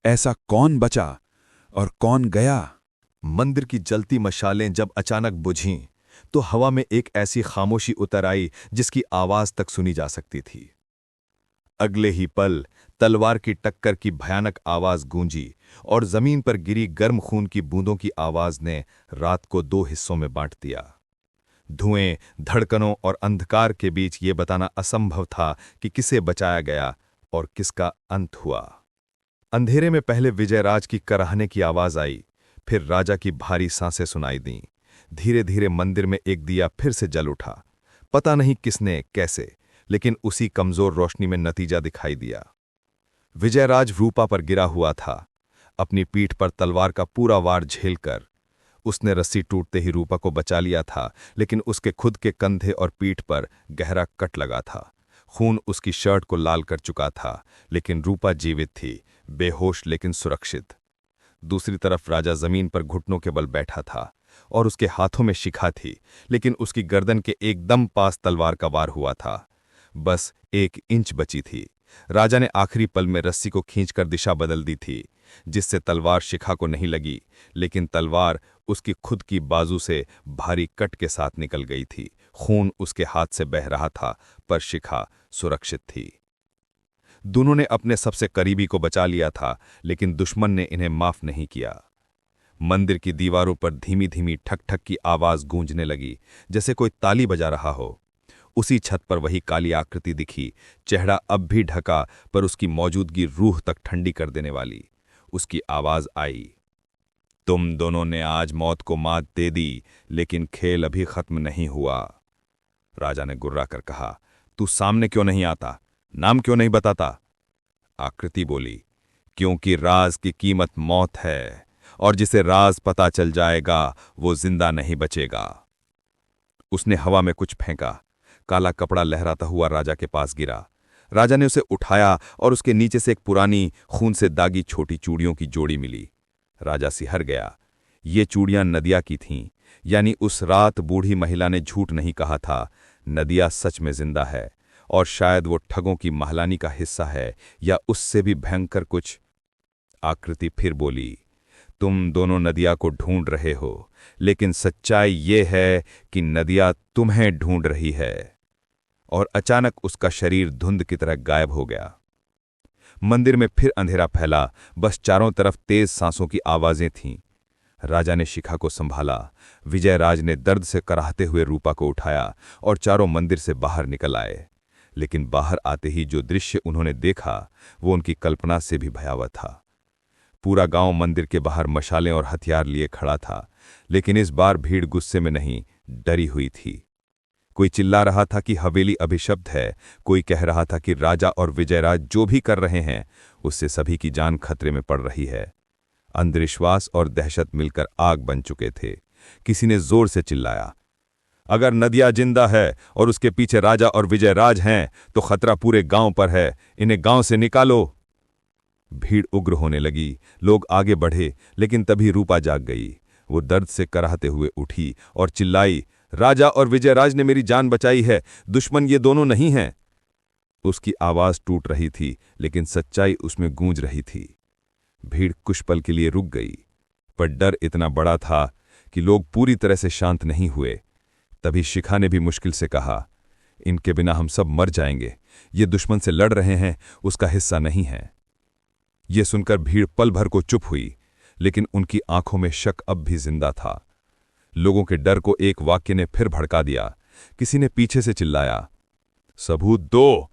ऐसा कौन बचा और कौन गया? मंदिर की जलती मशालें जब अचानक बुझीं, तो हवा में एक ऐसी खामोशी उतर आई जिसकी आवाज तक सुनी जा सकती थी। अगले ही पल तलवार की टक्कर की भयानक आवाज गूंजी, और जमीन पर गिरी गर्म खून की बूंदों की आवाज ने रात को दो हिस्सों में बांट दिया। धुएं, धड़कनों और अंधकार के बीच ये बताना असंभव था कि किसे बचाया गया और किसका अंत हुआ। अंधेरे में पहले विजयराज की कराहने की आवाज आई, फिर राजा की भारी सांसें सुनाई दीं। धीरे धीरे मंदिर में एक दिया फिर से जल उठा। पता नहीं किसने, कैसे, लेकिन उसी कमजोर रोशनी में नतीजा दिखाई दिया। विजयराज रूपा पर गिरा हुआ था, अपनी पीठ पर तलवार का पूरा वार झेलकर। उसने रस्सी टूटते ही रूपा को बचा लिया था, लेकिन उसके खुद के कंधे और पीठ पर गहरा कट लगा था। खून उसकी शर्ट को लाल कर चुका था, लेकिन रूपा जीवित थी, बेहोश लेकिन सुरक्षित। दूसरी तरफ राजा जमीन पर घुटनों के बल बैठा था, और उसके हाथों में शिखा थी, लेकिन उसकी गर्दन के एकदम पास तलवार का वार हुआ था। बस 1 इंच बची थी, राजा ने आखिरी पल में रस्सी को खींचकर दिशा बदल दी थी, जिससे तलवार शिखा को नहीं लगी, लेकिन तलवार उसकी खुद की बाजू से भारी कट के साथ निकल गई थी। खून उसके हाथ से बह रहा था, पर शिखा सुरक्षित थी। दोनों ने अपने सबसे करीबी को बचा लिया था, लेकिन दुश्मन ने इन्हें माफ नहीं किया। मंदिर की दीवारों पर धीमी धीमी ठक ठक की आवाज गूंजने लगी, जैसे कोई ताली बजा रहा हो। उसी छत पर वही काली आकृति दिखी, चेहरा अब भी ढका, पर उसकी मौजूदगी रूह तक ठंडी कर देने वाली। उसकी आवाज आई, तुम दोनों ने आज मौत को मात दे दी, लेकिन खेल अभी खत्म नहीं हुआ। राजा ने गुर्रा कर कहा, तू सामने क्यों नहीं आता, नाम क्यों नहीं बताता? आकृति बोली, क्योंकि राज की कीमत मौत है, और जिसे राज पता चल जाएगा वो जिंदा नहीं बचेगा। उसने हवा में कुछ फेंका। काला कपड़ा लहराता हुआ राजा के पास गिरा। राजा ने उसे उठाया और उसके नीचे से एक पुरानी खून से दागी छोटी चूड़ियों की जोड़ी मिली। राजा सिहर गया। ये चूड़ियां नदिया की थीं, यानी उस रात बूढ़ी महिला ने झूठ नहीं कहा था। नदिया सच में जिंदा है, और शायद वो ठगों की महलानी का हिस्सा है, या उससे भी भयंकर कुछ। आकृति फिर बोली, तुम दोनों नदिया को ढूंढ रहे हो, लेकिन सच्चाई ये है कि नदिया तुम्हें ढूंढ रही है। और अचानक उसका शरीर धुंध की तरह गायब हो गया। मंदिर में फिर अंधेरा फैला, बस चारों तरफ तेज सांसों की आवाजें थीं। राजा ने शिखा को संभाला। विजयराज ने दर्द से कराहते हुए रूपा को उठाया और चारों मंदिर से बाहर निकल आए। लेकिन बाहर आते ही जो दृश्य उन्होंने देखा वो उनकी कल्पना से भी भयावह था। पूरा गांव मंदिर के बाहर मशालें और हथियार लिए खड़ा था, लेकिन इस बार भीड़ गुस्से में नहीं, डरी हुई थी। कोई चिल्ला रहा था कि हवेली अभिशप्त है, कोई कह रहा था कि राजा और विजयराज जो भी कर रहे हैं उससे सभी की जान खतरे में पड़ रही है। अंधविश्वास और दहशत मिलकर आग बन चुके थे। किसी ने जोर से चिल्लाया, अगर नदिया जिंदा है और उसके पीछे राजा और विजयराज हैं तो खतरा पूरे गांव पर है, इन्हें गांव से निकालो। भीड़ उग्र होने लगी। लोग आगे बढ़े, लेकिन तभी रूपा जाग गई। वो दर्द से कराहते हुए उठी और चिल्लाई, राजा और विजयराज ने मेरी जान बचाई है, दुश्मन ये दोनों नहीं हैं। उसकी आवाज टूट रही थी, लेकिन सच्चाई उसमें गूंज रही थी। भीड़ कुछ पल के लिए रुक गई, पर डर इतना बड़ा था कि लोग पूरी तरह से शांत नहीं हुए। तभी शिखा ने भी मुश्किल से कहा, इनके बिना हम सब मर जाएंगे। ये दुश्मन से लड़ रहे हैं, उसका हिस्सा नहीं है। ये सुनकर भीड़ पल भर को चुप हुई, लेकिन उनकी आंखों में शक अब भी जिंदा था। लोगों के डर को एक वाक्य ने फिर भड़का दिया। किसी ने पीछे से चिल्लाया, सबूत दो।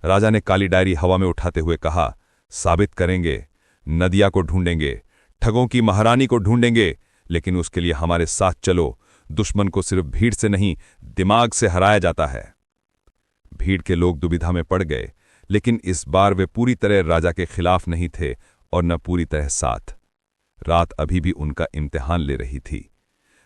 राजा ने काली डायरी हवा में उठाते हुए कहा, साबित करेंगे, नदिया को ढूंढेंगे, ठगों की महारानी को ढूंढेंगे, लेकिन उसके लिए हमारे साथ चलो। दुश्मन को सिर्फ भीड़ से नहीं, दिमाग से हराया जाता है। भीड़ के लोग दुविधा में पड़ गए, लेकिन इस बार वे पूरी तरह राजा के खिलाफ नहीं थे और न पूरी तरह साथ। रात अभी भी उनका इम्तिहान ले रही थी।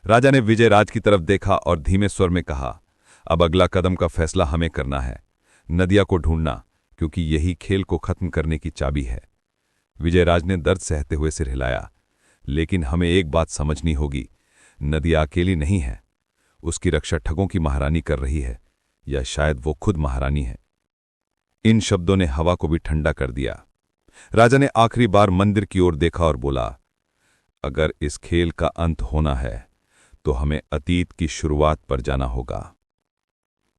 राजा ने विजयराज की तरफ देखा और धीमे स्वर में कहा, अब अगला कदम का फैसला हमें करना है। नदिया को ढूंढना, क्योंकि यही खेल को खत्म करने की चाबी है। विजयराज ने दर्द सहते हुए सिर हिलाया, लेकिन हमें एक बात समझनी होगी, नदिया अकेली नहीं है। उसकी रक्षा ठगों की महारानी कर रही है, या शायद वो खुद महारानी है। इन शब्दों ने हवा को भी ठंडा कर दिया। राजा ने आखिरी बार मंदिर की ओर देखा और बोला, अगर इस खेल का अंत होना है तो हमें अतीत की शुरुआत पर जाना होगा।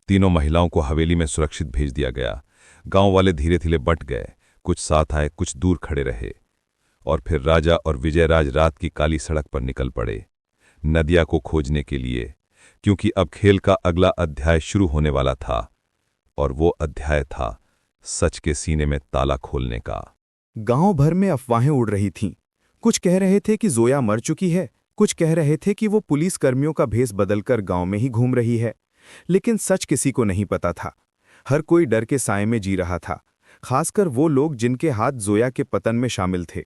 तीनों महिलाओं को हवेली में सुरक्षित भेज दिया गया। गांव वाले धीरे धीरे बंट गए, कुछ साथ आए, कुछ दूर खड़े रहे। और फिर राजा और विजयराज रात की काली सड़क पर निकल पड़े, नदिया को खोजने के लिए, क्योंकि अब खेल का अगला अध्याय शुरू होने वाला था। और वो अध्याय था सच के सीने में ताला खोलने का। गांव भर में अफवाहें उड़ रही थीं। कुछ कह रहे थे कि जोया मर चुकी है, कुछ कह रहे थे कि वो पुलिस कर्मियों का भेष बदलकर गांव में ही घूम रही है। लेकिन सच किसी को नहीं पता था। हर कोई डर के साए में जी रहा था, खासकर वो लोग जिनके हाथ जोया के पतन में शामिल थे।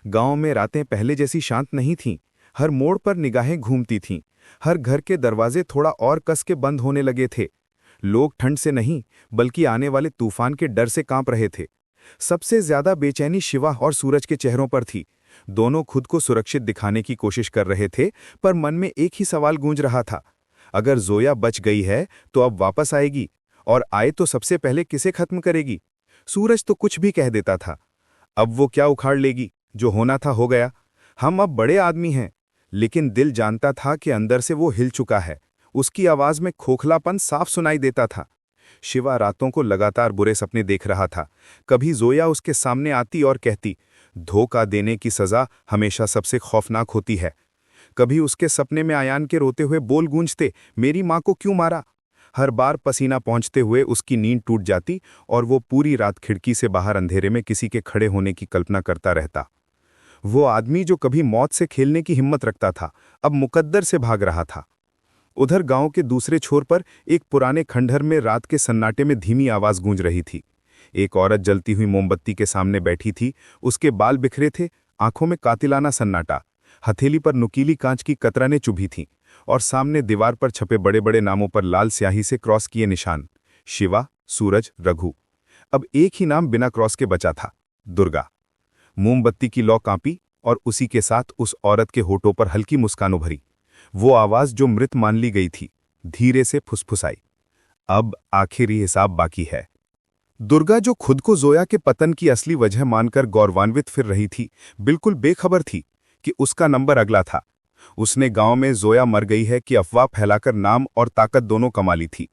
गांव में रातें पहले जैसी शांत नहीं थीं। हर मोड़ पर निगाहें घूमती थीं। हर घर के दरवाजे थोड़ा और कस के बंद होने लगे थे। लोग ठंड से नहीं, बल्कि आने वाले तूफान के डर से कांप रहे थे। सबसे ज्यादा बेचैनी शिवा और सूरज के चेहरों पर थी। दोनों खुद को सुरक्षित दिखाने की कोशिश कर रहे थे, पर मन में एक ही सवाल गूंज रहा था, अगर जोया बच गई है तो अब वापस आएगी, और आए तो सबसे पहले किसे खत्म करेगी? सूरज तो कुछ भी कह देता था। अब वो क्या उखाड़ लेगी, जो होना था हो गया। हम अब बड़े आदमी हैं, लेकिन दिल जानता था कि अंदर से वो हिल चुका है। उसकी आवाज में खोखलापन साफ सुनाई देता था। शिवा रातों को लगातार बुरे सपने देख रहा था। कभी जोया उसके सामने आती और कहती, धोखा देने की सजा हमेशा सबसे खौफनाक होती है। कभी उसके सपने में आयान के रोते हुए बोल गूंजते, मेरी माँ को क्यों मारा। हर बार पसीना पहुंचते हुए उसकी नींद टूट जाती और वो पूरी रात खिड़की से बाहर अंधेरे में किसी के खड़े होने की कल्पना करता रहता। वो आदमी जो कभी मौत से खेलने की हिम्मत रखता था, अब मुकद्दर से भाग रहा था। उधर गांव के दूसरे छोर पर एक पुराने खंडहर में रात के सन्नाटे में धीमी आवाज गूंज रही थी। एक औरत जलती हुई मोमबत्ती के सामने बैठी थी। उसके बाल बिखरे थे, आंखों में कातिलाना सन्नाटा। हथेली पर नुकीली कांच की कतरनें चुभी थीं और सामने दीवार पर छपे बड़े बड़े नामों पर लाल स्याही से क्रॉस किए निशान, शिवा, सूरज, रघु। अब एक ही नाम बिना क्रॉस के बचा था, दुर्गा। मोमबत्ती की लौ कांपी और उसी के साथ उस औरत के होठों पर हल्की मुस्कान उभरी। वो आवाज जो मृत मान ली गई थी, धीरे से फुसफुसाई, अब आखिरी हिसाब बाकी है। दुर्गा, जो खुद को जोया के पतन की असली वजह मानकर गौरवान्वित फिर रही थी, बिल्कुल बेखबर थी कि उसका नंबर अगला था। उसने गांव में जोया मर गई है कि अफवाह फैलाकर नाम और ताकत दोनों कमा ली थी।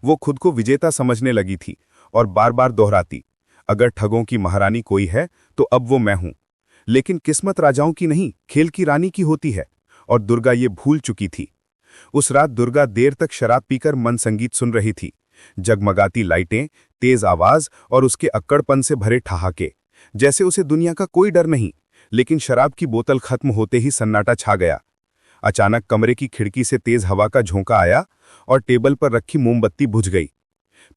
वो खुद को विजेता समझने लगी थी और बार बार दोहराती, अगर ठगों की महारानी कोई है तो अब वो मैं हूं। लेकिन किस्मत राजाओं की नहीं, खेल की रानी की होती है, और दुर्गा ये भूल चुकी थी। उस रात दुर्गा देर तक शराब पीकर मन संगीत सुन रही थी। जगमगाती लाइटें, तेज आवाज और उसके अक्कड़पन से भरे ठहाके, जैसे उसे दुनिया का कोई डर नहीं। लेकिन शराब की बोतल खत्म होते ही सन्नाटा छा गया। अचानक कमरे की खिड़की से तेज हवा का झोंका आया और टेबल पर रखी मोमबत्ती बुझ गई।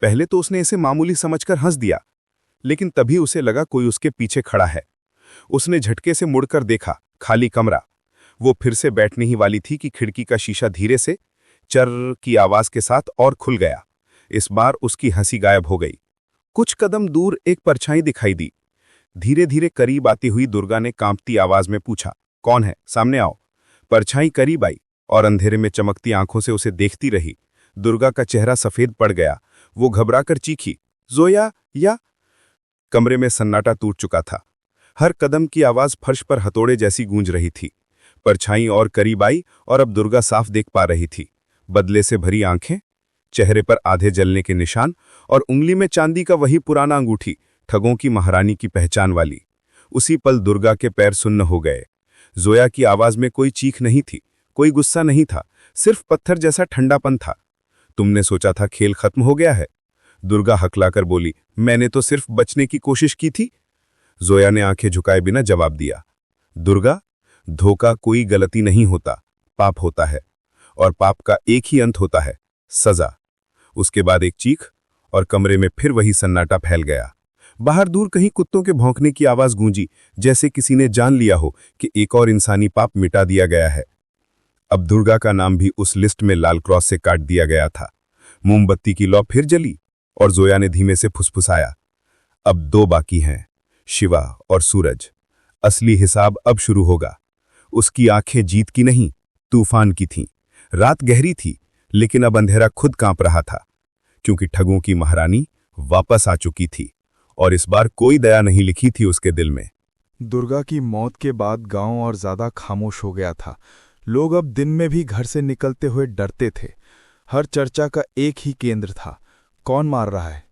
पहले तो उसने इसे मामूली समझकर हंस दिया, लेकिन तभी उसे लगा कोई उसके पीछे खड़ा है। उसने झटके से मुड़कर देखा, खाली कमरा। वो फिर से बैठने ही वाली थी कि खिड़की का शीशा धीरे से चर्र की आवाज के साथ और खुल गया। इस बार उसकी हंसी गायब हो गई। कुछ कदम दूर एक परछाई दिखाई दी। धीरे धीरे करीब आती हुई दुर्गा ने कांपती आवाज में पूछा, कौन है, सामने आओ। परछाई करीब आई और अंधेरे में चमकती आंखों से उसे देखती रही। दुर्गा का चेहरा सफेद पड़ गया। वो घबराकर चीखी, जोया, या। कमरे में सन्नाटा टूट चुका था। हर कदम की आवाज फर्श पर हथौड़े जैसी गूंज रही थी। परछाई और करीब आई और अब दुर्गा साफ देख पा रही थी। बदले से भरी आंखें, चेहरे पर आधे जलने के निशान और उंगली में चांदी का वही पुराना अंगूठी, ठगों की महारानी की पहचान वाली। उसी पल दुर्गा के पैर सुन्न हो गए। जोया की आवाज में कोई चीख नहीं थी, कोई गुस्सा नहीं था, सिर्फ पत्थर जैसा ठंडापन था। तुमने सोचा था खेल खत्म हो गया है? दुर्गा हकलाकर बोली, मैंने तो सिर्फ बचने की कोशिश की थी। जोया ने आंखें झुकाए बिना जवाब दिया, दुर्गा, धोखा कोई गलती नहीं होता, पाप होता है, और पाप का एक ही अंत होता है, सजा। उसके बाद एक चीख और कमरे में फिर वही सन्नाटा फैल गया। बाहर दूर कहीं कुत्तों के भौंकने की आवाज गूंजी, जैसे किसी ने जान लिया हो कि एक और इंसानी पाप मिटा दिया गया है। अब दुर्गा का नाम भी उस लिस्ट में लाल क्रॉस से काट दिया गया था। मोमबत्ती की लौ फिर जली और जोया ने धीमे से फुसफुसाया, अब दो बाकी हैं, शिवा और सूरज। असली हिसाब अब शुरू होगा। उसकी आंखें जीत की नहीं, तूफान की थीं। रात गहरी थी, लेकिन अब अंधेरा खुद कांप रहा था, क्योंकि ठगों की महारानी वापस आ चुकी थी और इस बार कोई दया नहीं लिखी थी उसके दिल में। दुर्गा की मौत के बाद गांव और ज्यादा खामोश हो गया था। लोग अब दिन में भी घर से निकलते हुए डरते थे। हर चर्चा का एक ही केंद्र था, कौन मार रहा है।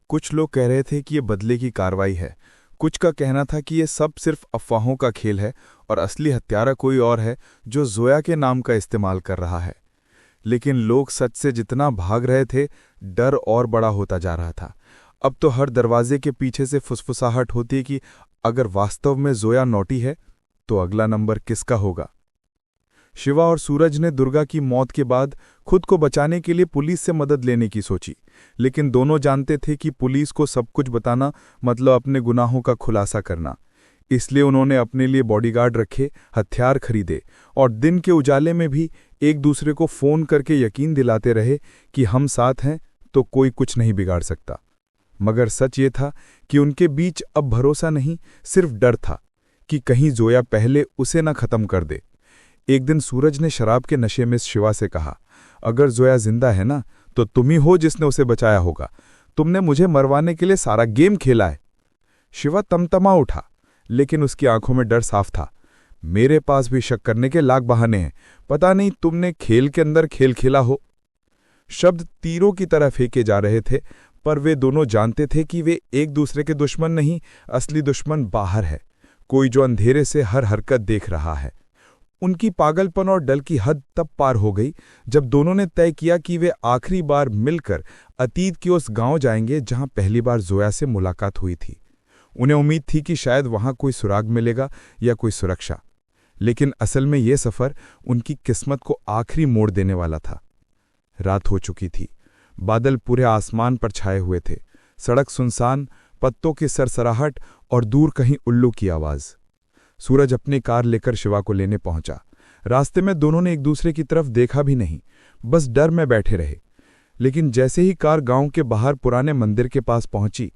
कुछ लोग कह रहे थे कि ये बदले की कार्रवाई है, कुछ का कहना था कि ये सब सिर्फ अफवाहों का खेल है और असली हत्यारा कोई और है जो जोया के नाम का इस्तेमाल कर रहा है। लेकिन लोग सच से जितना भाग रहे थे, डर और बड़ा होता जा रहा था। अब तो हर दरवाजे के पीछे से फुसफुसाहट होती कि अगर वास्तव में जोया नौटी है तो अगला नंबर किसका होगा। शिवा और सूरज ने दुर्गा की मौत के बाद खुद को बचाने के लिए पुलिस से मदद लेने की सोची, लेकिन दोनों जानते थे कि पुलिस को सब कुछ बताना मतलब अपने गुनाहों का खुलासा करना। इसलिए उन्होंने अपने लिए बॉडीगार्ड रखे, हथियार खरीदे और दिन के उजाले में भी एक दूसरे को फोन करके यकीन दिलाते रहे कि हम साथ हैं तो कोई कुछ नहीं बिगाड़ सकता। मगर सच ये था कि उनके बीच अब भरोसा नहीं, सिर्फ डर था कि कहीं जोया पहले उसे न खत्म कर दे। एक दिन सूरज ने शराब के नशे में शिवा से कहा, अगर जोया जिंदा है ना तो तुम ही हो जिसने उसे बचाया होगा। तुमने मुझे मरवाने के लिए सारा गेम खेला है। शिवा तमतमा उठा, लेकिन उसकी आंखों में डर साफ था। मेरे पास भी शक करने के लाख बहाने हैं। पता नहीं तुमने खेल के अंदर खेल खेला हो। शब्द तीरों की तरह फेंके जा रहे थे, पर वे दोनों जानते थे कि वे एक दूसरे के दुश्मन नहीं, असली दुश्मन बाहर है, कोई जो अंधेरे से हर हरकत देख रहा है। उनकी पागलपन और डर की हद तब पार हो गई जब दोनों ने तय किया कि वे आखिरी बार मिलकर अतीत के उस गांव जाएंगे जहां पहली बार जोया से मुलाकात हुई थी। उन्हें उम्मीद थी कि शायद वहां कोई सुराग मिलेगा या कोई सुरक्षा, लेकिन असल में यह सफर उनकी किस्मत को आखिरी मोड़ देने वाला था। रात हो चुकी थी, बादल पूरे आसमान पर छाए हुए थे, सड़क सुनसान, पत्तों की सरसराहट और दूर कहीं उल्लू की आवाज। सूरज अपनी कार लेकर शिवा को लेने पहुंचा। रास्ते में दोनों ने एक दूसरे की तरफ देखा भी नहीं, बस डर में बैठे रहे। लेकिन जैसे ही कार गांव के बाहर पुराने मंदिर के पास पहुंची,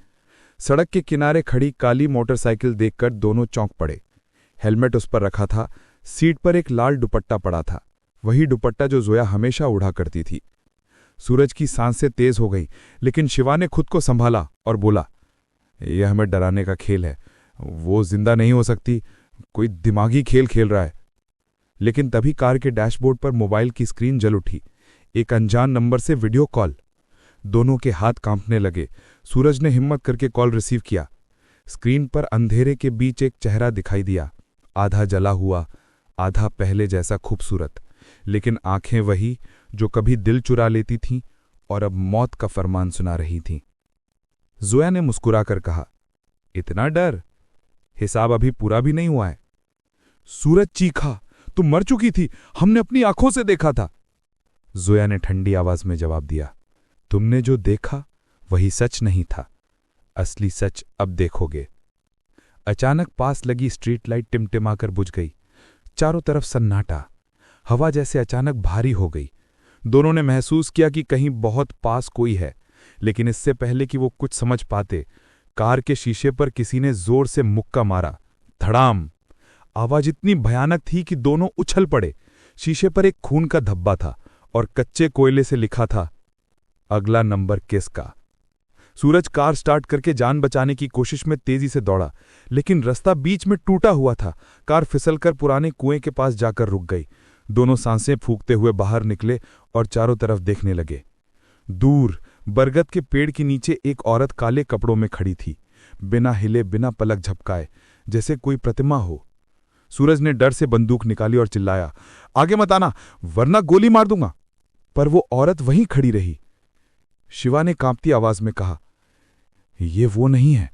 सड़क के किनारे खड़ी काली मोटरसाइकिल देखकर दोनों चौंक पड़े। हेलमेट उस पर रखा था, सीट पर एक लाल दुपट्टा पड़ा था, वही दुपट्टा जो जोया हमेशा उड़ा करती थी। सूरज की सांसें तेज हो गई, लेकिन शिवा ने खुद को संभाला और बोला, यह हमें डराने का खेल है, वो जिंदा नहीं हो सकती, कोई दिमागी खेल खेल रहा है। लेकिन तभी कार के डैशबोर्ड पर मोबाइल की स्क्रीन जल उठी। एक अनजान नंबर से वीडियो कॉल। दोनों के हाथ कांपने लगे। सूरज ने हिम्मत करके कॉल रिसीव किया। स्क्रीन पर अंधेरे के बीच एक चेहरा दिखाई दिया, आधा जला हुआ, आधा पहले जैसा खूबसूरत, लेकिन आंखें वही जो कभी दिल चुरा लेती थीं और अब मौत का फरमान सुना रही थीं। जोया ने मुस्कुराकर कहा, इतना डर? हिसाब अभी पूरा भी नहीं हुआ है। सूरज चीखा, तुम मर चुकी थी, हमने अपनी आंखों से देखा था। जोया ने ठंडी आवाज में जवाब दिया, तुमने जो देखा वही सच नहीं था, असली सच अब देखोगे। अचानक पास लगी स्ट्रीट लाइट टिमटिमाकर बुझ गई। चारों तरफ सन्नाटा, हवा जैसे अचानक भारी हो गई। दोनों ने महसूस किया कि कहीं बहुत पास कोई है, लेकिन इससे पहले कि वो कुछ समझ पाते, कार के शीशे पर किसी ने जोर से मुक्का मारा। धड़ाम! आवाज इतनी भयानक थी कि दोनों उछल पड़े। शीशे पर एक खून का धब्बा था और कच्चे कोयले से लिखा था, अगला नंबर किसका। सूरज कार स्टार्ट करके जान बचाने की कोशिश में तेजी से दौड़ा, लेकिन रास्ता बीच में टूटा हुआ था। कार फिसलकर पुराने कुएं के पास जाकर रुक गई। दोनों सांसें फूंकते हुए बाहर निकले और चारों तरफ देखने लगे। दूर बरगद के पेड़ के नीचे एक औरत काले कपड़ों में खड़ी थी, बिना हिले, बिना पलक झपकाए, जैसे कोई प्रतिमा हो। सूरज ने डर से बंदूक निकाली और चिल्लाया, आगे मत आना वरना गोली मार दूंगा। पर वो औरत वहीं खड़ी रही। शिवा ने कांपती आवाज में कहा, ये वो नहीं है,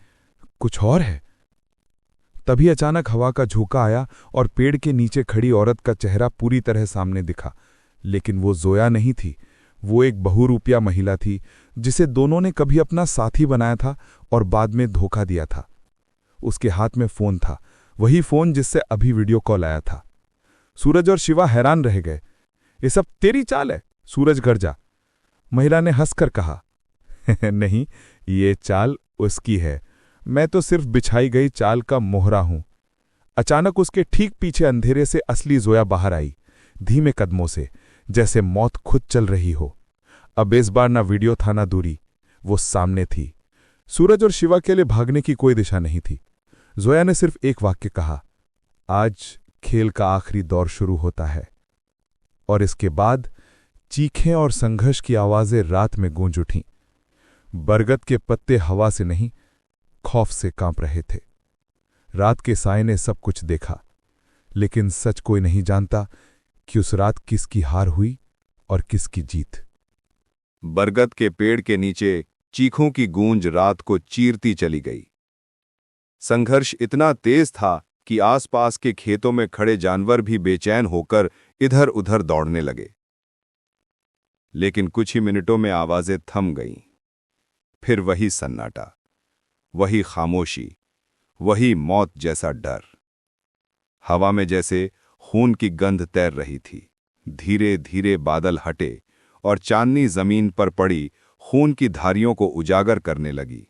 कुछ और है। तभी अचानक हवा का झोंका आया और पेड़ के नीचे खड़ी औरत का चेहरा पूरी तरह सामने दिखा। लेकिन वो जोया नहीं थी, वो एक बहुरूपिया महिला थी जिसे दोनों ने कभी अपना साथी बनाया था और बाद में धोखा दिया था। उसके हाथ में फोन था, वही फोन जिससे अभी वीडियो कॉल आया था। सूरज और शिवा हैरान रह गए। ये सब तेरी चाल है? सूरज गरजा। महिला ने हंसकर कहा, नहीं, ये चाल उसकी है, मैं तो सिर्फ बिछाई गई चाल का मोहरा हूं। अचानक उसके ठीक पीछे अंधेरे से असली जोया बाहर आई, धीमे कदमों से, जैसे मौत खुद चल रही हो। अब इस बार ना वीडियो था ना दूरी, वो सामने थी। सूरज और शिवा के लिए भागने की कोई दिशा नहीं थी। जोया ने सिर्फ एक वाक्य कहा, आज खेल का आखिरी दौर शुरू होता है। और इसके बाद चीखें और संघर्ष की आवाजें रात में गूंज उठीं। बरगद के पत्ते हवा से नहीं, खौफ से कांप रहे थे। रात के साए ने सब कुछ देखा, लेकिन सच कोई नहीं जानता कि उस रात किसकी हार हुई और किसकी जीत। बरगद के पेड़ के नीचे चीखों की गूंज रात को चीरती चली गई। संघर्ष इतना तेज था कि आसपास के खेतों में खड़े जानवर भी बेचैन होकर इधर उधर दौड़ने लगे। लेकिन कुछ ही मिनटों में आवाजें थम गईं। फिर वही सन्नाटा, वही खामोशी, वही मौत जैसा डर। हवा में जैसे खून की गंध तैर रही थी। धीरे धीरे बादल हटे और चांदनी जमीन पर पड़ी खून की धारियों को उजागर करने लगी।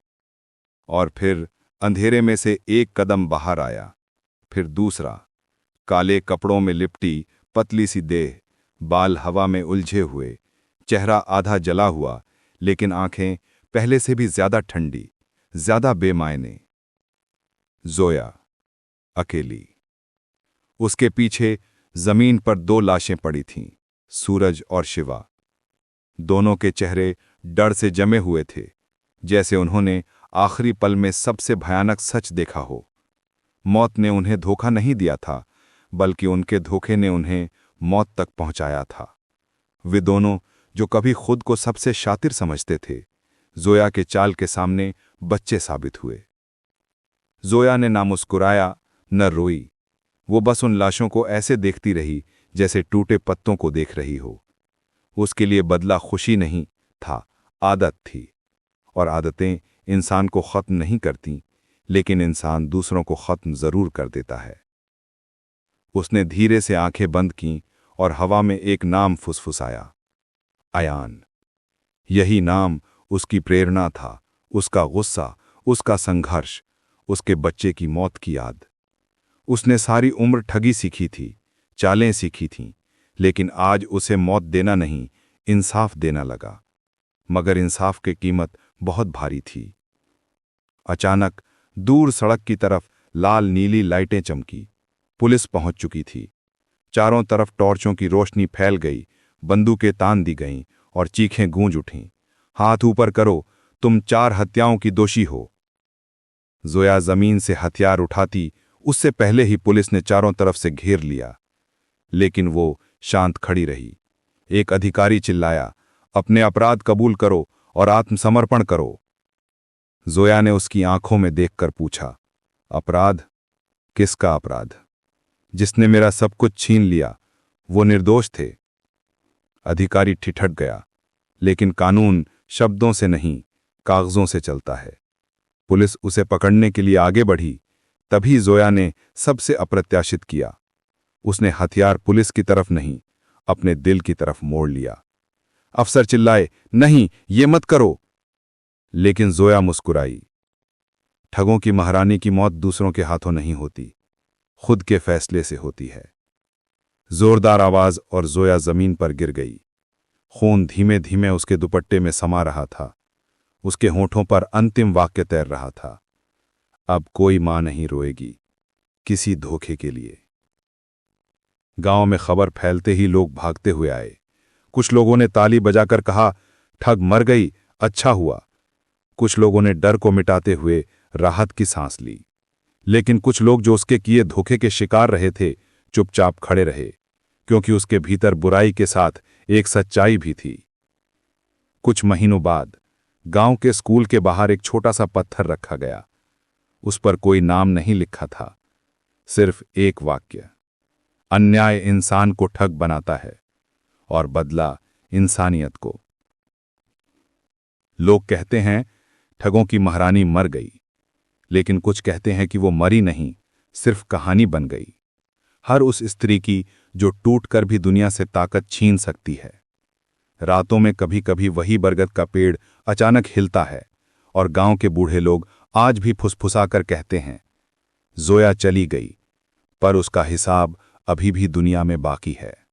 और फिर अंधेरे में से एक कदम बाहर आया, फिर दूसरा। काले कपड़ों में लिपटी पतली सी देह, बाल हवा में उलझे हुए, चेहरा आधा जला हुआ, लेकिन आंखें पहले से भी ज्यादा ठंडी, ज्यादा बेमायने। जोया अकेली। उसके पीछे जमीन पर 2 लाशें पड़ी थीं, सूरज और शिवा। दोनों के चेहरे डर से जमे हुए थे, जैसे उन्होंने आखिरी पल में सबसे भयानक सच देखा हो। मौत ने उन्हें धोखा नहीं दिया था, बल्कि उनके धोखे ने उन्हें मौत तक पहुंचाया था। वे दोनों, जो कभी खुद को सबसे शातिर समझते थे, जोया के चाल के सामने बच्चे साबित हुए। जोया ने ना मुस्कुराया, न रोई। वो बस उन लाशों को ऐसे देखती रही जैसे टूटे पत्तों को देख रही हो। उसके लिए बदला खुशी नहीं था, आदत थी। और आदतें इंसान को खत्म नहीं करती, लेकिन इंसान दूसरों को खत्म जरूर कर देता है। उसने धीरे से आंखें बंद कीं और हवा में एक नाम फुसफुसाया, अयान। यही नाम उसकी प्रेरणा था, उसका गुस्सा, उसका संघर्ष, उसके बच्चे की मौत की याद। उसने सारी उम्र ठगी सीखी थी, चालें सीखी थीं, लेकिन आज उसे मौत देना नहीं, इंसाफ देना लगा। मगर इंसाफ की कीमत बहुत भारी थी। अचानक दूर सड़क की तरफ लाल नीली लाइटें चमकी। पुलिस पहुंच चुकी थी। चारों तरफ टॉर्चों की रोशनी फैल गई, बंदूकें तान दी गईं और चीखें गूंज उठीं। हाथ ऊपर करो, तुम 4 हत्याओं की दोषी हो। जोया जमीन से हथियार उठाती, उससे पहले ही पुलिस ने चारों तरफ से घेर लिया। लेकिन वो शांत खड़ी रही। एक अधिकारी चिल्लाया, अपने अपराध कबूल करो और आत्मसमर्पण करो। जोया ने उसकी आंखों में देखकर पूछा, अपराध? किसका अपराध? जिसने मेरा सब कुछ छीन लिया, वो निर्दोष थे। अधिकारी ठिठक गया, लेकिन कानून शब्दों से नहीं, कागजों से चलता है। पुलिस उसे पकड़ने के लिए आगे बढ़ी, तभी जोया ने सबसे अप्रत्याशित किया। उसने हथियार पुलिस की तरफ नहीं, अपने दिल की तरफ मोड़ लिया। अफसर चिल्लाए, नहीं, ये मत करो। लेकिन जोया मुस्कुराई। ठगों की महारानी की मौत दूसरों के हाथों नहीं होती, खुद के फैसले से होती है। जोरदार आवाज और जोया जमीन पर गिर गई। खून धीमे धीमे उसके दुपट्टे में समा रहा था। उसके होठों पर अंतिम वाक्य तैर रहा था, अब कोई मां नहीं रोएगी किसी धोखे के लिए। गांव में खबर फैलते ही लोग भागते हुए आए। कुछ लोगों ने ताली बजाकर कहा, ठग मर गई, अच्छा हुआ। कुछ लोगों ने डर को मिटाते हुए राहत की सांस ली। लेकिन कुछ लोग जो उसके किए धोखे के शिकार रहे थे, चुपचाप खड़े रहे, क्योंकि उसके भीतर बुराई के साथ एक सच्चाई भी थी। कुछ महीनों बाद गांव के स्कूल के बाहर एक छोटा सा पत्थर रखा गया। उस पर कोई नाम नहीं लिखा था, सिर्फ एक वाक्य, अन्याय इंसान को ठग बनाता है और बदला इंसानियत को। लोग कहते हैं ठगों की महारानी मर गई, लेकिन कुछ कहते हैं कि वो मरी नहीं, सिर्फ कहानी बन गई। हर उस स्त्री की जो टूटकर भी दुनिया से ताकत छीन सकती है। रातों में कभी कभी वही बरगद का पेड़ अचानक हिलता है और गांव के बूढ़े लोग आज भी फुसफुसाकर कहते हैं, जोया चली गई, पर उसका हिसाब अभी भी दुनिया में बाकी है।